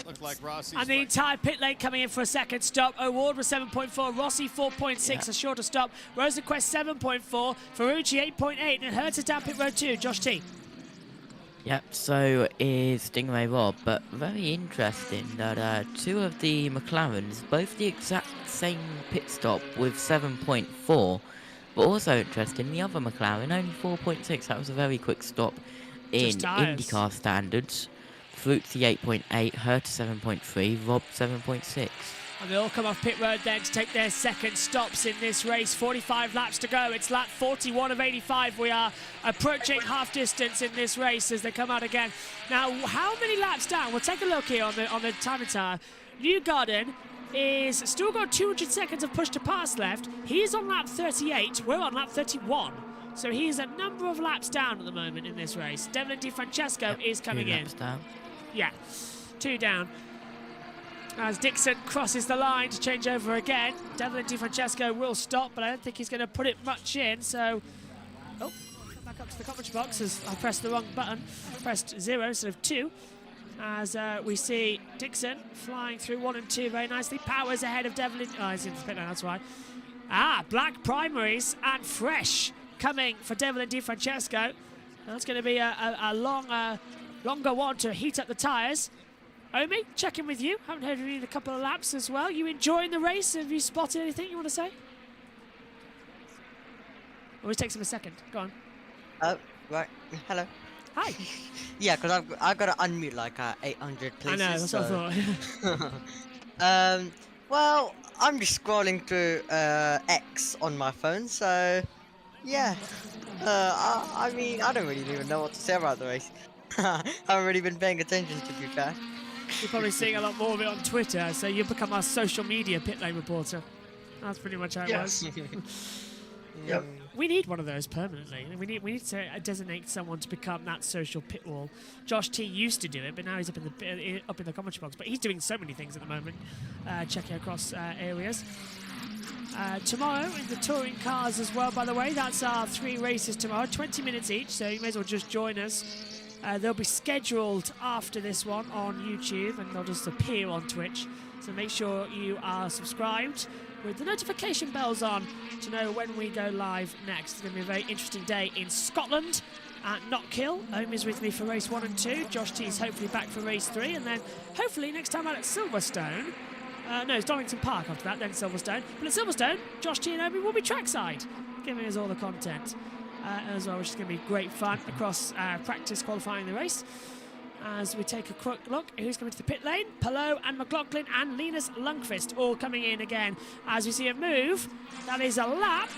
Looked like Rossi. And the entire pit lane coming in for a second stop. O'Ward was 7.4, Rossi 4.6, a shorter stop. Rosenquist 7.4, Ferrucci 8.8, and Hertz is down pit road 2. Josh T. Yep, so is Stingray Rob, but very interesting that 2 of the McLarens, both the exact same pit stop with 7.4, but also interesting, the other McLaren only 4.6. That was a very quick stop in IndyCar standards. Ferrucci 8.8, Hertz 7.3, Rob 7.6. And they all come off pit road then to take their second stops in this race. 45 laps to go. It's lap 41 of 85. We are approaching half distance in this race as they come out again. Now, how many laps down? We'll take a look here on the time tire. Newgarden is still got 200 seconds of push to pass left. He's on lap 38. We're on lap 31. So he's a number of laps down at the moment in this race. Devlin DiFrancesco is coming in. 2 laps down. Yeah, 2 down. As Dixon crosses the line to change over again. Devlin DiFrancesco will stop, but I don't think he's going to put it much in. So, back up to the commentary box as I pressed the wrong button. Pressed 0 instead of 2. As we see Dixon flying through 1 and 2 very nicely. Powers ahead of Devlin. Oh, he's in the pit lane, that's why. Black primaries and fresh coming for Devlin DiFrancesco. That's going to be a longer one to heat up the tyres. Omi, checking with you. Haven't heard of you in a couple of laps as well. You enjoying the race? Have you spotted anything you want to say? Always takes him a second. Go on. Oh, right. Hello. Hi. Yeah, because I've got to unmute like 800 places. I know, that's what I thought. Well, I'm just scrolling through X on my phone, so yeah. I mean, I don't really even know what to say about the race. I haven't really been paying attention, to be fair. You're probably seeing a lot more of it on Twitter, so you've become our social media pit lane reporter. That's pretty much how it was. Yep. We need one of those permanently. We need to designate someone to become that social pit wall. Josh T used to do it, but now he's up in the commentary box. But he's doing so many things at the moment, checking across areas. Tomorrow in the touring cars as well, by the way. That's our 3 races tomorrow, 20 minutes each, so you may as well just join us. They'll be scheduled after this one on YouTube, and they'll just appear on Twitch. So make sure you are subscribed with the notification bells on to know when we go live next. It's going to be a very interesting day in Scotland at Knockhill. Omi's with me for race 1 and 2. Josh T is hopefully back for race 3, and then hopefully next time out at Silverstone. No, it's Donington Park after that, then Silverstone. But at Silverstone, Josh T and Omi will be trackside, giving us all the content as well, which is going to be great fun across practice qualifying the race. As we take a quick look, who's coming to the pit lane? Palou and McLaughlin and Linus Lundqvist all coming in again. As we see a move, that is a lap.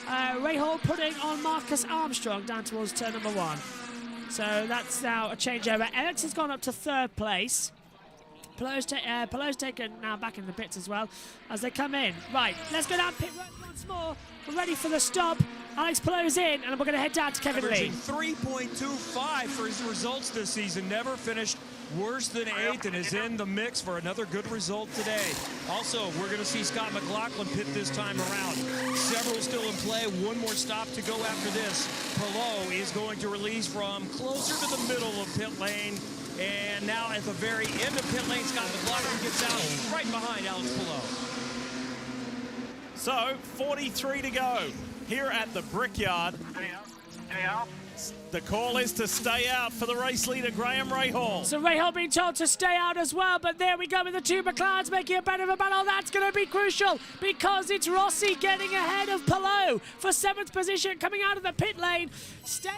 Rahal putting on Marcus Armstrong down towards turn number 1. So that's now a changeover. Ericsson's gone up to 3rd place. Palou's taken now back in the pits as well as they come in. Right, let's go down pit road once more. We're ready for the stop. Alex Palou's in, and we're going to head down to Kevin Lee. 3.25 for his results this season. Never finished worse than 8th and is in the mix for another good result today. Also, we're going to see Scott McLaughlin pit this time around. Several still in play. One more stop to go after this. Palou is going to release from closer to the middle of pit lane. And now at the very end of pit lane, Scott McLaughlin gets out right behind Alex Palou. So, 43 to go here at the Brickyard. The call is to stay out for the race leader, Graham Rahal. So Rahal being told to stay out as well, but there we go with the two McLarens making a bit of a battle. That's going to be crucial because it's Rossi getting ahead of Palou for 7th position coming out of the pit lane. Stay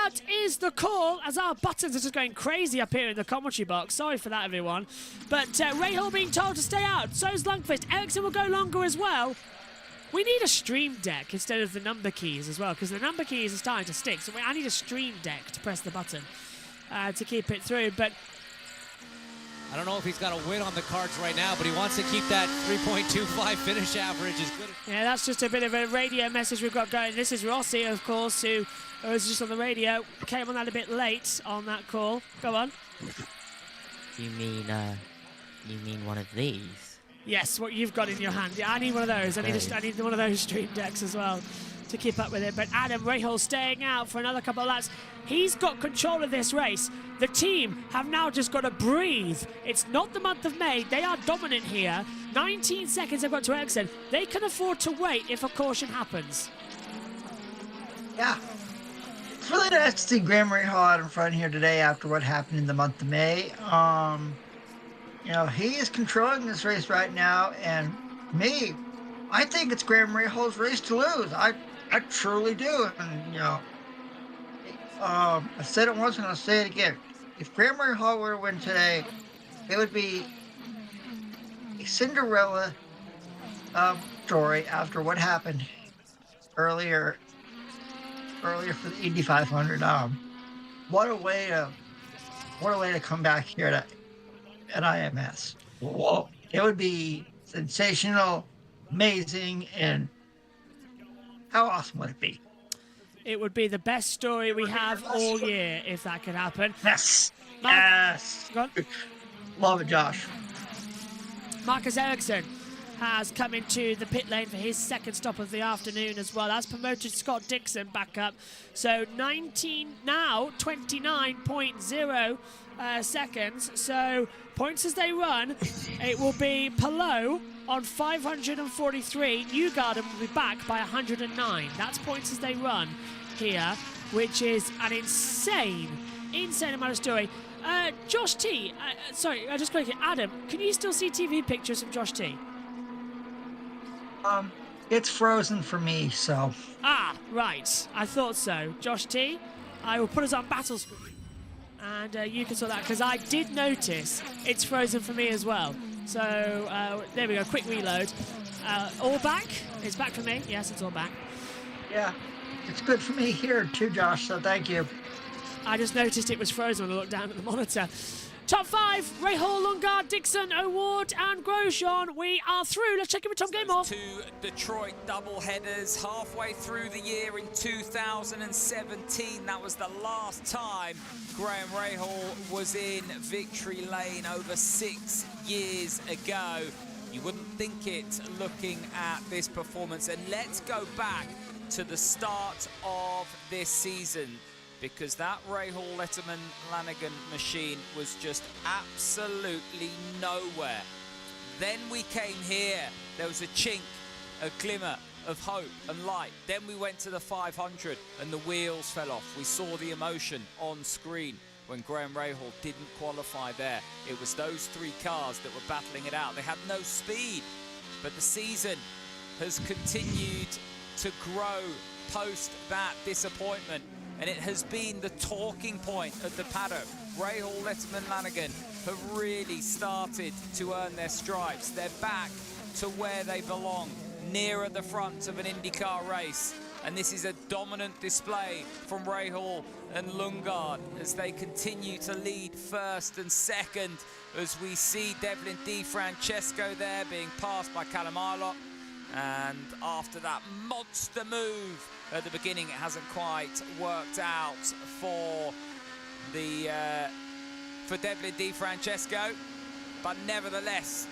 out is the call, as our buttons are just going crazy up here in the commentary box. Sorry for that, everyone. But Rahal being told to stay out. So's Lundqvist. Ericsson will go longer as well. We need a stream deck instead of the number keys as well, because the number keys are starting to stick. So I need a stream deck to press the button to keep it through. But I don't know if he's got a win on the cards right now, but he wants to keep that 3.25 finish average as good. Yeah, that's just a bit of a radio message we've got going. This is Rossi, of course, who was just on the radio. Came on that a bit late on that call. Go on. You mean one of these? Yes, what you've got in your hand. Yeah, I need one of those. I need one of those stream decks as well to keep up with it. But Adam Rahal staying out for another couple of laps. He's got control of this race. The team have now just got to breathe. It's not the month of May. They are dominant here. 19 seconds they've got to Ericsson. They can afford to wait if a caution happens. Yeah. It's really nice to see Graham Rahal out in front here today after what happened in the month of May. You know, he is controlling this race right now, and I think it's Graham Rahal's race to lose. I truly do. And, you know, I said it once and I'll say it again. If Graham Rahal were to win today, it would be a Cinderella story after what happened earlier for the Indy 500. What a way to come back here at IMS. Whoa. It would be sensational, amazing, and how awesome would it be? It would be the best story we have all year if that could happen. Yes. Yes. Go on. Love it, Josh. Marcus Ericsson has come into the pit lane for his second stop of the afternoon as well. That's promoted Scott Dixon back up. So 29.0 seconds. So points as they run, it will be Palou on 543. Newgarden will be back by 109. That's points as they run here, which is an insane amount of story. Josh T, sorry, just quickly, Adam, can you still see TV pictures of Josh T? It's frozen for me, so. Ah, right. I thought so. Josh T, I will put us on battle screen. And you can sort that, because I did notice it's frozen for me as well. So, there we go, quick reload. All back? It's back for me? Yes, it's all back. Yeah, it's good for me here too, Josh, so thank you. I just noticed it was frozen when I looked down at the monitor. Top 5, Rahal, Lundgaard, Dixon, O'Ward and Grosjean. We are through. Let's check in with Tom Gameoff. 2 Detroit doubleheaders halfway through the year in 2017. That was the last time Graham Rahal was in victory lane over 6 years ago. You wouldn't think it looking at this performance. And let's go back to the start of this season, because that Rahal, Letterman, Lanigan machine was just absolutely nowhere. Then we came here, there was a chink, a glimmer of hope and light. Then we went to the 500 and the wheels fell off. We saw the emotion on screen when Graham Rahal didn't qualify there. It was those 3 cars that were battling it out. They had no speed, but the season has continued to grow post that disappointment. And it has been the talking point of the paddock. Rahal, Letterman, Lanigan have really started to earn their stripes. They're back to where they belong, nearer the front of an IndyCar race. And this is a dominant display from Rahal and Lundgaard as they continue to lead first and second, as we see Devlin DiFrancesco there being passed by Callum Ilott. And after that monster move at the beginning, it hasn't quite worked out for for Devlin Di Francesco, but nevertheless,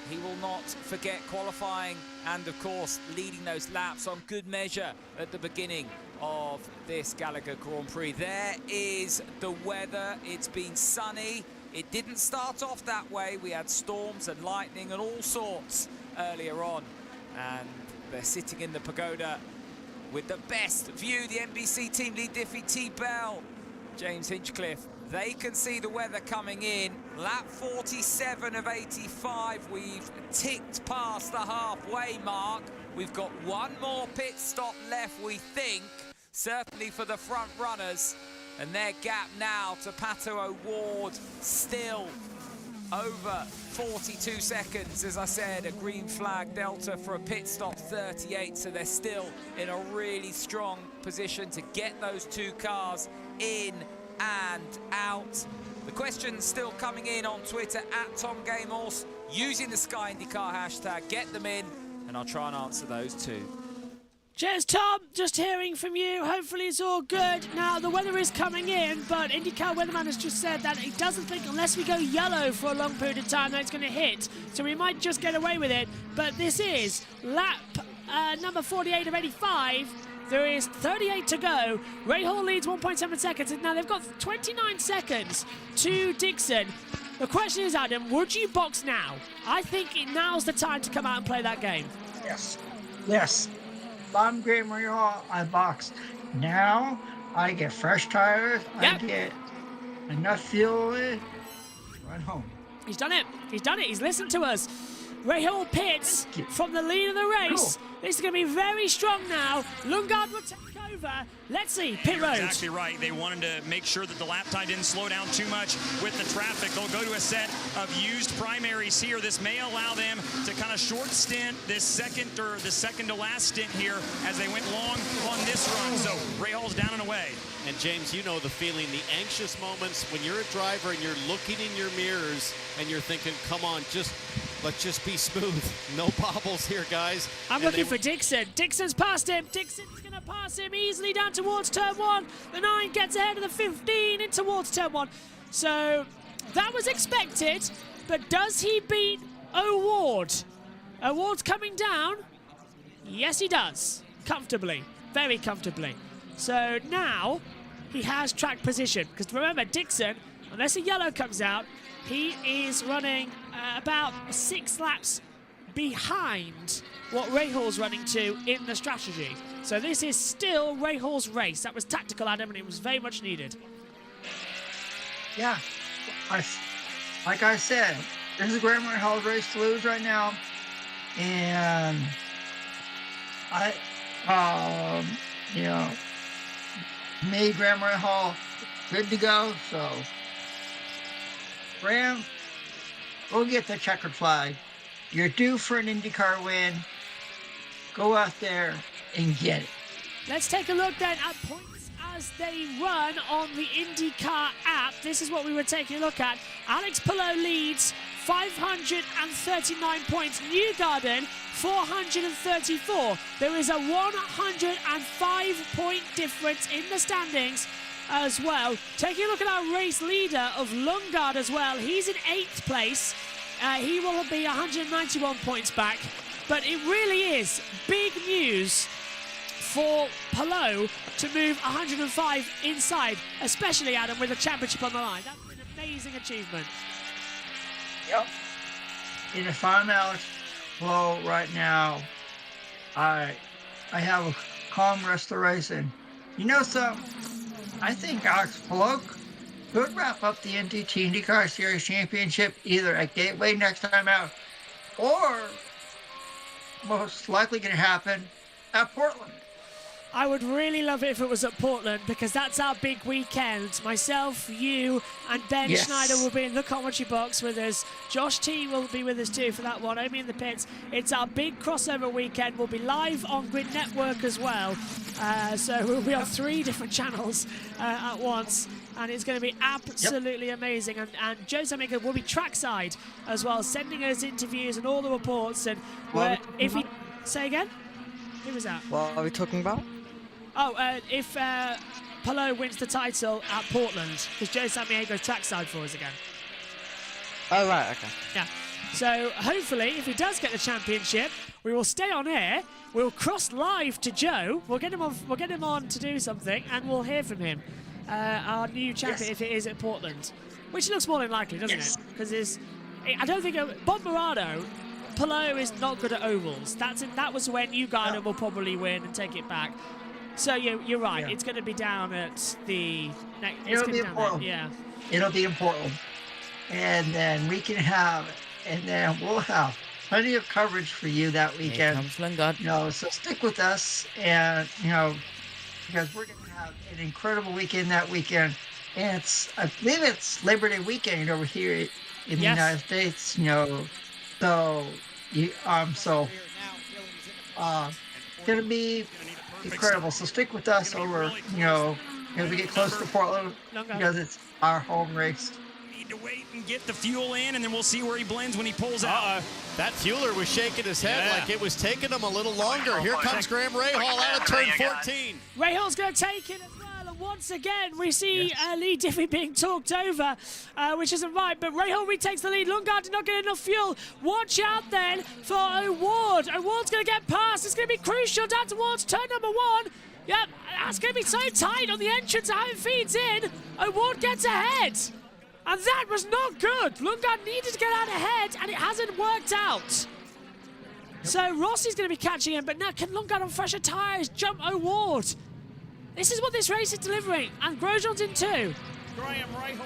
he will not forget qualifying and, of course, leading those laps on good measure at the beginning of this Gallagher Grand Prix. There is the weather. It's been sunny. It didn't start off that way. We had storms and lightning and all sorts earlier on. And they're sitting in the pagoda with the best view. The NBC team lead Diffie T. Bell, James Hinchcliffe. They can see the weather coming in. Lap 47 of 85. We've ticked past the halfway mark. We've got one more pit stop left, we think, certainly for the front runners. And their gap now to Pato O'Ward still over 42 seconds. As I said, a green flag delta for a pit stop 38. So they're still in a really strong position to get those two cars in and out. The questions still coming in on Twitter at Tom Gamehorse, using the Sky IndyCar hashtag. Get them in, and I'll try and answer those too. Cheers, Tom. Just hearing from you. Hopefully it's all good. Now, the weather is coming in, but IndyCar weatherman has just said that he doesn't think unless we go yellow for a long period of time that it's going to hit. So we might just get away with it. But this is lap number 48 of 85. There is 38 to go. Ray Hall leads 1.7 seconds. And now they've got 29 seconds to Dixon. The question is, Adam, would you box now? I think now's the time to come out and play that game. Yes. Yes. If I'm Graham Hall, I box now. I get fresh tires. Yep. I get enough fuel in. Run home. He's done it. He's done it. He's listened to us. Ray Hall pits from the lead of the race. Cool. This is going to be very strong now. Lundgaard will take over. Let's see. Pit road. You're exactly right. They wanted to make sure that the lap time didn't slow down too much with the traffic. They'll go to a set of used primaries here. This may allow them to kind of short stint this second to last stint here as they went long on this run. So Ray Hall's down and away. And James, you know the feeling, the anxious moments when you're a driver and you're looking in your mirrors and you're thinking, come on, let's just be smooth. No bobbles here, guys. I'm looking for Dixon. Dixon's passed him. Dixon's going to pass him easily down towards turn 1. The 9 gets ahead of the 15 in towards turn 1. So that was expected, but does he beat O'Ward? O'Ward's coming down. Yes, he does. Comfortably. Very comfortably. So now he has track position. Because remember, Dixon, unless a yellow comes out, he is running about 6 laps behind what Ray Hall's running to in the strategy. So this is still Ray Hall's race. That was tactical, Adam, and it was very much needed. Yeah. Like I said, this is Graham Hall's race to lose right now. And made Graham Hall good to go. So, Graham, go get the checkered flag. You're due for an IndyCar win. Go out there and get it. Let's take a look then at points as they run on the IndyCar app. This is what we were taking a look at. Alex Palou leads 539 points. Newgarden 434. There is a 105-point difference in the standings as well. Taking a look at our race leader of Lundgaard as well. He's in 8th place. He will be 191 points back. But it really is big news for Palou to move 105 inside, especially, Adam, with a championship on the line. That's an amazing achievement. Yep. And if I'm Alex Palou right now, I have a calm rest of the racing. You know something? I think Alex Palou could wrap up the IndyCar Series Championship either at Gateway next time out, or most likely going to happen at Portland. I would really love it if it was at Portland, because that's our big weekend. Myself, you, and Ben Schneider will be in the commentary box with us. Josh T will be with us too for that one. Omi in the pits. It's our big crossover weekend. We'll be live on Grid Network as well. So we'll be on 3 different channels at once. And it's going to be absolutely amazing. And Jose Maker will be trackside as well, sending us interviews and all the reports. And if he... Say again? Who was that? What are we talking about? Oh, if Palou wins the title at Portland, because Joe Samiego's trackside for us again. Oh, right, okay. Yeah. So hopefully, if he does get the championship, we will stay on air. We'll cross live to Joe. We'll get him on. We'll get him on to do something, and we'll hear from him. Our new champion, if it is at Portland, which looks more than likely, doesn't it? Because I don't think Bob Morado, Palou is not good at ovals. That was when Newgarden will probably win and take it back. So you're right. It's going to be down at the. It'll be in Portland. Yeah. It'll be in Portland, and then we can have. And then we'll have plenty of coverage for you that weekend. So stick with us, and because we're going to have an incredible weekend that weekend. And I believe it's Labor Day weekend over here in the United States. Going to be incredible. So stick with us over, as we get closer to Portland, because it's our home race. To wait and get the fuel in, and then we'll see where he blends when he pulls out. That fueler was shaking his head like it was taking him a little longer. Here comes Graham Rahal out of turn 14. Rahal's going to take it as well, and once again we see Lee Diffie being talked over, which isn't right, but Rahal retakes the lead. Lundgaard did not get enough fuel. Watch out then for O'Ward. O'Ward's going to get past. It's going to be crucial down towards turn number 1. Yep, that's going to be so tight on the entrance how it feeds in. O'Ward gets ahead. And that was not good. Lundgaard needed to get out ahead, and it hasn't worked out. So Rossi's going to be catching him, but now can Lundgaard on fresher tyres jump O'Ward? This is what this race is delivering, and Grosjean's in 2. Graham Rahal.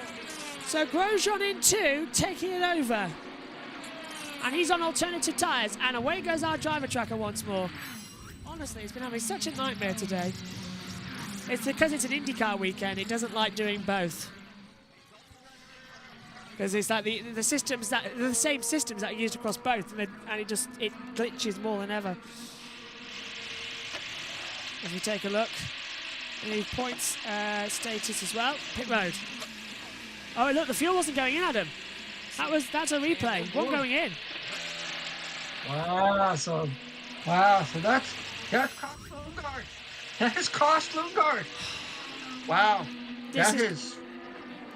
So Grosjean in 2, taking it over. And he's on alternative tyres, and away goes our driver tracker once more. Honestly, it's been having such a nightmare today. It's because it's an IndyCar weekend, it doesn't like doing both. Because it's like the systems the same systems that are used across both, and it glitches more than ever. If you take a look, the points status as well. Pit road. Oh look, the fuel wasn't going in, Adam. That's a replay. One going in. Wow. So that's cost Lundgaard. That has cost Lundgaard. Wow.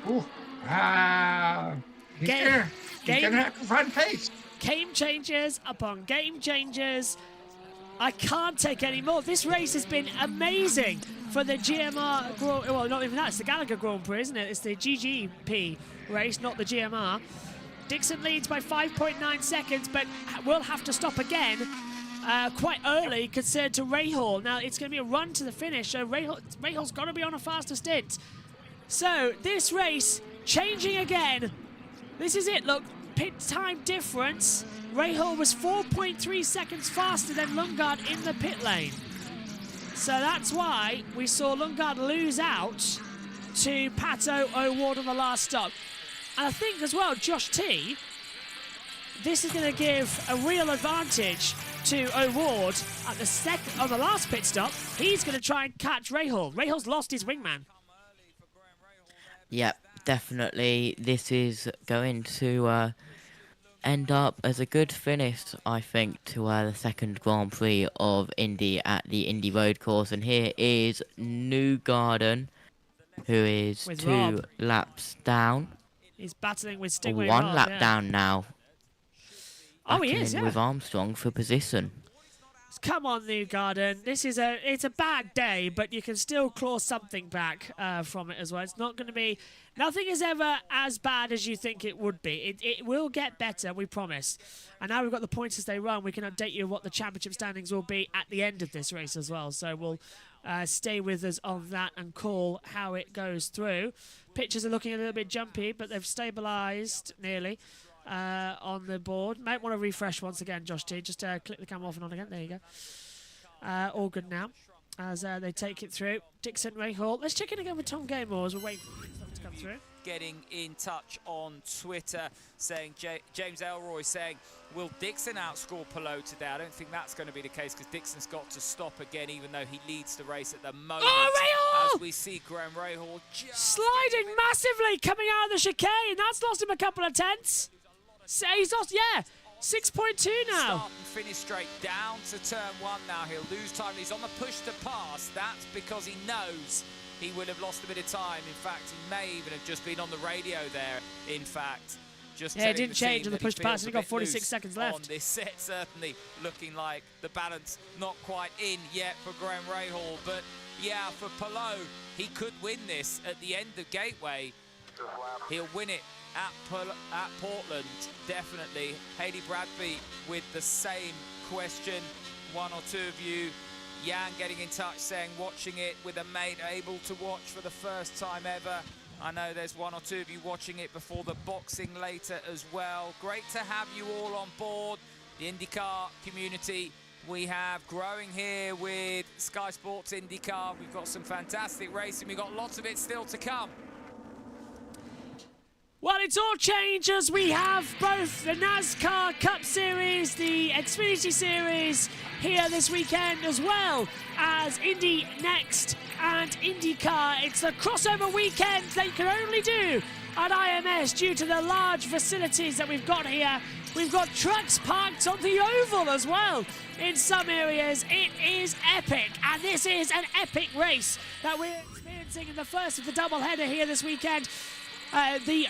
Ooh. Wow. He's gonna have to run pace. Game changers upon game changers. I can't take any more. This race has been amazing for the GMR. Well, not even that. It's the Gallagher Grand Prix, isn't it? It's the GGP race, not the GMR. Dixon leads by 5.9 seconds, but will have to stop again quite early compared to Rahal. Now, it's going to be a run to the finish, so Rahal's got to be on a faster stint. So, this race changing again. This is it, look, pit time difference. Rahal was 4.3 seconds faster than Lundgaard in the pit lane. So that's why we saw Lundgaard lose out to Pato O'Ward on the last stop. And I think as well, Josh T, this is going to give a real advantage to O'Ward at on the last pit stop. He's going to try and catch Rahal. Rahal's lost his wingman. Yep, definitely. This is going to end up as a good finish, I think, to the second Grand Prix of Indy at the Indy Road Course. And here is Newgarden, who is with 2 Rob. laps down. He's battling with Stingray. 1 Rob, lap down now. Oh, he is, with Armstrong for position. Come on, Newgarden. It's a bad day, but you can still claw something back from it as well. It's not going to be... Nothing is ever as bad as you think it would be. It will get better, we promise. And now we've got the points as they run. We can update you what the championship standings will be at the end of this race as well. So we'll stay with us on that and call how it goes through. Pictures are looking a little bit jumpy, but they've stabilised nearly on the board. Might want to refresh once again, Josh T. Just click the camera off and on again. There you go. All good now as they take it through. Dixon, Rahal. Let's check in again with Tom Gaymore as we're waiting for stuff to come through. Getting in touch on Twitter, saying James Elroy saying, will Dixon outscore Palou today? I don't think that's going to be the case because Dixon's got to stop again, even though he leads the race at the moment. Oh, Rahal! As we see Graham Rahal sliding massively coming out of the chicane. That's lost him a couple of tenths. So he's lost, 6.2 now. Start and finish straight down to turn 1 now. He'll lose time. He's on the push to pass. That's because he knows he would have lost a bit of time. In fact, he may even have just been on the radio there, in fact. Just yeah, it didn't change on the push to pass. He got 46 seconds left. On this set, certainly looking like the balance not quite in yet for Graham Rahal. But yeah, for Palou, he could win this at the end of Gateway. He'll win it at Portland, definitely. Hayley Bradby with the same question. One or two of you, Jan getting in touch saying watching it with a mate, able to watch for the first time ever. I know there's one or two of you watching it before the boxing later as well. Great to have you all on board. The IndyCar community we have growing here with Sky Sports IndyCar. We've got some fantastic racing. We've got lots of it still to come. Well, it's all changed as we have both the NASCAR Cup Series, the Xfinity Series here this weekend, as well as Indy Next and IndyCar. It's the crossover weekend that you can only do at IMS due to the large facilities that we've got here. We've got trucks parked on the oval as well in some areas. It is epic, and this is an epic race that we're experiencing in the first of the doubleheader here this weekend.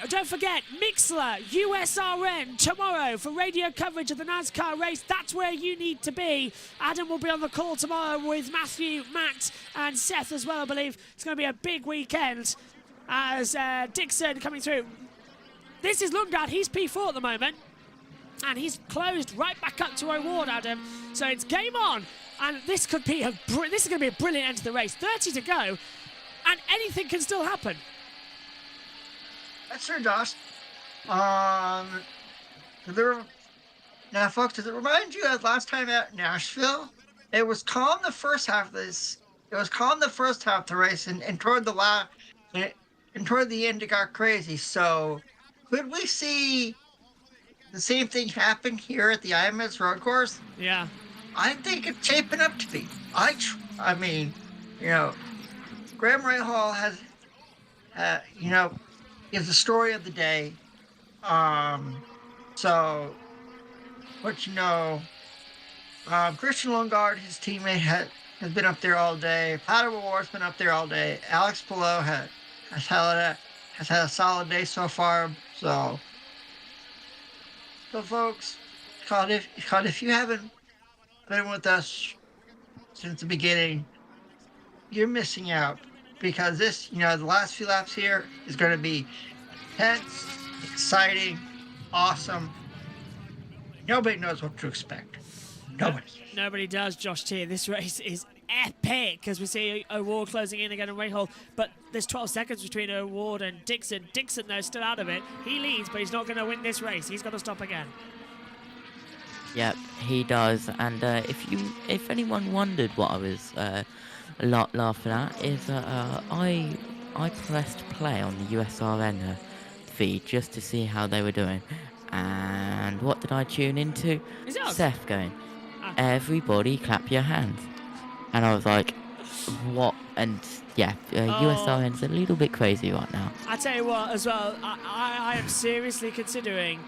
Don't forget, Mixler, USRN, tomorrow for radio coverage of the NASCAR race. That's where you need to be. Adam will be on the call tomorrow with Matthew, Matt, and Seth as well, I believe. It's going to be a big weekend as Dixon coming through. This is Lundgaard. He's P4 at the moment, and he's closed right back up to O'Ward, Adam. So it's game on, and this could be this is going to be a brilliant end to the race. 30 to go, and anything can still happen. That's true, Josh. Now, folks, does it remind you of last time at Nashville? It was calm the first half of this. It was calm the first half of the race, and toward the end, it got crazy. So, could we see the same thing happen here at the IMS road course? Yeah. I think it's shaping up to be. I mean, Graham Rahal has, is the story of the day. So, Christian Lundgaard, his teammate, has been up there all day. Pat O'Ward's been up there all day. Alex Palou has had a solid day so far. So folks, if you haven't been with us since the beginning, you're missing out. Because this, the last few laps here is going to be intense, exciting, awesome. Nobody knows what to expect. Nobody. Nobody does, Josh T. This race is epic as we see O'Ward closing in again on Rahal. But there's 12 seconds between O'Ward and Dixon. Dixon, though, still out of it. He leads, but he's not going to win this race. He's got to stop again. Yep, he does. And if anyone wondered what I was laughing at, is I pressed play on the USRN feed just to see how they were doing. And what did I tune into? Seth going, everybody clap your hands. And I was like, what? And yeah, USRN's a little bit crazy right now. I tell you what, as well, I am seriously considering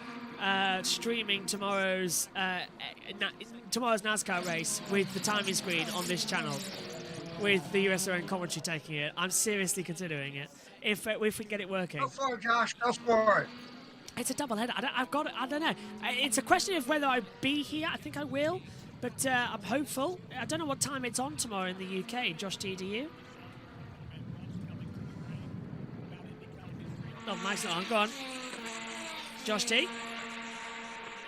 streaming tomorrow's NASCAR race with the timing screen on this channel, with the USRN commentary taking it. I'm seriously considering it if we can get it working. Go for it, Josh. Go for it. It's a double header. I don't know. It's a question of whether I be here. I think I will, but I'm hopeful. I don't know what time it's on tomorrow in the UK. Josh T, do you? Oh, Mike's not on. Go on. Josh T?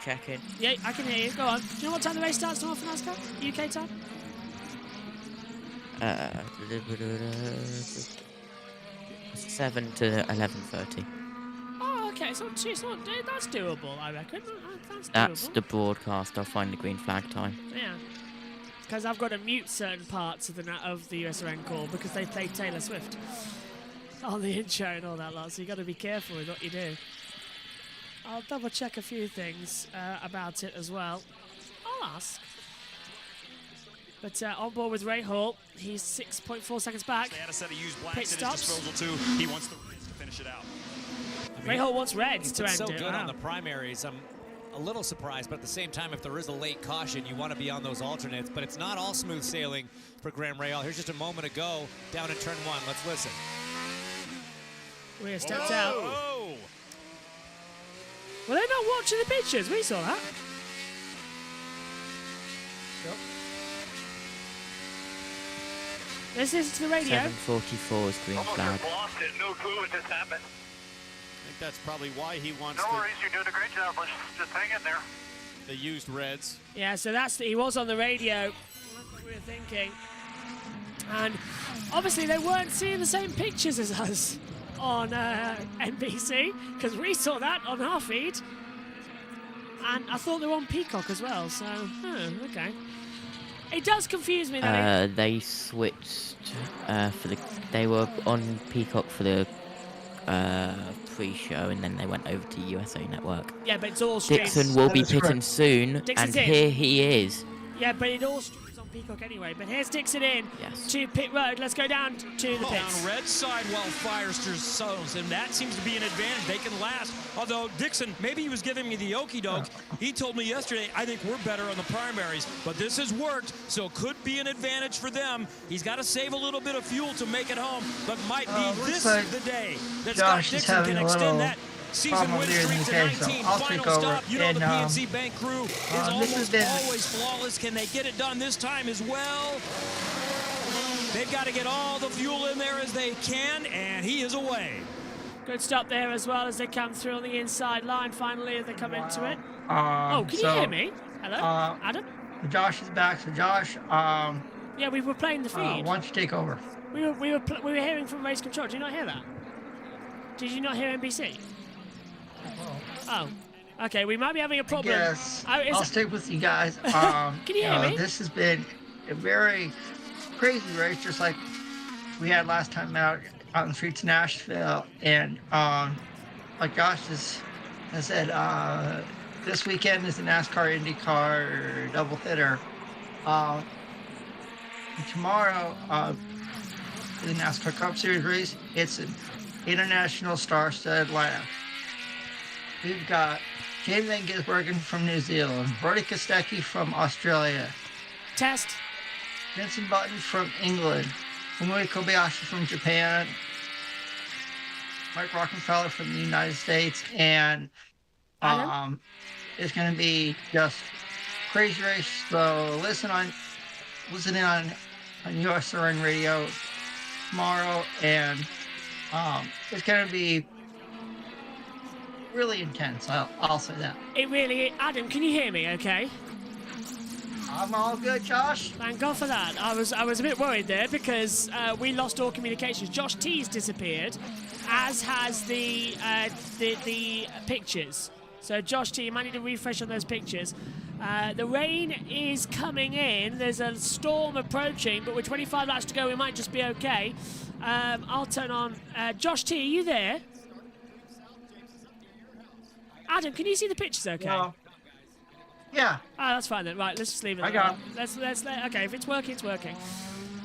Checking. Yeah, I can hear you. Go on. Do you know what time the race starts tomorrow for NASCAR? UK time? 7 to 11:30. Oh, okay. That's doable, I reckon. That's the broadcast. I'll find the green flag time. Yeah. Because I've got to mute certain parts of the USRN call because they play Taylor Swift on the intro and all that lot, so you got to be careful with what you do. I'll double check a few things about it as well. I'll ask. But on board with Rahal, he's 6.4 seconds back. They had a set of used blacks Pit at stops. his disposal too. He wants the reds to finish it out. Rahal wants reds He's to been end so it. good Wow. on the primaries. a little surprised, but at the same time, if there is a late caution, you want to be on those alternates. But it's not all smooth sailing for Graham Rahal. Here's just a moment ago down in turn 1. Let's listen. Weir stepped out. Well, they're not watching the pictures. We saw that. Let's listen to the radio. 7:44 is green flag. Lost it. No clue what just happened. I think that's probably why he wants No worries, you're doing a great job. Let's just hang in there. the used reds. Yeah, so he was on the radio. That's what we were thinking. And obviously they weren't seeing the same pictures as us on NBC, because we saw that on our feed. And I thought they were on Peacock as well, so, okay. It does confuse me that they switched they were on Peacock for the pre-show, and then they went over to USA Network. Yeah, but it's all streamed. Dixon will be pitting soon, Dixon's and in. here he is. Yeah, but it all streams on Peacock anyway. But here's Dixon in to pit road. Let's go down to the pits. Down red side while Firesters sows, and that seems to be an advantage. They can last. Although Dixon, maybe he was giving me the okie doke. He told me yesterday, I think we're better on the primaries, but this has worked, so it could be an advantage for them. He's got to save a little bit of fuel to make it home, but might be this the day that Scott Dixon can extend that season win streak to 19. Final stop. You know the PNC Bank crew is almost always flawless. Can they get it done this time as well? They've got to get all the fuel in there as they can, and he is away. Good stop there as well as they come through on the inside line finally as they come into it. Can you hear me? Hello? Adam? Josh is back. So Josh, yeah, we were playing the feed. why don't you take over? We were hearing from race control. Did you not hear that? Did you not hear NBC? Oh, okay. We might be having a problem. Yes, I'll stick with you guys. Can you hear me? This has been a very crazy race, just like we had last time out on the streets of Nashville. And like Josh has said, this weekend is the NASCAR IndyCar double hitter. Tomorrow, the NASCAR Cup Series race, it's an international star-studded lineup. We've got James Van Gisbergen from New Zealand, Brody Kostecki from Australia, Test, Jenson Button from England, Kamui Kobayashi from Japan, Mike Rockefeller from the United States, and it's going to be just crazy race. So listen in on USRN radio tomorrow, and it's going to be really intense. I'll say that. It really. Adam, can you hear me? Okay. I'm all good, Josh. Thank God for that. I was a bit worried there because we lost all communications. Josh T's disappeared, as has the pictures. So Josh T, you might need to refresh on those pictures. The rain is coming in. There's a storm approaching, but with 25 laps to go, we might just be okay. I'll turn on. Josh T, are you there? Adam, can you see the pictures okay? No. Yeah. Oh, that's fine then. Right, let's just leave it. I got okay, if it's working, it's working.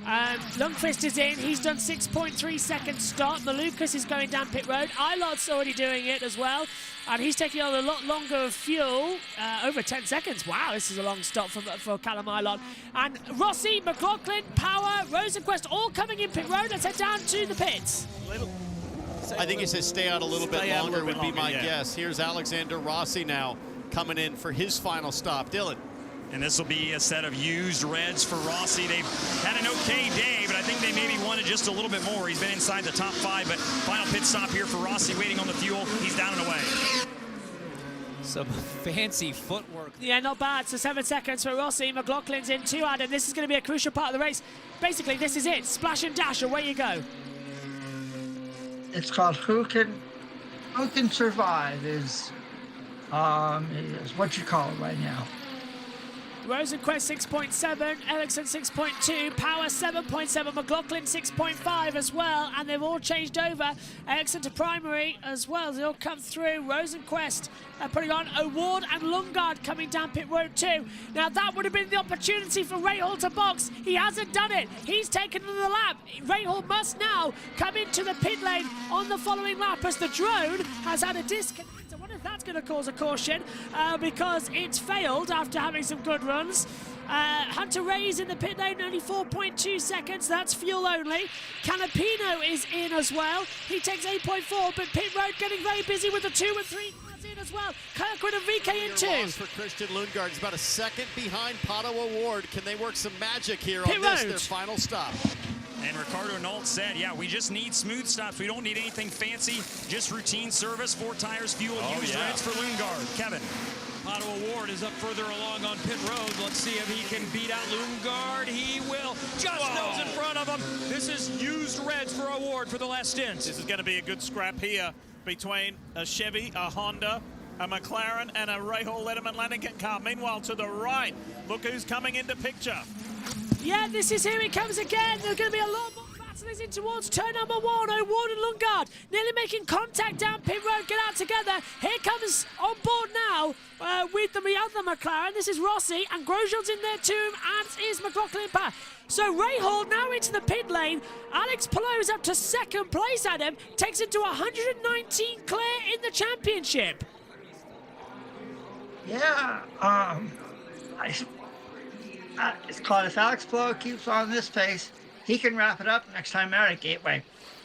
Lundqvist is in. He's done 6.3 seconds stop. Malukas is going down pit road. Ilot's already doing it as well. And he's taking on a lot longer of fuel. Over 10 seconds. Wow, this is a long stop for Callum Ilott. And Rossi, McLaughlin, Power, Rosenquist all coming in pit road. Let's head down to the pits. I think he says stay out a little bit longer would be my guess. Here's Alexander Rossi now coming in for his final stop. Dylan. And this will be a set of used reds for Rossi. They've had an okay day, but I think they maybe wanted just a little bit more. He's been inside the top 5, but final pit stop here for Rossi, waiting on the fuel. He's down and away. Some fancy footwork. Yeah, not bad. So 7 seconds for Rossi. McLaughlin's in too, Adam. This is going to be a crucial part of the race. Basically, this is it. Splash and dash. Away you go. It's called Who Can Survive is what you call it right now. Rosenquist 6.7, Ericsson 6.2, Power 7.7, McLaughlin 6.5 as well, and they've all changed over. Ericsson to primary as well. They all come through. Rosenquist putting on Award and Lundgaard coming down pit road too. Now that would have been the opportunity for Rahal to box. He hasn't done it. He's taken another lap. Rahal must now come into the pit lane on the following lap as the drone has had a disconnect. I wonder if that's That's going to cause a caution because it's failed after having some good runs. Hunter Ray's in the pit lane, only 4.2 seconds. That's fuel only. Canapino is in as well. He takes 8.4, but pit road getting very busy with the 2 and 3 cars in as well. Kirkwood and VK in 2. Loss for Christian Lundgaard. He's about a second behind Pato O'Ward. Can they work some magic here Pit on this, road. their final stop? And Ricardo Nault said, yeah, we just need smooth stops. We don't need anything fancy, just routine service, 4 tires, fuel, used reds for Lundgaard. Kevin. Pato O'Ward is up further along on pit road. Let's see if he can beat out Lundgaard. He will. Just nose in front of him. This is used reds for O'Ward for the last stint. This is going to be a good scrap here between a Chevy, a Honda, a McLaren, and a Rahal Letterman Lanigan car. Meanwhile, to the right, look who's coming into picture. Yeah, this is here he comes again. There's going to be a lot more battles in towards turn number 1. O'Ward and Lundgaard nearly making contact down pit road. Get out together. Here comes on board now with the other McLaren. This is Rossi, and Grosjean's in there too, as is McLaughlin. So Rahal now into the pit lane. Alex Palou is up to second place, Adam. Takes it to 119 clear in the championship. Yeah, it's called if Alex Palou keeps on this pace, he can wrap it up next time out at Gateway.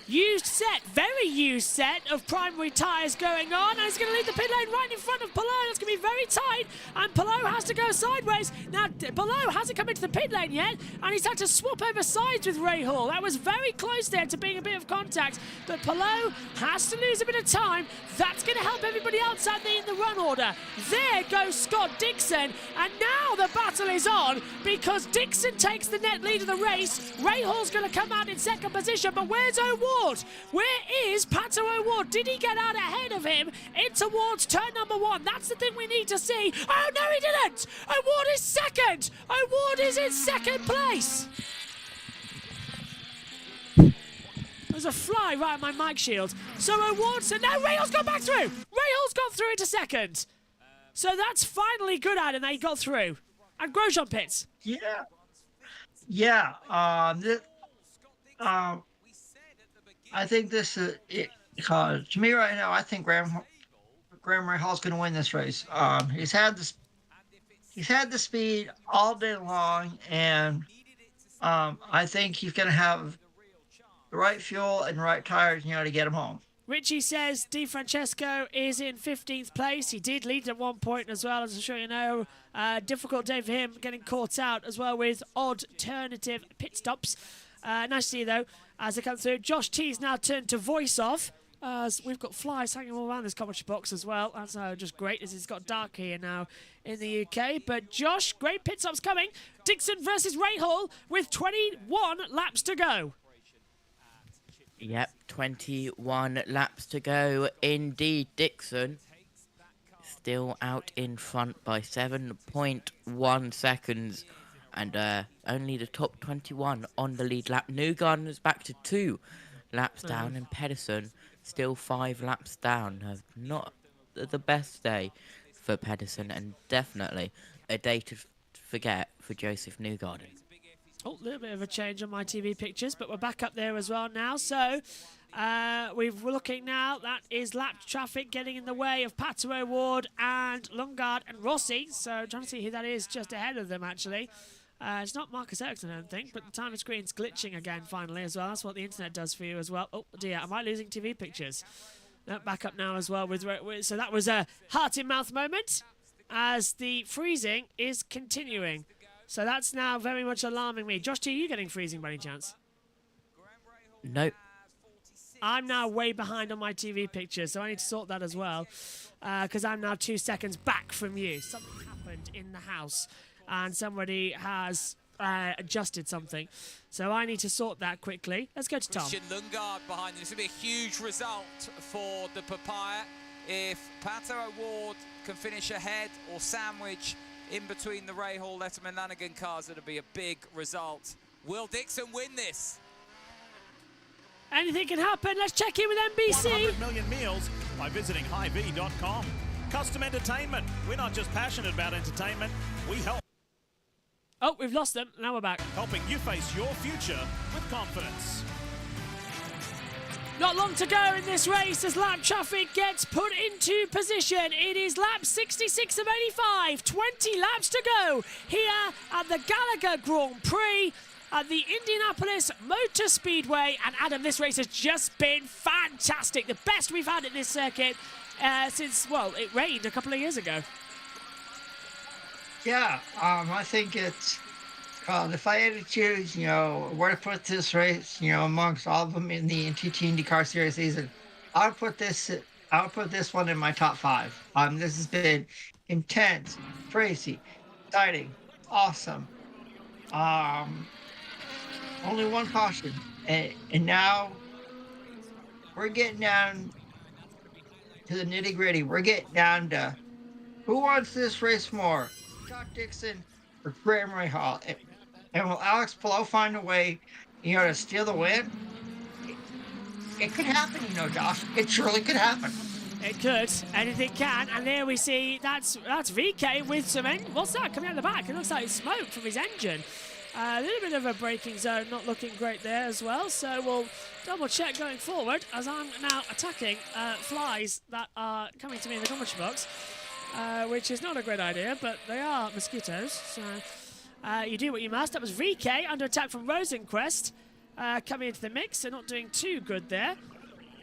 Used set, very used set of primary tyres going on, and he's going to leave the pit lane right in front of Palou. That's going to be very tight, and Palou has to go sideways. Now, Palou hasn't come into the pit lane yet, and he's had to swap over sides with Rahal. That was very close there to being a bit of contact, but Palou has to lose a bit of time. That's going to help everybody else out there in the run order. There goes Scott Dixon, and now the battle is on because Dixon takes the net lead of the race. Rahal's going to come out in second position, but where's O'Ward? Where is Pato O'Ward? Did he get out ahead of him in towards turn number 1? That's the thing we need to see. Oh, no, he didn't! O'Ward is second! O'Ward is in second place! There's a fly right on my mic shield. So O'Ward said, no, Rahal's gone back through! Rahal's got through into second. So that's finally good at him that he got through. And Grosjean pits. Yeah. I think this is it. Because to me right now, I think Graham Rahal's going to win this race. He's had the speed all day long, and I think he's going to have the right fuel and the right tires, to get him home. Richie says Di Francesco is in 15th place. He did lead at one point as well, as I'm sure you know. Difficult day for him, getting caught out as well with alternative pit stops. Nice to see, though, as they come through. Josh T's now turned to voice off. As we've got flies hanging all around this commentary box as well. That's just great, as it's got dark here now in the UK. But Josh, great pit stops coming. Dixon versus Rahal with 21 laps to go. Yep, 21 laps to go. Indeed, Dixon still out in front by 7.1 seconds. And only the top 21 on the lead lap. Newgarden is back to 2 laps down, and Pedersen still 5 laps down. Not the best day for Pedersen, and definitely a day to forget for Joseph Newgarden. Oh, a little bit of a change on my TV pictures, but we're back up there as well now. So we're looking now. That is lap traffic getting in the way of Pato O'Ward and Lundgaard and Rossi. So trying to see who that is just ahead of them, actually. It's not Marcus Ericsson, I don't think, but the timer screen's glitching again finally as well. That's what the internet does for you as well. Oh dear, am I losing TV pictures? No, back up now as well. So that was a heart-in-mouth moment as the freezing is continuing. So that's now very much alarming me. Josh T, are you getting freezing by any chance? Nope. I'm now way behind on my TV pictures, so I need to sort that as well, because I'm now 2 seconds back from you. Something happened in the house, and somebody has adjusted something. So I need to sort that quickly. Let's go to Tom. Christian Lundgaard behind them. This will be a huge result for the Papaya. If Pato O'Ward can finish ahead or sandwich in between the Rahal, Letterman, Lanigan cars, it'll be a big result. Will Dixon win this? Anything can happen. Let's check in with NBC. 100 million meals by visiting hiv.com. Custom entertainment. We're not just passionate about entertainment, we help. Oh, we've lost them. Now we're back. Helping you face your future with confidence. Not long to go in this race as lap traffic gets put into position. It is lap 66 of 85, 20 laps to go here at the Gallagher Grand Prix at the Indianapolis Motor Speedway. And Adam, this race has just been fantastic. The best we've had at this circuit since, well, it rained a couple of years ago. Yeah, I think it's, if I had to choose, where to put this race, amongst all of them in the NTT IndyCar Series season, I would put this one in my top 5. This has been intense, crazy, exciting, awesome. Only one caution, and now we're getting down to the nitty gritty. We're getting down to who wants this race more, Scott Dixon or Graham Rahal? And will Alex Palou find a way, to steal the win? It could happen, Josh. It surely could happen. It could. Anything can. And there we see that's VK with some what's that coming out the back? It looks like smoke from his engine. A little bit of a braking zone, not looking great there as well. So we'll double check going forward as I'm now attacking flies that are coming to me in the commentary box, which is not a great idea, but they are mosquitoes. So you do what you must. That was VK under attack from Rosenquist coming into the mix. They're not doing too good there.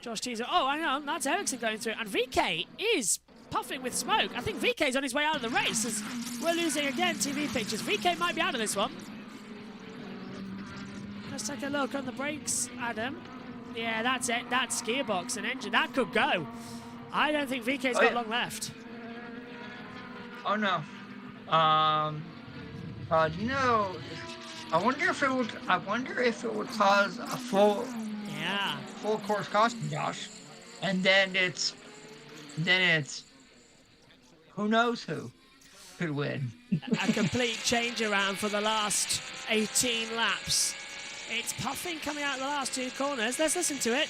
Josh Teaser. Oh, I know. That's Ericsson going through. And VK is puffing with smoke. I think VK's on his way out of the race as we're losing again TV pictures. VK might be out of this one. Let's take a look on the brakes, Adam. Yeah, that's it. That's gearbox and engine. That could go. I don't think VK's got long left. Oh, no. I wonder if it would cause a full course caution, Josh. And then it's who knows who could win. A complete change around for the last 18 laps. It's puffing coming out of the last 2 corners. Let's listen to it.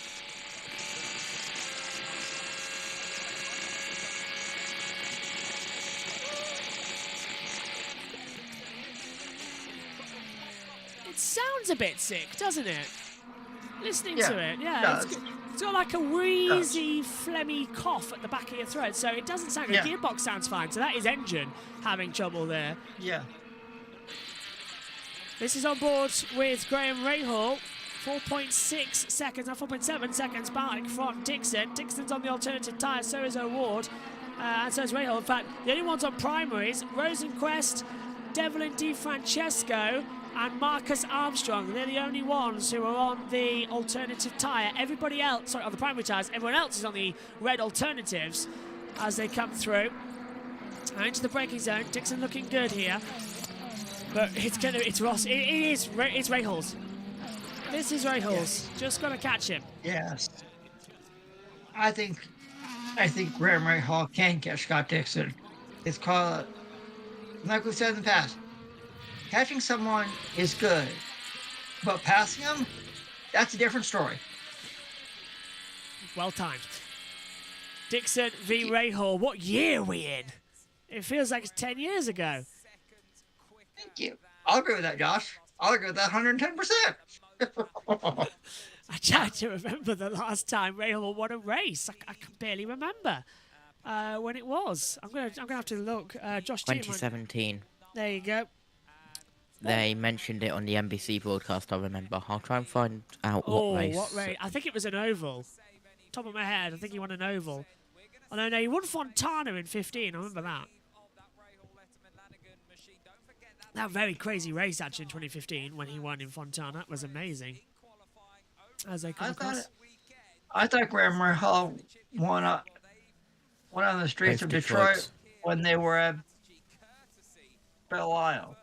It sounds a bit sick, doesn't it? Listening to it, it's got like a wheezy, phlegmy cough at the back of your throat, so it doesn't sound good. Gearbox sounds fine, so that is engine having trouble there. Yeah. This is on board with Graham Rahal. 4.6 seconds, now 4.7 seconds back from Dixon. Dixon's on the alternative tyre, so is O'Ward, and so is Rahal. In fact, the only ones on primaries, Rosenquist, Devlin DiFrancesco, and Marcus Armstrong. They're the only ones who are on the alternative tyre. Everybody else, on the primary tyres, everyone else is on the red alternatives as they come through. Into the braking zone. Dixon looking good here. But it's Ross. It's Rahal's. This is Rahal's. Yes. Just got to catch him. Yes. I think Graham Rahal can catch Scott Dixon. It's called, like we've said in the past, catching someone is good, but passing them, that's a different story. Well timed. Dixon v. Rahal. What year are we in? It feels like it's 10 years ago. Thank you. I'll agree with that, Josh. I'll agree with that 110%. I tried to remember the last time Rahal won a race. I can barely remember when it was. I'm gonna have to look. Josh, 2017. There you go. They mentioned it on the NBC broadcast, I remember. I'll try and find out what race. What race? I think it was an oval. Top of my head, I think he won an oval. Oh, no, he won Fontana in 15. I remember that. That very crazy race, actually, in 2015, when he won in Fontana. That was amazing. As they come across. I thought Graham Rahal won on the streets of Detroit when they were at Belle Isle.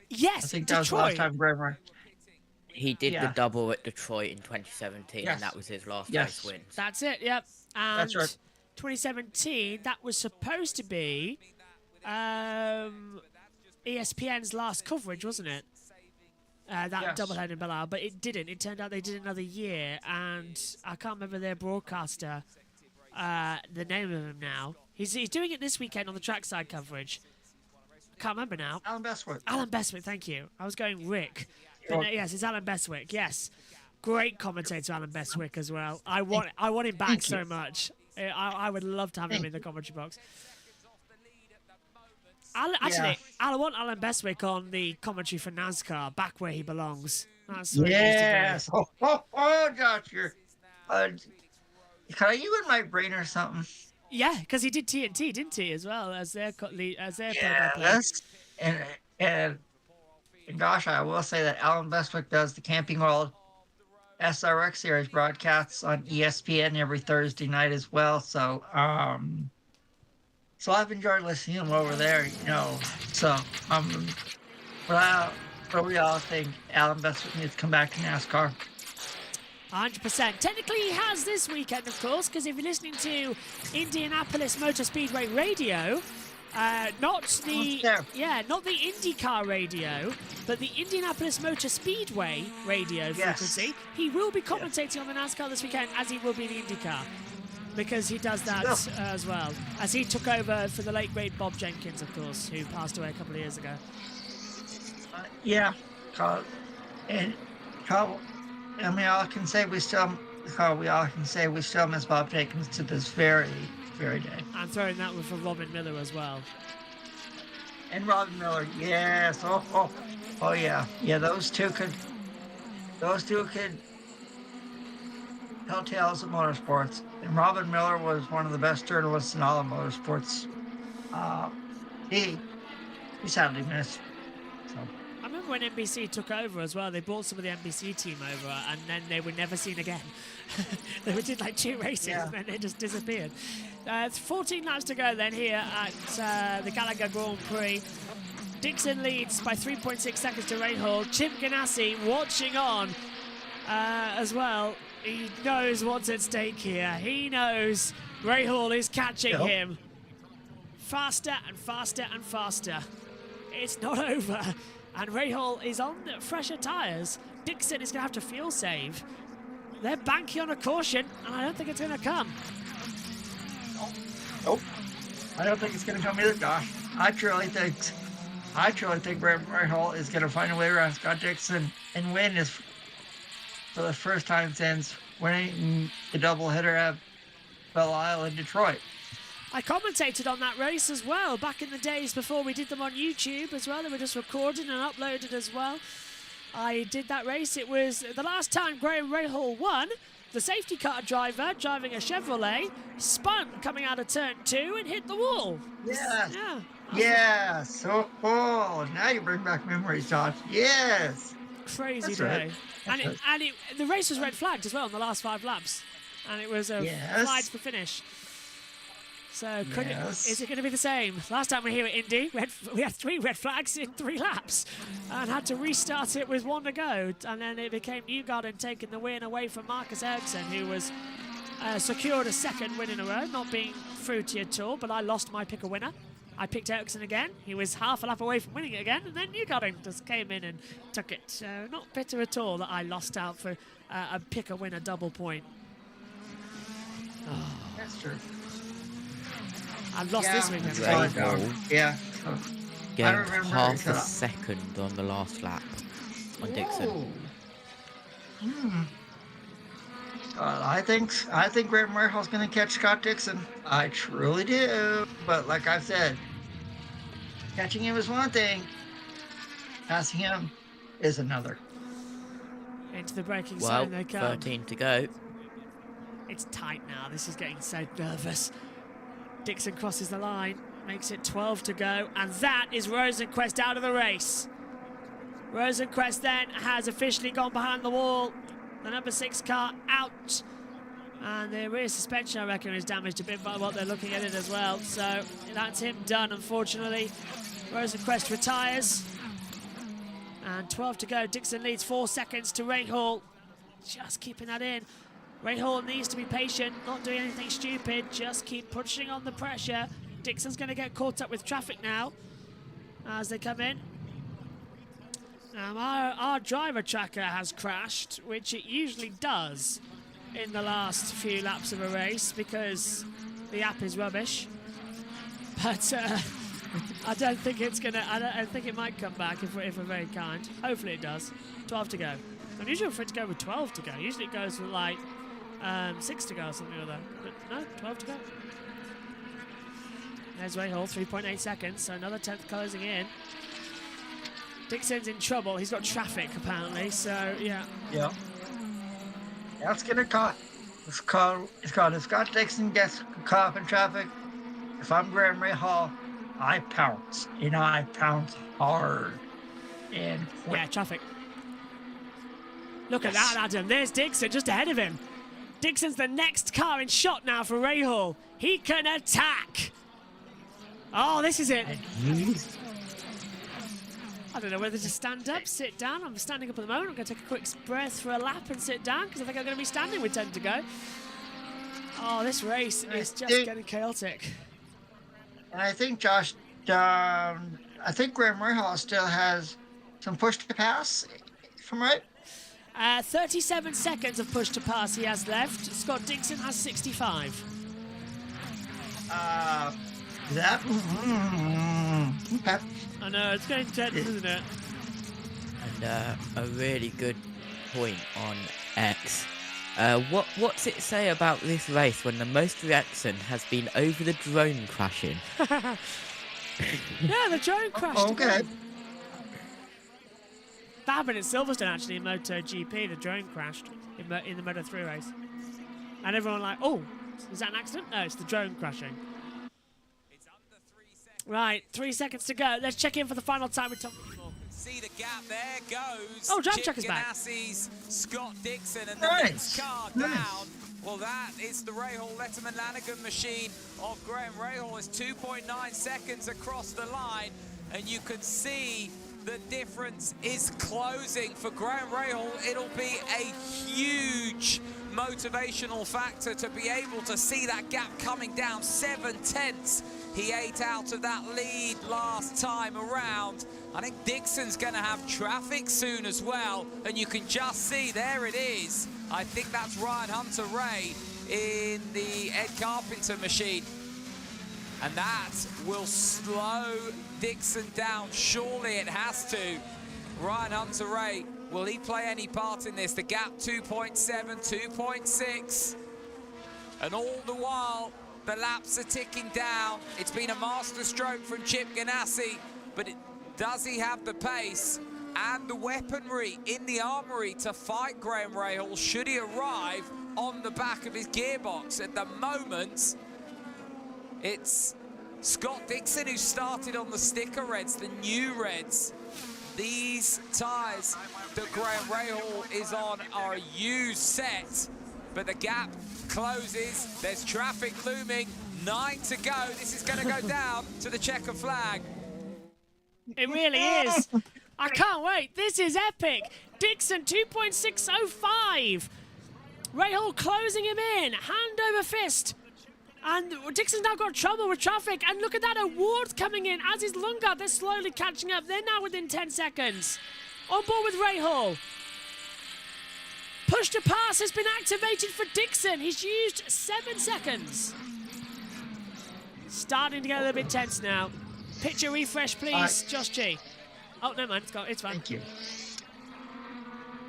Yes, I think Detroit. That was the last time Graham Rahal. He did the double at Detroit in 2017, and that was his last race win. That's it, yep. And that's right. 2017, that was supposed to be ESPN's last coverage, wasn't it? That doubleheader in Belle Isle, but it didn't. It turned out they did another year, and I can't remember their broadcaster, the name of him now. He's doing it this weekend on the trackside coverage. I can't remember now. Alan Bestwick. Alan Bestwick, thank you. I was going Rick. But no, yes, it's Alan Bestwick, yes. Great commentator, Alan Bestwick, as well. I want him back so much. I would love to have him in the commentary box. I want Alan Bestwick on the commentary for NASCAR, back where he belongs. That's what Yes. Oh, Josh, you're. You in my brain or something? Yeah, because he did TNT, didn't he, as well as their play-by-play. Yes. And gosh, I will say that Alan Bestwick does the Camping World SRX series broadcasts on ESPN every Thursday night as well. So I've enjoyed listening to him over there, So but we all think Alan Bestwick needs to come back to NASCAR. 100%. Technically, he has this weekend, of course, because if you're listening to Indianapolis Motor Speedway Radio, not the IndyCar radio, but the Indianapolis Motor Speedway radio frequency, he will be commentating on the NASCAR this weekend, as he will be the IndyCar, because he does that as well, as he took over for the late great Bob Jenkins, of course, who passed away a couple of years ago. All I can say we still miss Bob Jenkins to this very, very day. I'm throwing that one for Robin Miller as well. And Robin Miller, yes. Oh yeah. Yeah, those two could tell tales of motorsports. And Robin Miller was one of the best journalists in all of motorsports. He sadly missed. I remember when NBC took over as well, they brought some of the NBC team over and then they were never seen again. They did like 2 races and then they just disappeared. It's 14 laps to go then here at the Gallagher Grand Prix. Dixon leads by 3.6 seconds to Ray Hall. Chip Ganassi watching on as well. He knows what's at stake here. He knows Ray Hall is catching him. Faster and faster and faster. It's not over. And Ray Hall is on fresher tyres. Dixon is going to have to fuel save. They're banking on a caution, and I don't think it's going to come. Nope. I don't think it's going to come either, Josh. I truly think Ray Hall is going to find a way around Scott Dixon and win this for the first time since winning the doubleheader at Belle Isle in Detroit. I commentated on that race as well back in the days before we did them on YouTube as well. They were just recorded and uploaded as well. I did that race. It was the last time Graham Rahal won. The safety car driver driving a Chevrolet spun coming out of turn 2 and hit the wall. Yes. Yeah. Yes. Oh, now you bring back memories, Josh. Yes. Crazy That's day. Right. And the race was red flagged as well in the last 5 laps. And it was a flags for finish. So is it going to be the same? Last time we were here at Indy, we had 3 red flags in 3 laps and had to restart it with 1 to go. And then it became Newgarden taking the win away from Marcus Ericsson, who was secured a 2nd win in a row, not being fruity at all. But I lost my pick a winner. I picked Ericsson again. He was half a lap away from winning it again. And then Newgarden just came in and took it. So not bitter at all that I lost out for a pick a winner double point. Oh. That's true. I've lost this weekend. Yeah. Getting half a second on the last lap on Dixon. I think Graham Rahal's going to catch Scott Dixon. I truly do. But like I've said, catching him is one thing. Passing him is another. Into the braking zone they come. 13 to go. It's tight now. This is getting so nervous. Dixon crosses the line, makes it 12 to go, and that is Rosenquist out of the race. Rosenquist then has officially gone behind the wall. The number 6 car out, and the rear suspension, I reckon, is damaged a bit by what they're looking at it as well. So that's him done, unfortunately. Rosenquist retires, and 12 to go. Dixon leads 4 seconds to Ray Hall. Just keeping that in. Ray Hall needs to be patient, not doing anything stupid, just keep pushing on the pressure. Dixon's going to get caught up with traffic now as they come in. Our driver tracker has crashed, which it usually does in the last few laps of a race because the app is rubbish. But I don't think it's gonna. I think it might come back if we're very kind. Hopefully it does. 12 to go. I'm usually for it to go with 12 to go. Usually it goes with like 6 to go or something like that. But no, 12 to go. There's Rahal, 3.8 seconds. So another 10th closing in. Dixon's in trouble. He's got traffic apparently. So yeah. Yeah. That's gonna caught. It's called if Scott Dixon gets caught up in traffic, if I'm Graham Rahal, I pounce. I pounce hard. And quick. Yeah, traffic. Look at that, Adam. There's Dixon just ahead of him. Dixon's the next car in shot now for Rahal. He can attack. Oh, this is it. I don't know whether to stand up, sit down. I'm standing up at the moment. I'm going to take a quick breath for a lap and sit down because I think I'm going to be standing with 10 to go. Oh, this race is just getting chaotic. And I think, Josh, I think Graham Rahal still has some push to pass, if I'm right. 37 seconds of push to pass he has left. Scott Dixon has 65. That? Okay. I know, it's getting tense, isn't it? And a really good point on X. What's it say about this race when the most reaction has been over the drone crashing? Yeah, the drone crashed. Okay. That happened at Silverstone actually in MotoGP. The drone crashed in the Moto3 race, and everyone like, oh, is that an accident? No, it's the drone crashing. Right, 3 seconds to go. Let's check in for the final time with Tom. See the gap, there goes. Oh, Jam Chuck is back. Ganassi's Scott Dixon and the next car down. Well, that is the Rahal Letterman Lanigan machine of Graham Rahal. It's 2.9 seconds across the line, and you can see the difference is closing for Graham Rahal. It'll be a huge motivational factor to be able to see that gap coming down 7/10. He ate out of that lead last time around. I think Dixon's going to have traffic soon as well, and you can just see, there it is. I think that's Ryan Hunter-Ray in the Ed Carpenter machine. And that will slow Dixon down. Surely it has to. Ryan Hunter-Ray, will he play any part in this? The gap 2.7, 2.6. And all the while, the laps are ticking down. It's been a master stroke from Chip Ganassi, but does he have the pace and the weaponry in the armory to fight Graham Rahal should he arrive on the back of his gearbox? At the moment, it's Scott Dixon who started on the sticker reds, the new reds. These tyres that Graham Rahal is on are a used set, but the gap closes. There's traffic looming. 9 to go. This is going to go down to the checker flag. It really is. I can't wait. This is epic. Dixon 2.605. Rahal closing him in. Hand over fist. And Dixon's now got trouble with traffic. And look at that. Award's coming in, as is Lundgaard. They're slowly catching up. They're now within 10 seconds. On board with Rahal. Push to pass has been activated for Dixon. He's used 7 seconds. Starting to get a little bit tense now. Picture refresh, please, Josh G. Oh, never mind. It's fine. Thank you.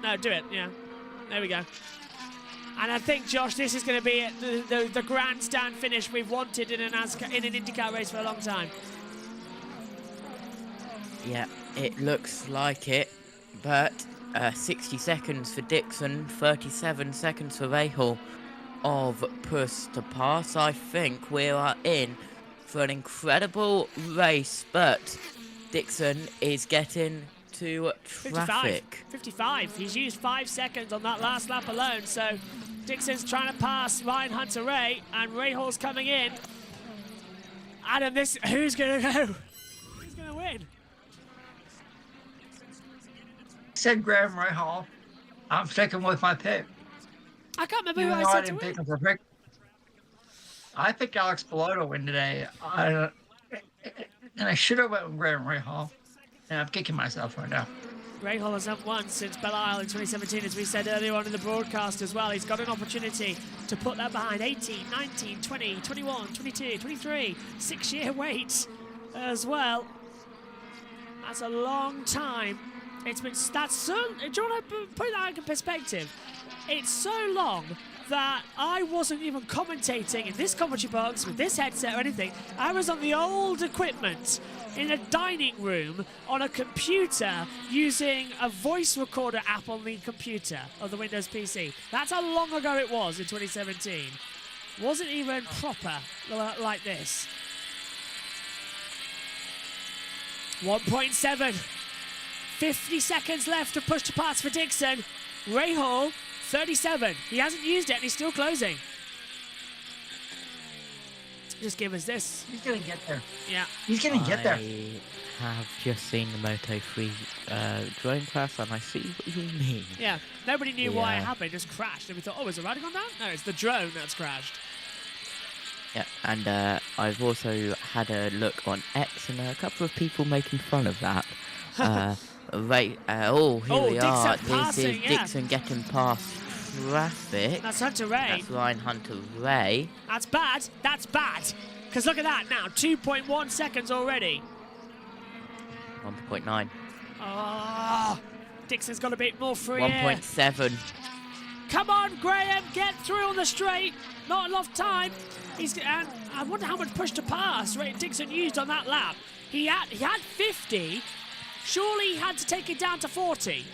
No, do it. Yeah. There we go. And I think, Josh, this is going to be the grandstand finish we've wanted in an IndyCar race for a long time. Yeah, it looks like it, but 60 seconds for Dixon, 37 seconds for Rahal of push to pass. I think we are in for an incredible race, but Dixon is getting to traffic. 55. He's used 5 seconds on that last lap alone, so Dixon's trying to pass Ryan Hunter-Ray, and Rahal's coming in. Adam, who's going to go? Who's going to win? Said Graham Rahal. I'm sticking with my pick. I can't remember Even who though I I said to didn't win. pick him for pick. I picked Alex Palou to win today. And I should have went with Graham Rahal. And I'm kicking myself right now. Rahal has not won since Belle Isle in 2017, as we said earlier on in the broadcast as well. He's got an opportunity to put that behind 18, 19, 20, 21, 22, 23. 6-year wait as well. That's a long time. It's been, that's so, do you want to put that in perspective? It's so long that I wasn't even commentating in this commentary box with this headset or anything. I was on the old equipment in a dining room on a computer using a voice recorder app on the computer of the Windows PC. That's how long ago it was in 2017. Wasn't even proper like this. 1.7. 50 seconds left to push to pass for Dixon. Ray Hall, 37. He hasn't used it and he's still closing. Just give us this. He's going to get there. Yeah. He's going to get there. I have just seen the Moto3 drone crash and I see what you mean. Yeah, nobody knew why it happened. It just crashed and we thought, oh, is the rider gone down? No, it's the drone that's crashed. Yeah, and I've also had a look on X and a couple of people making fun of that. Here we are. This is Dixon getting past traffic. That's Hunter Ray. That's Ryan Hunter Ray. That's bad. That's bad. Because look at that now. 2.1 seconds already. 1.9. Oh, Dixon's got a bit more free 1.7. Come on, Graham. Get through on the straight. Not enough time. And I wonder how much push to pass Dixon used on that lap. He had 50. Surely he had to take it down to 40.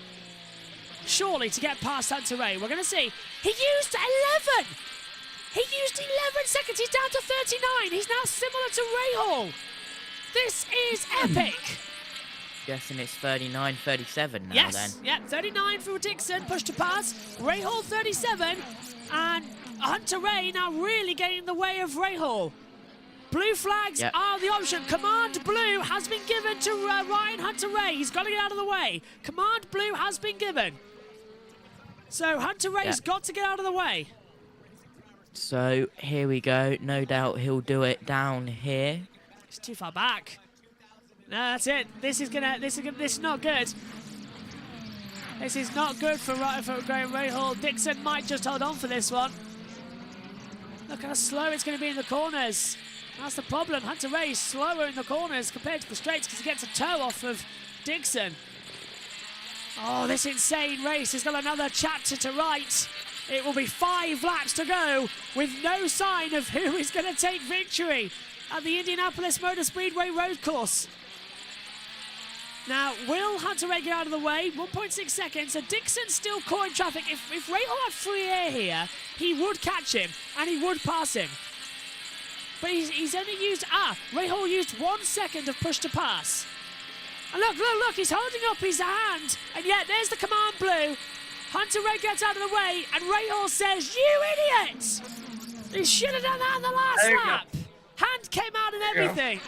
Surely to get past Hunter Ray. We're going to see. He used 11. He used 11 seconds. He's down to 39. He's now similar to Ray Hall. This is epic. Guessing it's 39, 37 now then. Yeah, 39 for Dixon. Push to pass. Ray Hall 37. And Hunter Ray now really getting in the way of Ray Hall. Blue flags are the option. Command Blue has been given to Ryan Hunter Ray. He's got to get out of the way. Command Blue has been given. So Hunter Ray's got to get out of the way. So here we go. No doubt he'll do it down here. It's too far back. No, that's it. This is not good. This is not good for Graham Ray Hall. Dixon might just hold on for this one. Look how slow it's going to be in the corners. That's the problem. Hunter Ray is slower in the corners compared to the straights because he gets a toe off of Dixon. Oh, this insane race has got another chapter to write. It will be 5 laps to go with no sign of who is going to take victory at the Indianapolis Motor Speedway road course. Now, will Hunter Ray get out of the way? 1.6 seconds. So Dixon's still caught in traffic. If Ray Hall had free air here, he would catch him and he would pass him. But he's only used... Ray Hall used 1 second of push to pass. And look, he's holding up his hand. And yet, there's the command Blue. Hunter Ray gets out of the way, and Ray Hall says, "You idiot! He should have done that in the last lap." Hand came out and everything.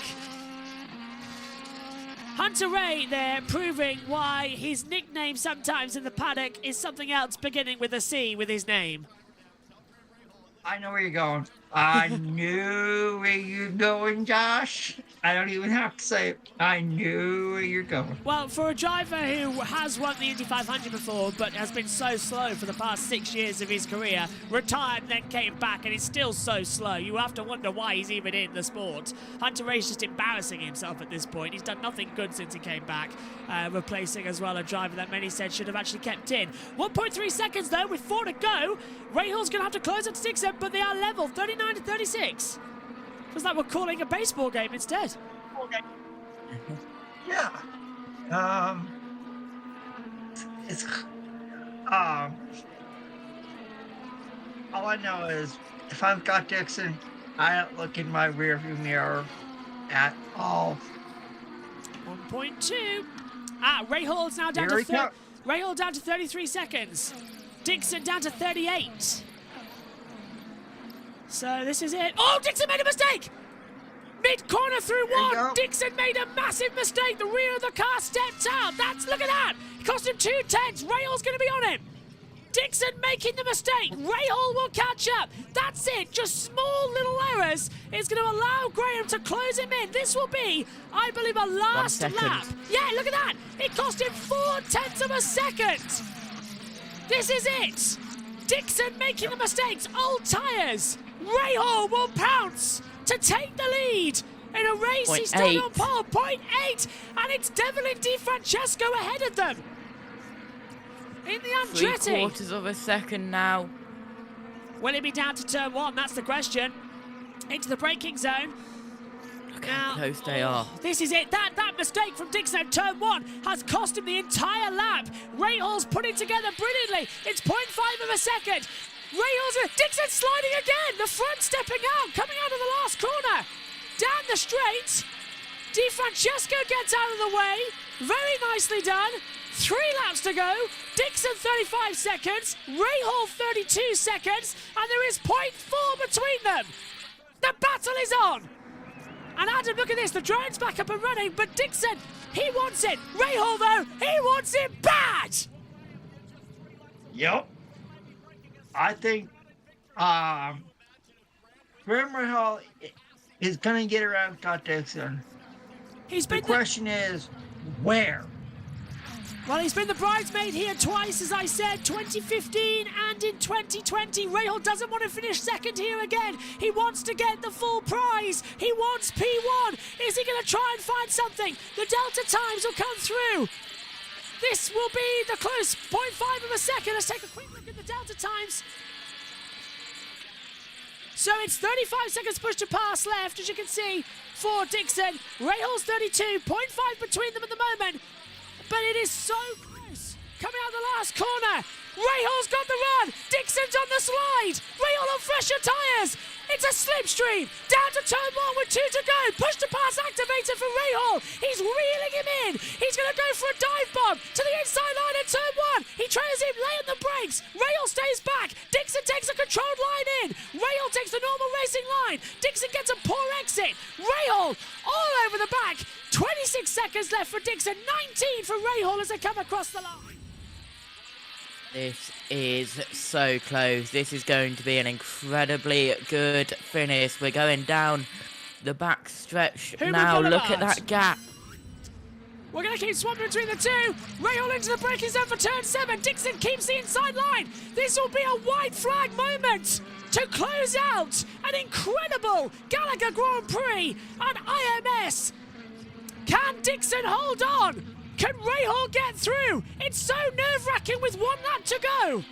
Hunter Ray there proving why his nickname sometimes in the paddock is something else beginning with a C with his name. I know where you're going. I knew where you're going, Josh. I don't even have to say it. I knew where you're going. Well, for a driver who has won the Indy 500 before, but has been so slow for the past 6 years of his career, retired, then came back, and is still so slow, you have to wonder why he's even in the sport. Hunter Ray's just embarrassing himself at this point. He's done nothing good since he came back, replacing as well a driver that many said should have actually kept in. 1.3 seconds, though, with 4 to go. Ray Hall's going to have to close at 6, but they are level, 39 to 36. Feels like we're calling a baseball game instead. Yeah. All I know is if I've got Dixon, I don't look in my rearview mirror at all. 1.2. Ray Hall's now down Ray Hall down to 33 seconds. Dixon down to 38. So this is it. Oh, Dixon made a mistake! Mid-corner through one. Dixon made a massive mistake. The rear of the car stepped out. Look at that. It cost him 2 tenths. Ray Hall's going to be on him. Dixon making the mistake. Ray Hall will catch up. That's it. Just small little errors. It's going to allow Graham to close him in. This will be, I believe, a last lap. Yeah, look at that. It cost him 4 tenths of a second. This is it. Dixon making the mistakes. Old tyres. Ray Hall will pounce to take the lead In a race, Point he started on eight. pole, 0.8, and it's Devlin Di Francesco ahead of them. In the Andretti. 3/4 of a second now. Will it be down to turn 1? That's the question. Into the braking zone. Look how close they are. This is it. That mistake from Dixon at turn 1 has cost him the entire lap. Rahall's put it together brilliantly. It's 0.5 of a second. Dixon sliding again. The front stepping out, coming out of the last corner. Down the straight. Di Francesco gets out of the way. Very nicely done. 3 laps to go. Dixon 35 seconds. Rahal 32 seconds. And there is 0.4 between them. The battle is on. And Adam, look at this. The drone's back up and running. But Dixon, he wants it. Rahal, though, he wants it bad. Yep. I think Graham Rahal is going to get around Scott Dixon. The question is, where? Well, he's been the bridesmaid here twice, as I said, 2015 and in 2020. Rahal doesn't want to finish second here again. He wants to get the full prize. He wants P1. Is he going to try and find something? The Delta times will come through. This will be the close 0.5 of a second. Let's take a quick look at the Delta times. So it's 35 seconds push to pass left, as you can see, for Dixon. Rahal's 32, 0.5 between them at the moment. But it is so close. Coming out the last corner. Rahal's got the run. Dixon's on the slide. Rahal on fresher tyres. It's a slipstream. Down to turn 1 with 2 to go. Push to pass activated for Rahal. He's reeling him in. He's going to go for a dive bomb to the inside line at turn 1. He trails him, laying the brakes. Rahal stays back. Dixon takes a controlled line in. Rahal takes the normal racing line. Dixon gets a poor exit. Rahal all over the back. 26 seconds left for Dixon. 19 for Rahal as they come across the line. This is so close. This is going to be an incredibly good finish. We're going down the back stretch now. Look at that gap. We're going to keep swapping between the two. Rahal into the braking zone for turn 7. Dixon keeps the inside line. This will be a white flag moment to close out an incredible Gallagher Grand Prix at IMS. Can Dixon hold on? Can Rahal get through? It's so nerve-wracking with 1 lap to go.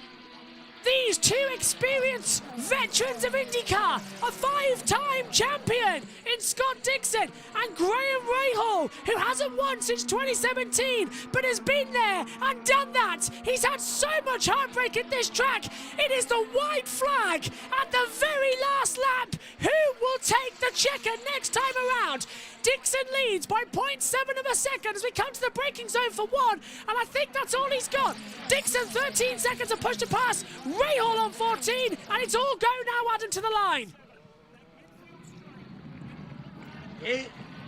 These two experienced veterans of IndyCar, a 5-time champion in Scott Dixon and Graham Rahal, who hasn't won since 2017, but has been there and done that. He's had so much heartbreak at this track. It is the white flag at the very last lap. Who will take the checker next time around? Dixon leads by 0.7 of a second as we come to the braking zone for 1, and I think that's all he's got. Dixon 13 seconds of push to pass, Rahal on 14, and it's all go now, Adam, to the line.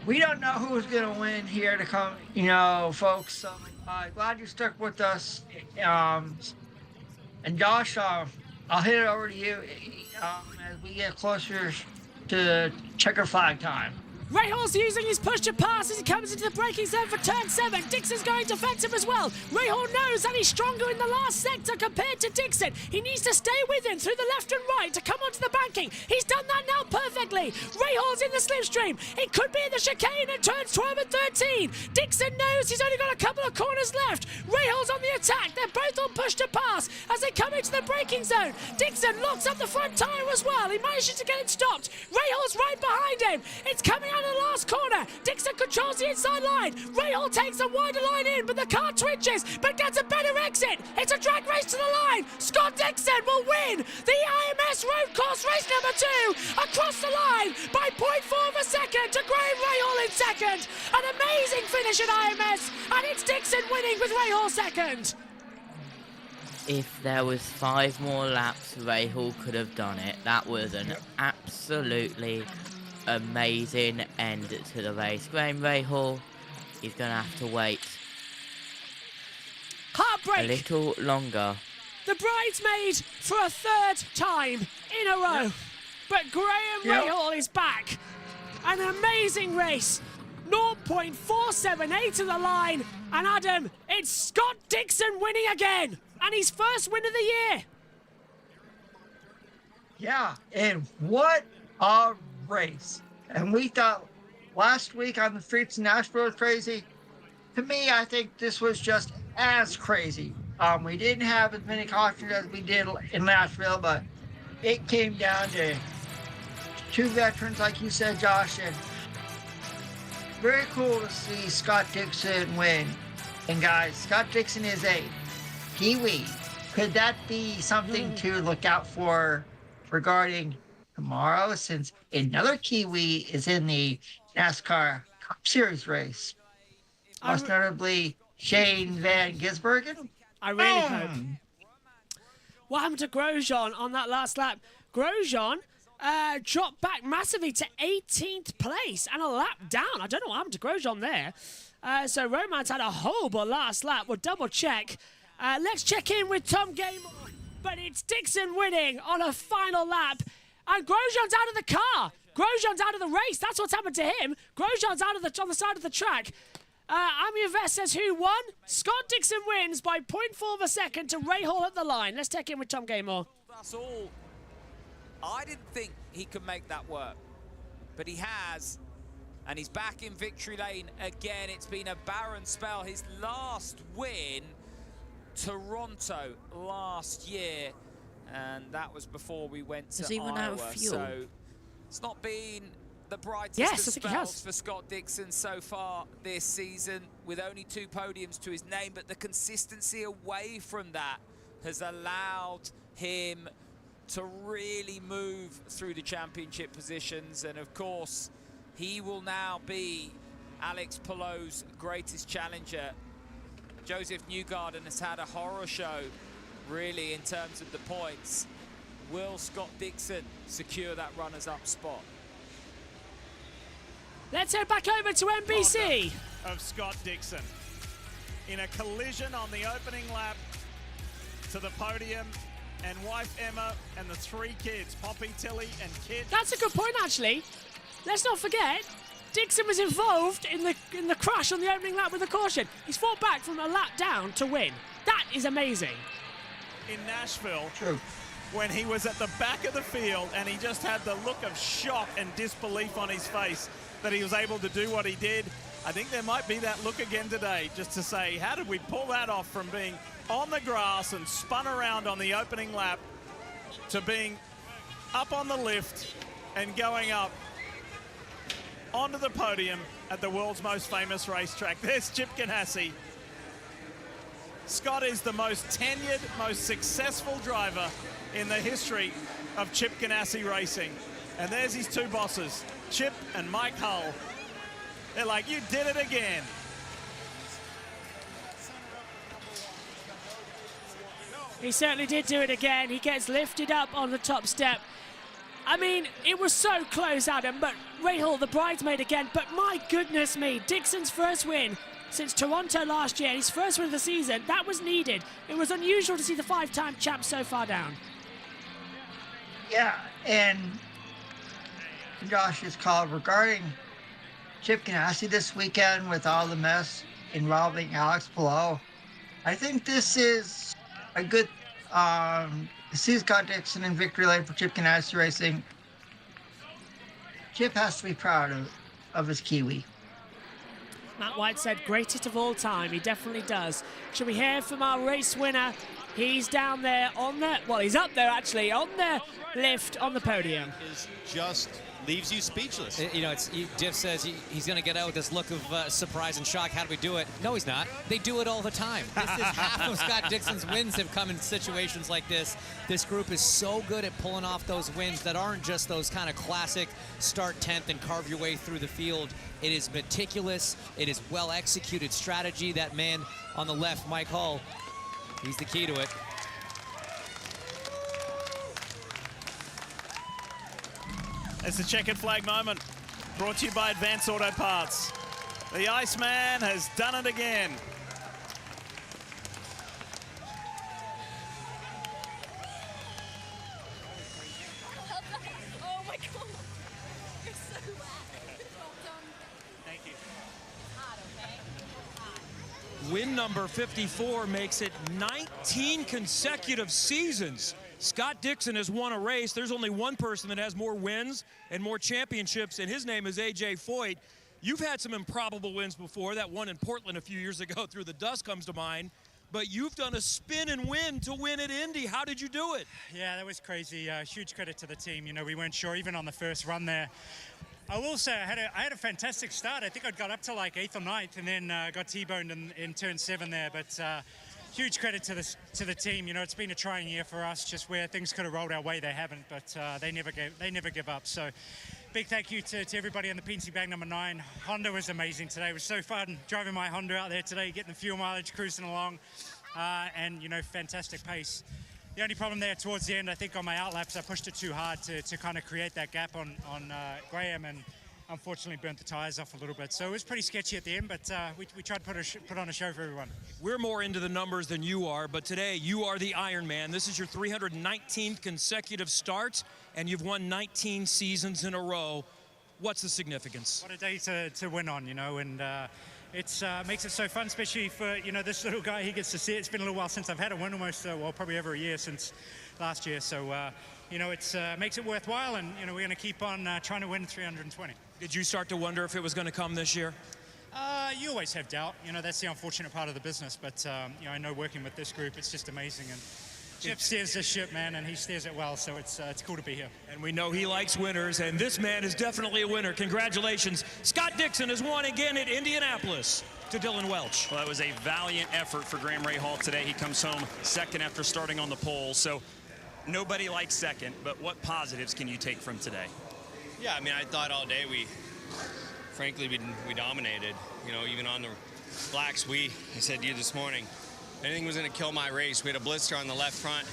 We don't know who's going to win here to come, folks. So glad you stuck with us. And Josh, I'll hit it over to you as we get closer to checker flag time. Rahal's using his push to pass as he comes into the braking zone for turn 7. Dixon's going defensive as well. Rahal knows that he's stronger in the last sector compared to Dixon. He needs to stay with him through the left and right to come onto the banking. He's done that now perfectly. Rahal's in the slipstream. It could be in the chicane at turns 12 and 13. Dixon knows he's only got a couple of corners left. Rahal's on the attack. They're both on push to pass as they come into the braking zone. Dixon locks up the front tyre as well. He manages to get it stopped. Rahal's right behind him. It's coming out of the last corner. Dixon controls the inside line. Rahal takes a wider line in, but the car twitches, but gets a better exit. It's a drag race to the line. Scott Dixon will win the IMS Road Course race number 2 across the line by 0.4 of a second to Graham Rahal in second. An amazing finish at IMS, and it's Dixon winning with Rahal second. If there was 5 more laps, Rahal could have done it. That was an absolutely amazing end to the race. Graham Rahal is going to have to wait Heartbreak. a little longer. The bridesmaid for a 3rd time in a row. But Graham Rahal is back. An amazing race. 0.478 to the line. And Adam, it's Scott Dixon winning again. And his first win of the year. Yeah, and what a race. And we thought last week on the streets in Nashville was crazy. To me, I think this was just as crazy. We didn't have as many cautions as we did in Nashville, but it came down to two veterans, like you said, Josh, and very cool to see Scott Dixon win. And guys, Scott Dixon is a Kiwi. Could that be something to look out for regarding tomorrow, since another Kiwi is in the NASCAR Cup Series race? Most notably, Shane Van Gisbergen. I really hope. What happened to Grosjean on that last lap? Grosjean dropped back massively to 18th place and a lap down. I don't know what happened to Grosjean there. So Romance had a horrible last lap. We'll double check. Let's check in with Tom Gamer. But it's Dixon winning on a final lap. And Grosjean's out of the car. Grosjean's out of the race. That's what's happened to him. Grosjean's out of on the side of the track. Amuvest says who won? Scott Dixon wins by 0.4 of a second to Ray Hall at the line. Let's check in with Tom Gamer. That's all. I didn't think he could make that work, but he has, and he's back in victory lane again. It's been a barren spell. His last win, Toronto last year, and that was before we went to Iowa. So it's not been the brightest of spells for Scott Dixon so far this season, with only 2 podiums to his name, but the consistency away from that has allowed him to really move through the championship positions. And of course, he will now be Alex Palou's greatest challenger. Joseph Newgarden has had a horror show, really, in terms of the points. Will Scott Dixon secure that runners-up spot? Let's head back over to NBC. Of Scott Dixon in a collision on the opening lap to the podium, and wife Emma and the 3 kids, Poppy, Tilly, and Kit. That's a good point, actually. Let's not forget, Dixon was involved in the crash on the opening lap with a caution. He's fought back from a lap down to win. That is amazing. In Nashville, when he was at the back of the field and he just had the look of shock and disbelief on his face that he was able to do what he did. I think there might be that look again today, just to say, how did we pull that off from being on the grass and spun around on the opening lap to being up on the lift and going up onto the podium at the world's most famous racetrack. There's Chip Ganassi. Scott is the most tenured, most successful driver in the history of Chip Ganassi Racing. And there's his 2 bosses, Chip and Mike Hull. They're like, you did it again. He certainly did do it again. He gets lifted up on the top step. I mean, it was so close, Adam, but Ray Hall, the bridesmaid again. But my goodness me, Dixon's first win since Toronto last year, his first win of the season, that was needed. It was unusual to see the 5-time champ so far down. Yeah, and Josh's call regarding Chip Ganassi this weekend with all the mess involving Alex Palou. I think this is a good to see Scott Dixon in victory lane for Chip Ganassi Racing. Chip has to be proud of his Kiwi. Matt White said greatest of all time. He definitely does. Should we hear from our race winner? He's down there on the, well, he's up there actually, on the lift on the podium. Just leaves you speechless. You know, Diff says he's going to get out with this look of surprise and shock. How do we do it? No, he's not. They do it all the time. This is half of Scott Dixon's wins have come in situations like this. This group is so good at pulling off those wins that aren't just those kind of classic start 10th and carve your way through the field. It is meticulous. It is well-executed strategy. That man on the left, Mike Hull, he's the key to it. It's the checkered flag moment, brought to you by Advance Auto Parts. The Iceman has done it again. Oh my God. You're so wet. Well done. Thank you. Hot, okay? Win number 54 makes it 19 consecutive seasons. Scott Dixon has won a race. There's only one person that has more wins and more championships, and his name is A.J. Foyt. You've had some improbable wins before. That one in Portland a few years ago through the dust comes to mind. But you've done a spin and win to win at Indy. How did you do it? Yeah, that was crazy. Huge credit to the team. You know, we weren't sure even on the first run there. I will say I had a fantastic start. I think I got up to like 8th or 9th and then got T-boned in turn 7 there. But huge credit to the team. You know, it's been a trying year for us, just where things could have rolled our way, they haven't. But they never give up. So big thank you to everybody on the PNC Bag number 9. Honda was amazing today. It was so fun driving my Honda out there today, getting the fuel mileage, cruising along, and, you know, fantastic pace. The only problem there towards the end, I think on my outlaps, I pushed it too hard to kind of create that gap on Graham, and unfortunately burnt the tires off a little bit. So it was pretty sketchy at the end, but we tried to put on a show for everyone. We're more into the numbers than you are, but today you are the Iron Man. This is your 319th consecutive start, and you've won 19 seasons in a row. What's the significance? What a day to win on, you know, and it makes it so fun, especially for, you know, this little guy. He gets to see it. It's been a little while since I've had a win, almost, well, probably over a year since last year. So, you know, it makes it worthwhile, and, you know, we're going to keep on trying to win 320. Did you start to wonder if it was going to come this year? You always have doubt. You know, that's the unfortunate part of the business. But, you know, I know working with this group, it's just amazing. And Chip steers this ship, man, and he steers it well. So it's cool to be here. And we know he likes winners, and this man is definitely a winner. Congratulations. Scott Dixon has won again at Indianapolis to Dylan Welch. Well, that was a valiant effort for Graham Rahal today. He comes home second after starting on the pole. So nobody likes second, but what positives can you take from today? Yeah, I mean, I thought all day frankly, we dominated. You know, even on the blacks, I said to you this morning, anything was going to kill my race. We had a blister on the left front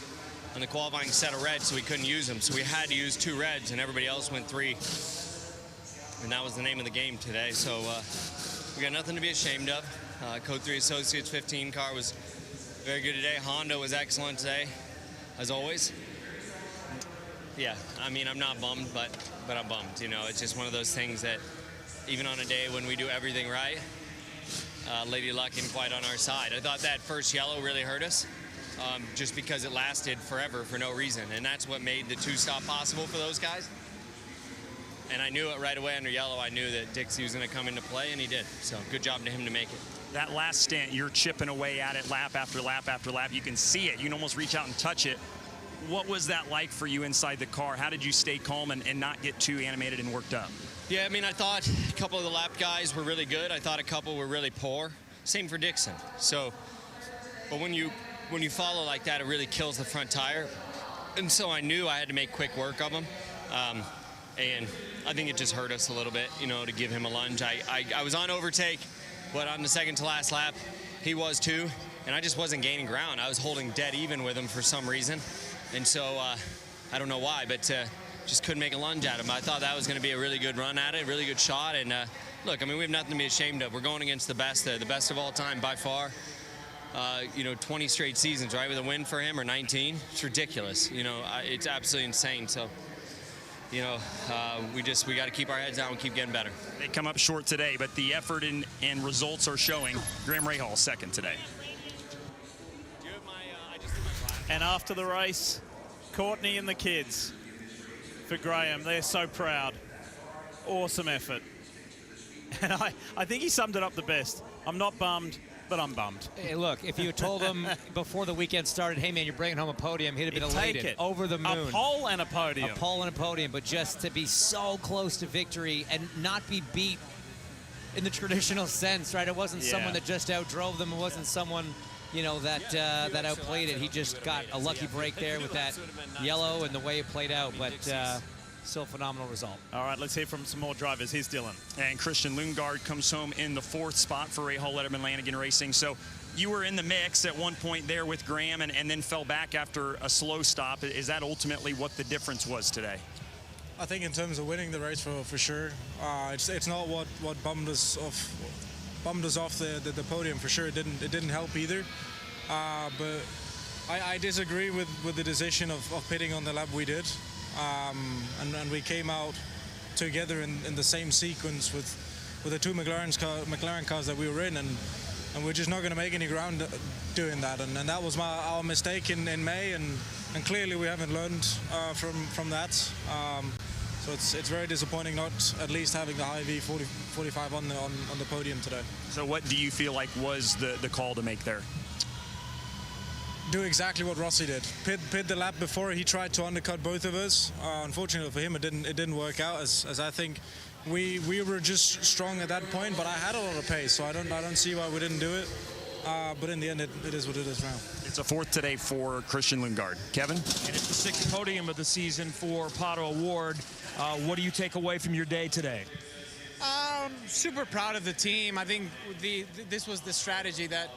on the qualifying set of reds, so we couldn't use them. So we had to use 2 reds, and everybody else went 3. And that was the name of the game today. So we got nothing to be ashamed of. Code 3 Associates 15 car was very good today. Honda was excellent today, as always. Yeah, I mean, I'm not bummed, but I'm bummed. You know, it's just one of those things that even on a day when we do everything right, Lady Luck isn't quite on our side. I thought that first yellow really hurt us, just because it lasted forever for no reason, and that's what made the 2-stop possible for those guys. And I knew it right away under yellow. I knew that Dixie was going to come into play, and he did. So good job to him to make it. That last stint, you're chipping away at it lap after lap after lap. You can see it. You can almost reach out and touch it. What was that like for you inside the car? How did you stay calm and not get too animated and worked up? Yeah, I mean, I thought a couple of the lap guys were really good. I thought a couple were really poor. Same for Dixon. So, but when you follow like that, it really kills the front tire. And so I knew I had to make quick work of him. And I think it just hurt us a little bit, you know, to give him a lunge. I was on overtake, but on the second to last lap, he was too. And I just wasn't gaining ground. I was holding dead even with him for some reason. And so I don't know why, but just couldn't make a lunge at him. I thought that was going to be a really good run at it, really good shot. And look, I mean, we have nothing to be ashamed of. We're going against the best of all time by far. You know, 20 straight seasons, right, with a win for him, or 19. It's ridiculous. You know, it's absolutely insane. So, you know, we got to keep our heads down and keep getting better. They come up short today, but the effort and results are showing. Graham Rahal second today. And after the race, Courtney and the kids, for Graham, they're so proud. Awesome effort. And I think he summed it up the best. I'm not bummed, but I'm bummed. Hey, look, if you had told him before the weekend started, hey, man, you're bringing home a podium, he'd have been elated. Over the moon. A pole and a podium. A pole and a podium, but just to be so close to victory and not be beat in the traditional sense, right? It wasn't someone that just outdrove them. It wasn't someone, you know, that outplayed it. He just got a lucky break there with that yellow and the way it played out, but still a phenomenal result. All right, let's hear from some more drivers. Here's Dylan. And Christian Lundgaard comes home in the 4th spot for Rahal Letterman Lanigan Racing. So you were in the mix at one point there with Graham and then fell back after a slow stop. Is that ultimately what the difference was today? I think in terms of winning the race for sure. It's not what bummed us off the podium for sure. It didn't help either. But I disagree with the decision of pitting on the lap we did. And we came out together in the same sequence with the 2 McLaren cars that we were in, and we're just not going to make any ground doing that. And that was our mistake in May, and clearly we haven't learned from that. So it's very disappointing not at least having the high V45 on the podium today. So what do you feel like was the call to make there? Do exactly what Rossi did. Pit the lap before. He tried to undercut both of us. Unfortunately for him, it didn't work out. As I think we were just strong at that point, but I had a lot of pace, so I don't see why we didn't do it. But in the end, it is what it is now. It's a fourth today for Christian Lundgaard. Kevin? And it's the sixth podium of the season for Pato Award. What do you take away from your day today? Super proud of the team. I think this was the strategy that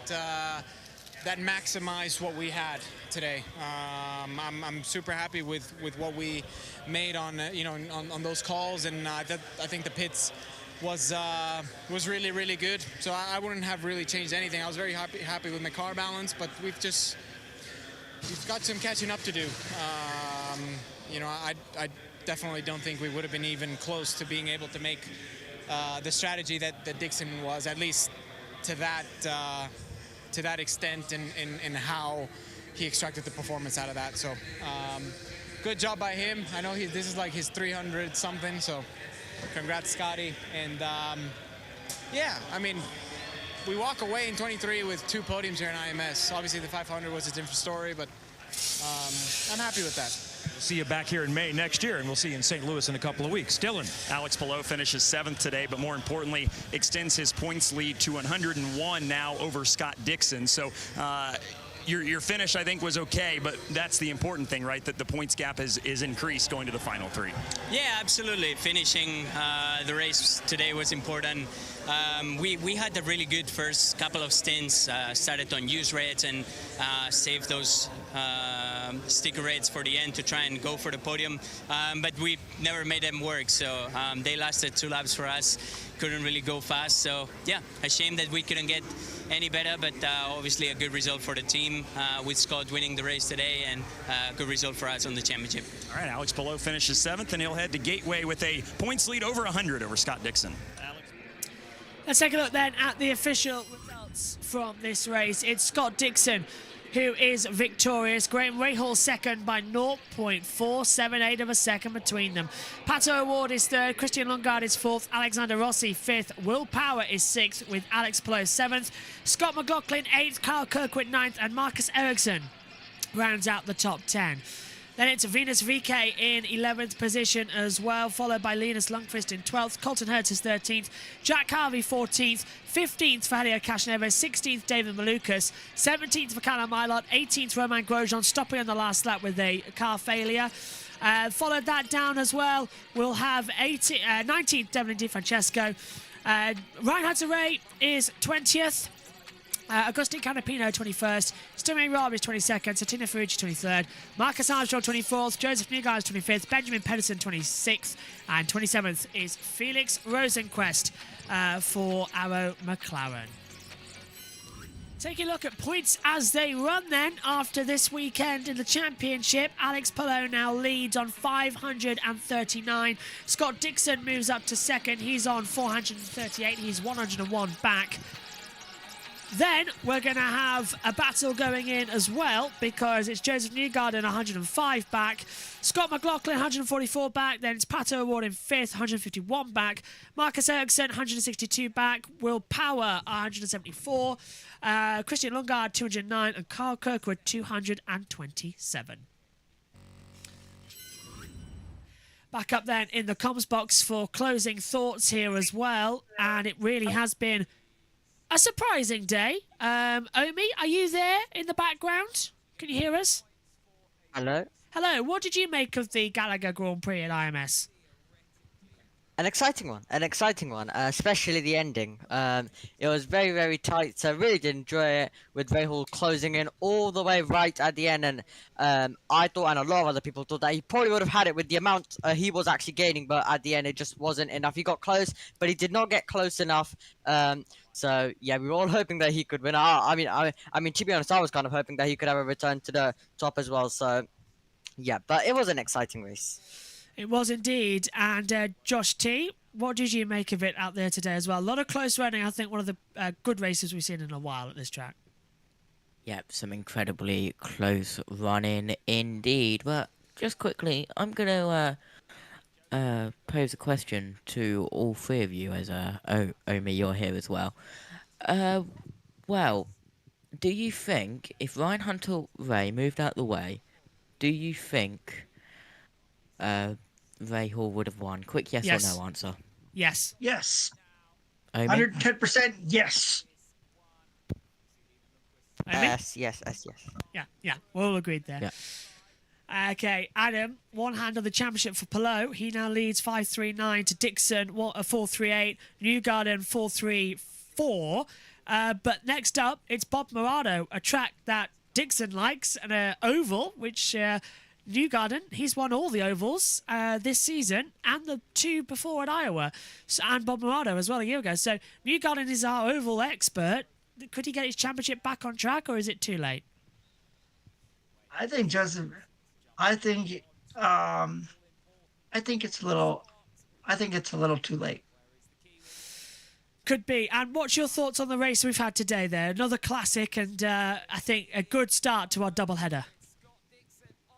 maximized what we had today. I'm super happy with what we made on on those calls, and I think the pits was really good. So I wouldn't have really changed anything. I was very happy with my car balance, but we've got some catching up to do. I definitely don't think we would have been even close to being able to make the strategy that Dixon was, at least to that extent, in how he extracted the performance out of that. So good job by him. I know this is like his 300 something, so congrats, Scotty. And yeah, I mean, we walk away in 23 with 2 podiums here in IMS. Obviously the 500 was a different story, but I'm happy with that. We'll see you back here in May next year, and we'll see you in St. Louis in a couple of weeks. Dylan. Alex Palou finishes 7th today, but more importantly, extends his points lead to 101 now over Scott Dixon. So your finish, I think, was okay, but that's the important thing, right? That the points gap is increased going to the final 3. Yeah, absolutely. Finishing the race today was important. We had a really good first couple of stints, started on use rates and saved those sticker rates for the end to try and go for the podium, but we never made them work. So they lasted 2 laps for us, couldn't really go fast. So yeah, a shame that we couldn't get any better, but obviously a good result for the team with Scott winning the race today, and a good result for us on the championship. All right, Alex Palou finishes 7th, and he'll head to Gateway with a points lead over 100 over Scott Dixon. Let's take a look then at the official results from this race. It's Scott Dixon who is victorious. Graham Rahal second by 0.478 of a second between them. Pato Award is third. Christian Lundgaard is fourth. Alexander Rossi fifth. Will Power is sixth with Alex Palou seventh. Scott McLaughlin eighth. Kyle Kirkwood ninth. And Marcus Ericsson rounds out the top 10. Then it's Venus VK in 11th position as well, followed by Linus Lundqvist in 12th, Colton Hertz is 13th, Jack Harvey 14th, 15th for Helio Cashneva, 16th David Malukas, 17th for Callum Milot, 18th Romain Grosjean, stopping on the last lap with a car failure. Followed that down as well, we'll have 19th Devlin DiFrancesco, Reinhard Ray is 20th, Agustin Canapino 21st, Stimmy Robb is 22nd, Satina Ferrucci 23rd, Marcus Armstrong 24th, Joseph Newgarden 25th, Benjamin Pedersen 26th, and 27th is Felix Rosenquist for Arrow McLaren. Taking a look at points as they run then after this weekend in the championship. Alex Palou now leads on 539. Scott Dixon moves up to second. He's on 438. He's 101 back. Then we're going to have a battle going in as well, because it's Joseph Newgarden 105 back, Scott McLaughlin 144 back, then it's Pato Award in 5th, 151 back, Marcus Ericsson 162 back, Will Power 174, Christian Lundgaard 209, and Carl Kirkwood 227. Back up then in the comms box for closing thoughts here as well, and it really has been a surprising day. Omi, are you there in the background? Can you hear us? Hello. Hello. What did you make of the Gallagher Grand Prix at IMS? An exciting one, especially the ending. It was very, very tight, so I really did enjoy it, with Rahal closing in all the way right at the end. And I thought, and a lot of other people thought, that he probably would have had it with the amount he was actually gaining, but at the end it just wasn't enough. He got close, but he did not get close enough. So yeah, we were all hoping that he could win. I mean, to be honest, I was kind of hoping that he could have a return to the top as well. So yeah, but it was an exciting race. It was indeed. And Josh T, what did you make of it out there today as well? A lot of close running. I think one of the good races we've seen in a while at this track. Yep, some incredibly close running indeed. But just quickly, I'm going to pose a question to all three of you, as Omi, you're here as well. Well, do you think if Ryan Hunter-Ray moved out the way, do you think Ray Hall would have won? Quick yes, Yes. or no answer. Yes. Yes. Omi? 110% yes. Yes. Yeah. We're all agreed there. Yeah. Okay, Adam, one hand on the championship for Palou. He now leads 5.39 to Dixon, 4.38. Newgarden, 4.34. But next up, it's Bob Morado, a track that Dixon likes, and an oval, which Newgarden, he's won all the ovals this season, and the 2 before at Iowa, and Bob Morado as well a year ago. So Newgarden is our oval expert. Could he get his championship back on track, or is it too late? I think Joseph. I think it's a little too late. Could be. And what's your thoughts on the race we've had today there? Another classic, and I think a good start to our doubleheader.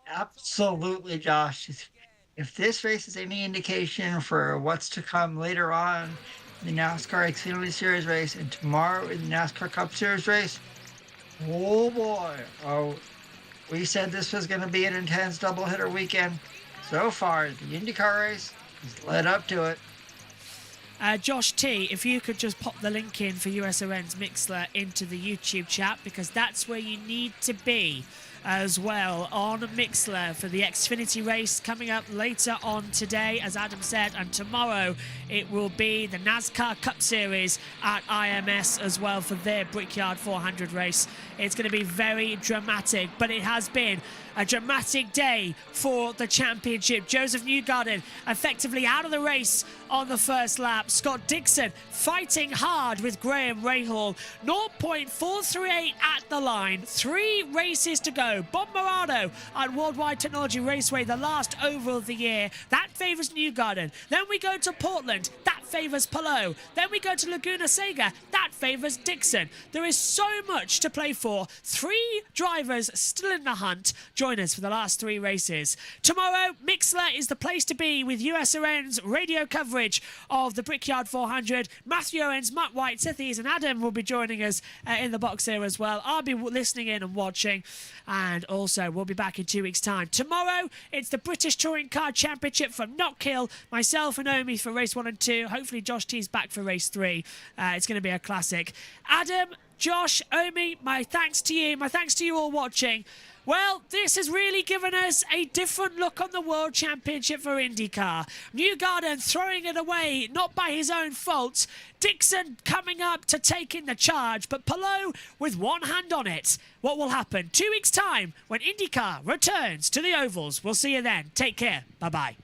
Absolutely, Josh. If this race is any indication for what's to come later on in the NASCAR Xfinity Series race and tomorrow in the NASCAR Cup Series race, oh boy. We said this was going to be an intense doubleheader weekend. So far, the IndyCar race has led up to it. Josh T, if you could just pop the link in for USON's Mixler into the YouTube chat, because that's where you need to be as well on Mixler for the Xfinity race coming up later on today, as Adam said, and tomorrow it will be the NASCAR Cup Series at IMS as well for their Brickyard 400 race. It's going to be very dramatic, but it has been a dramatic day for the championship. Joseph Newgarden effectively out of the race on the first lap. Scott Dixon fighting hard with Graham Rahal. 0.438 at the line. 3 races to go. Bob Morado at Worldwide Technology Raceway, the last oval of the year. That favours Newgarden. Then we go to Portland. That favours Palou. Then we go to Laguna Seca. That favours Dixon. There is so much to play for. 3 drivers still in the hunt. Join us for the last 3 races. Tomorrow, Mixler is the place to be with USON's radio coverage of the Brickyard 400. Matthew Owens, Matt White, Seth Ease and Adam will be joining us in the box here as well. I'll be listening in and watching, and also we'll be back in 2 weeks' time. Tomorrow, it's the British Touring Car Championship from Knockhill. Myself and Omi for race 1 and 2. Hopefully Josh T's back for race 3. It's going to be a classic. Adam, Josh, Omi, my thanks to you. My thanks to you all watching. Well, this has really given us a different look on the World Championship for IndyCar. Newgarden throwing it away, not by his own fault. Dixon coming up to take in the charge, but Palou with one hand on it. What will happen 2 weeks' time when IndyCar returns to the ovals? We'll see you then. Take care. Bye-bye.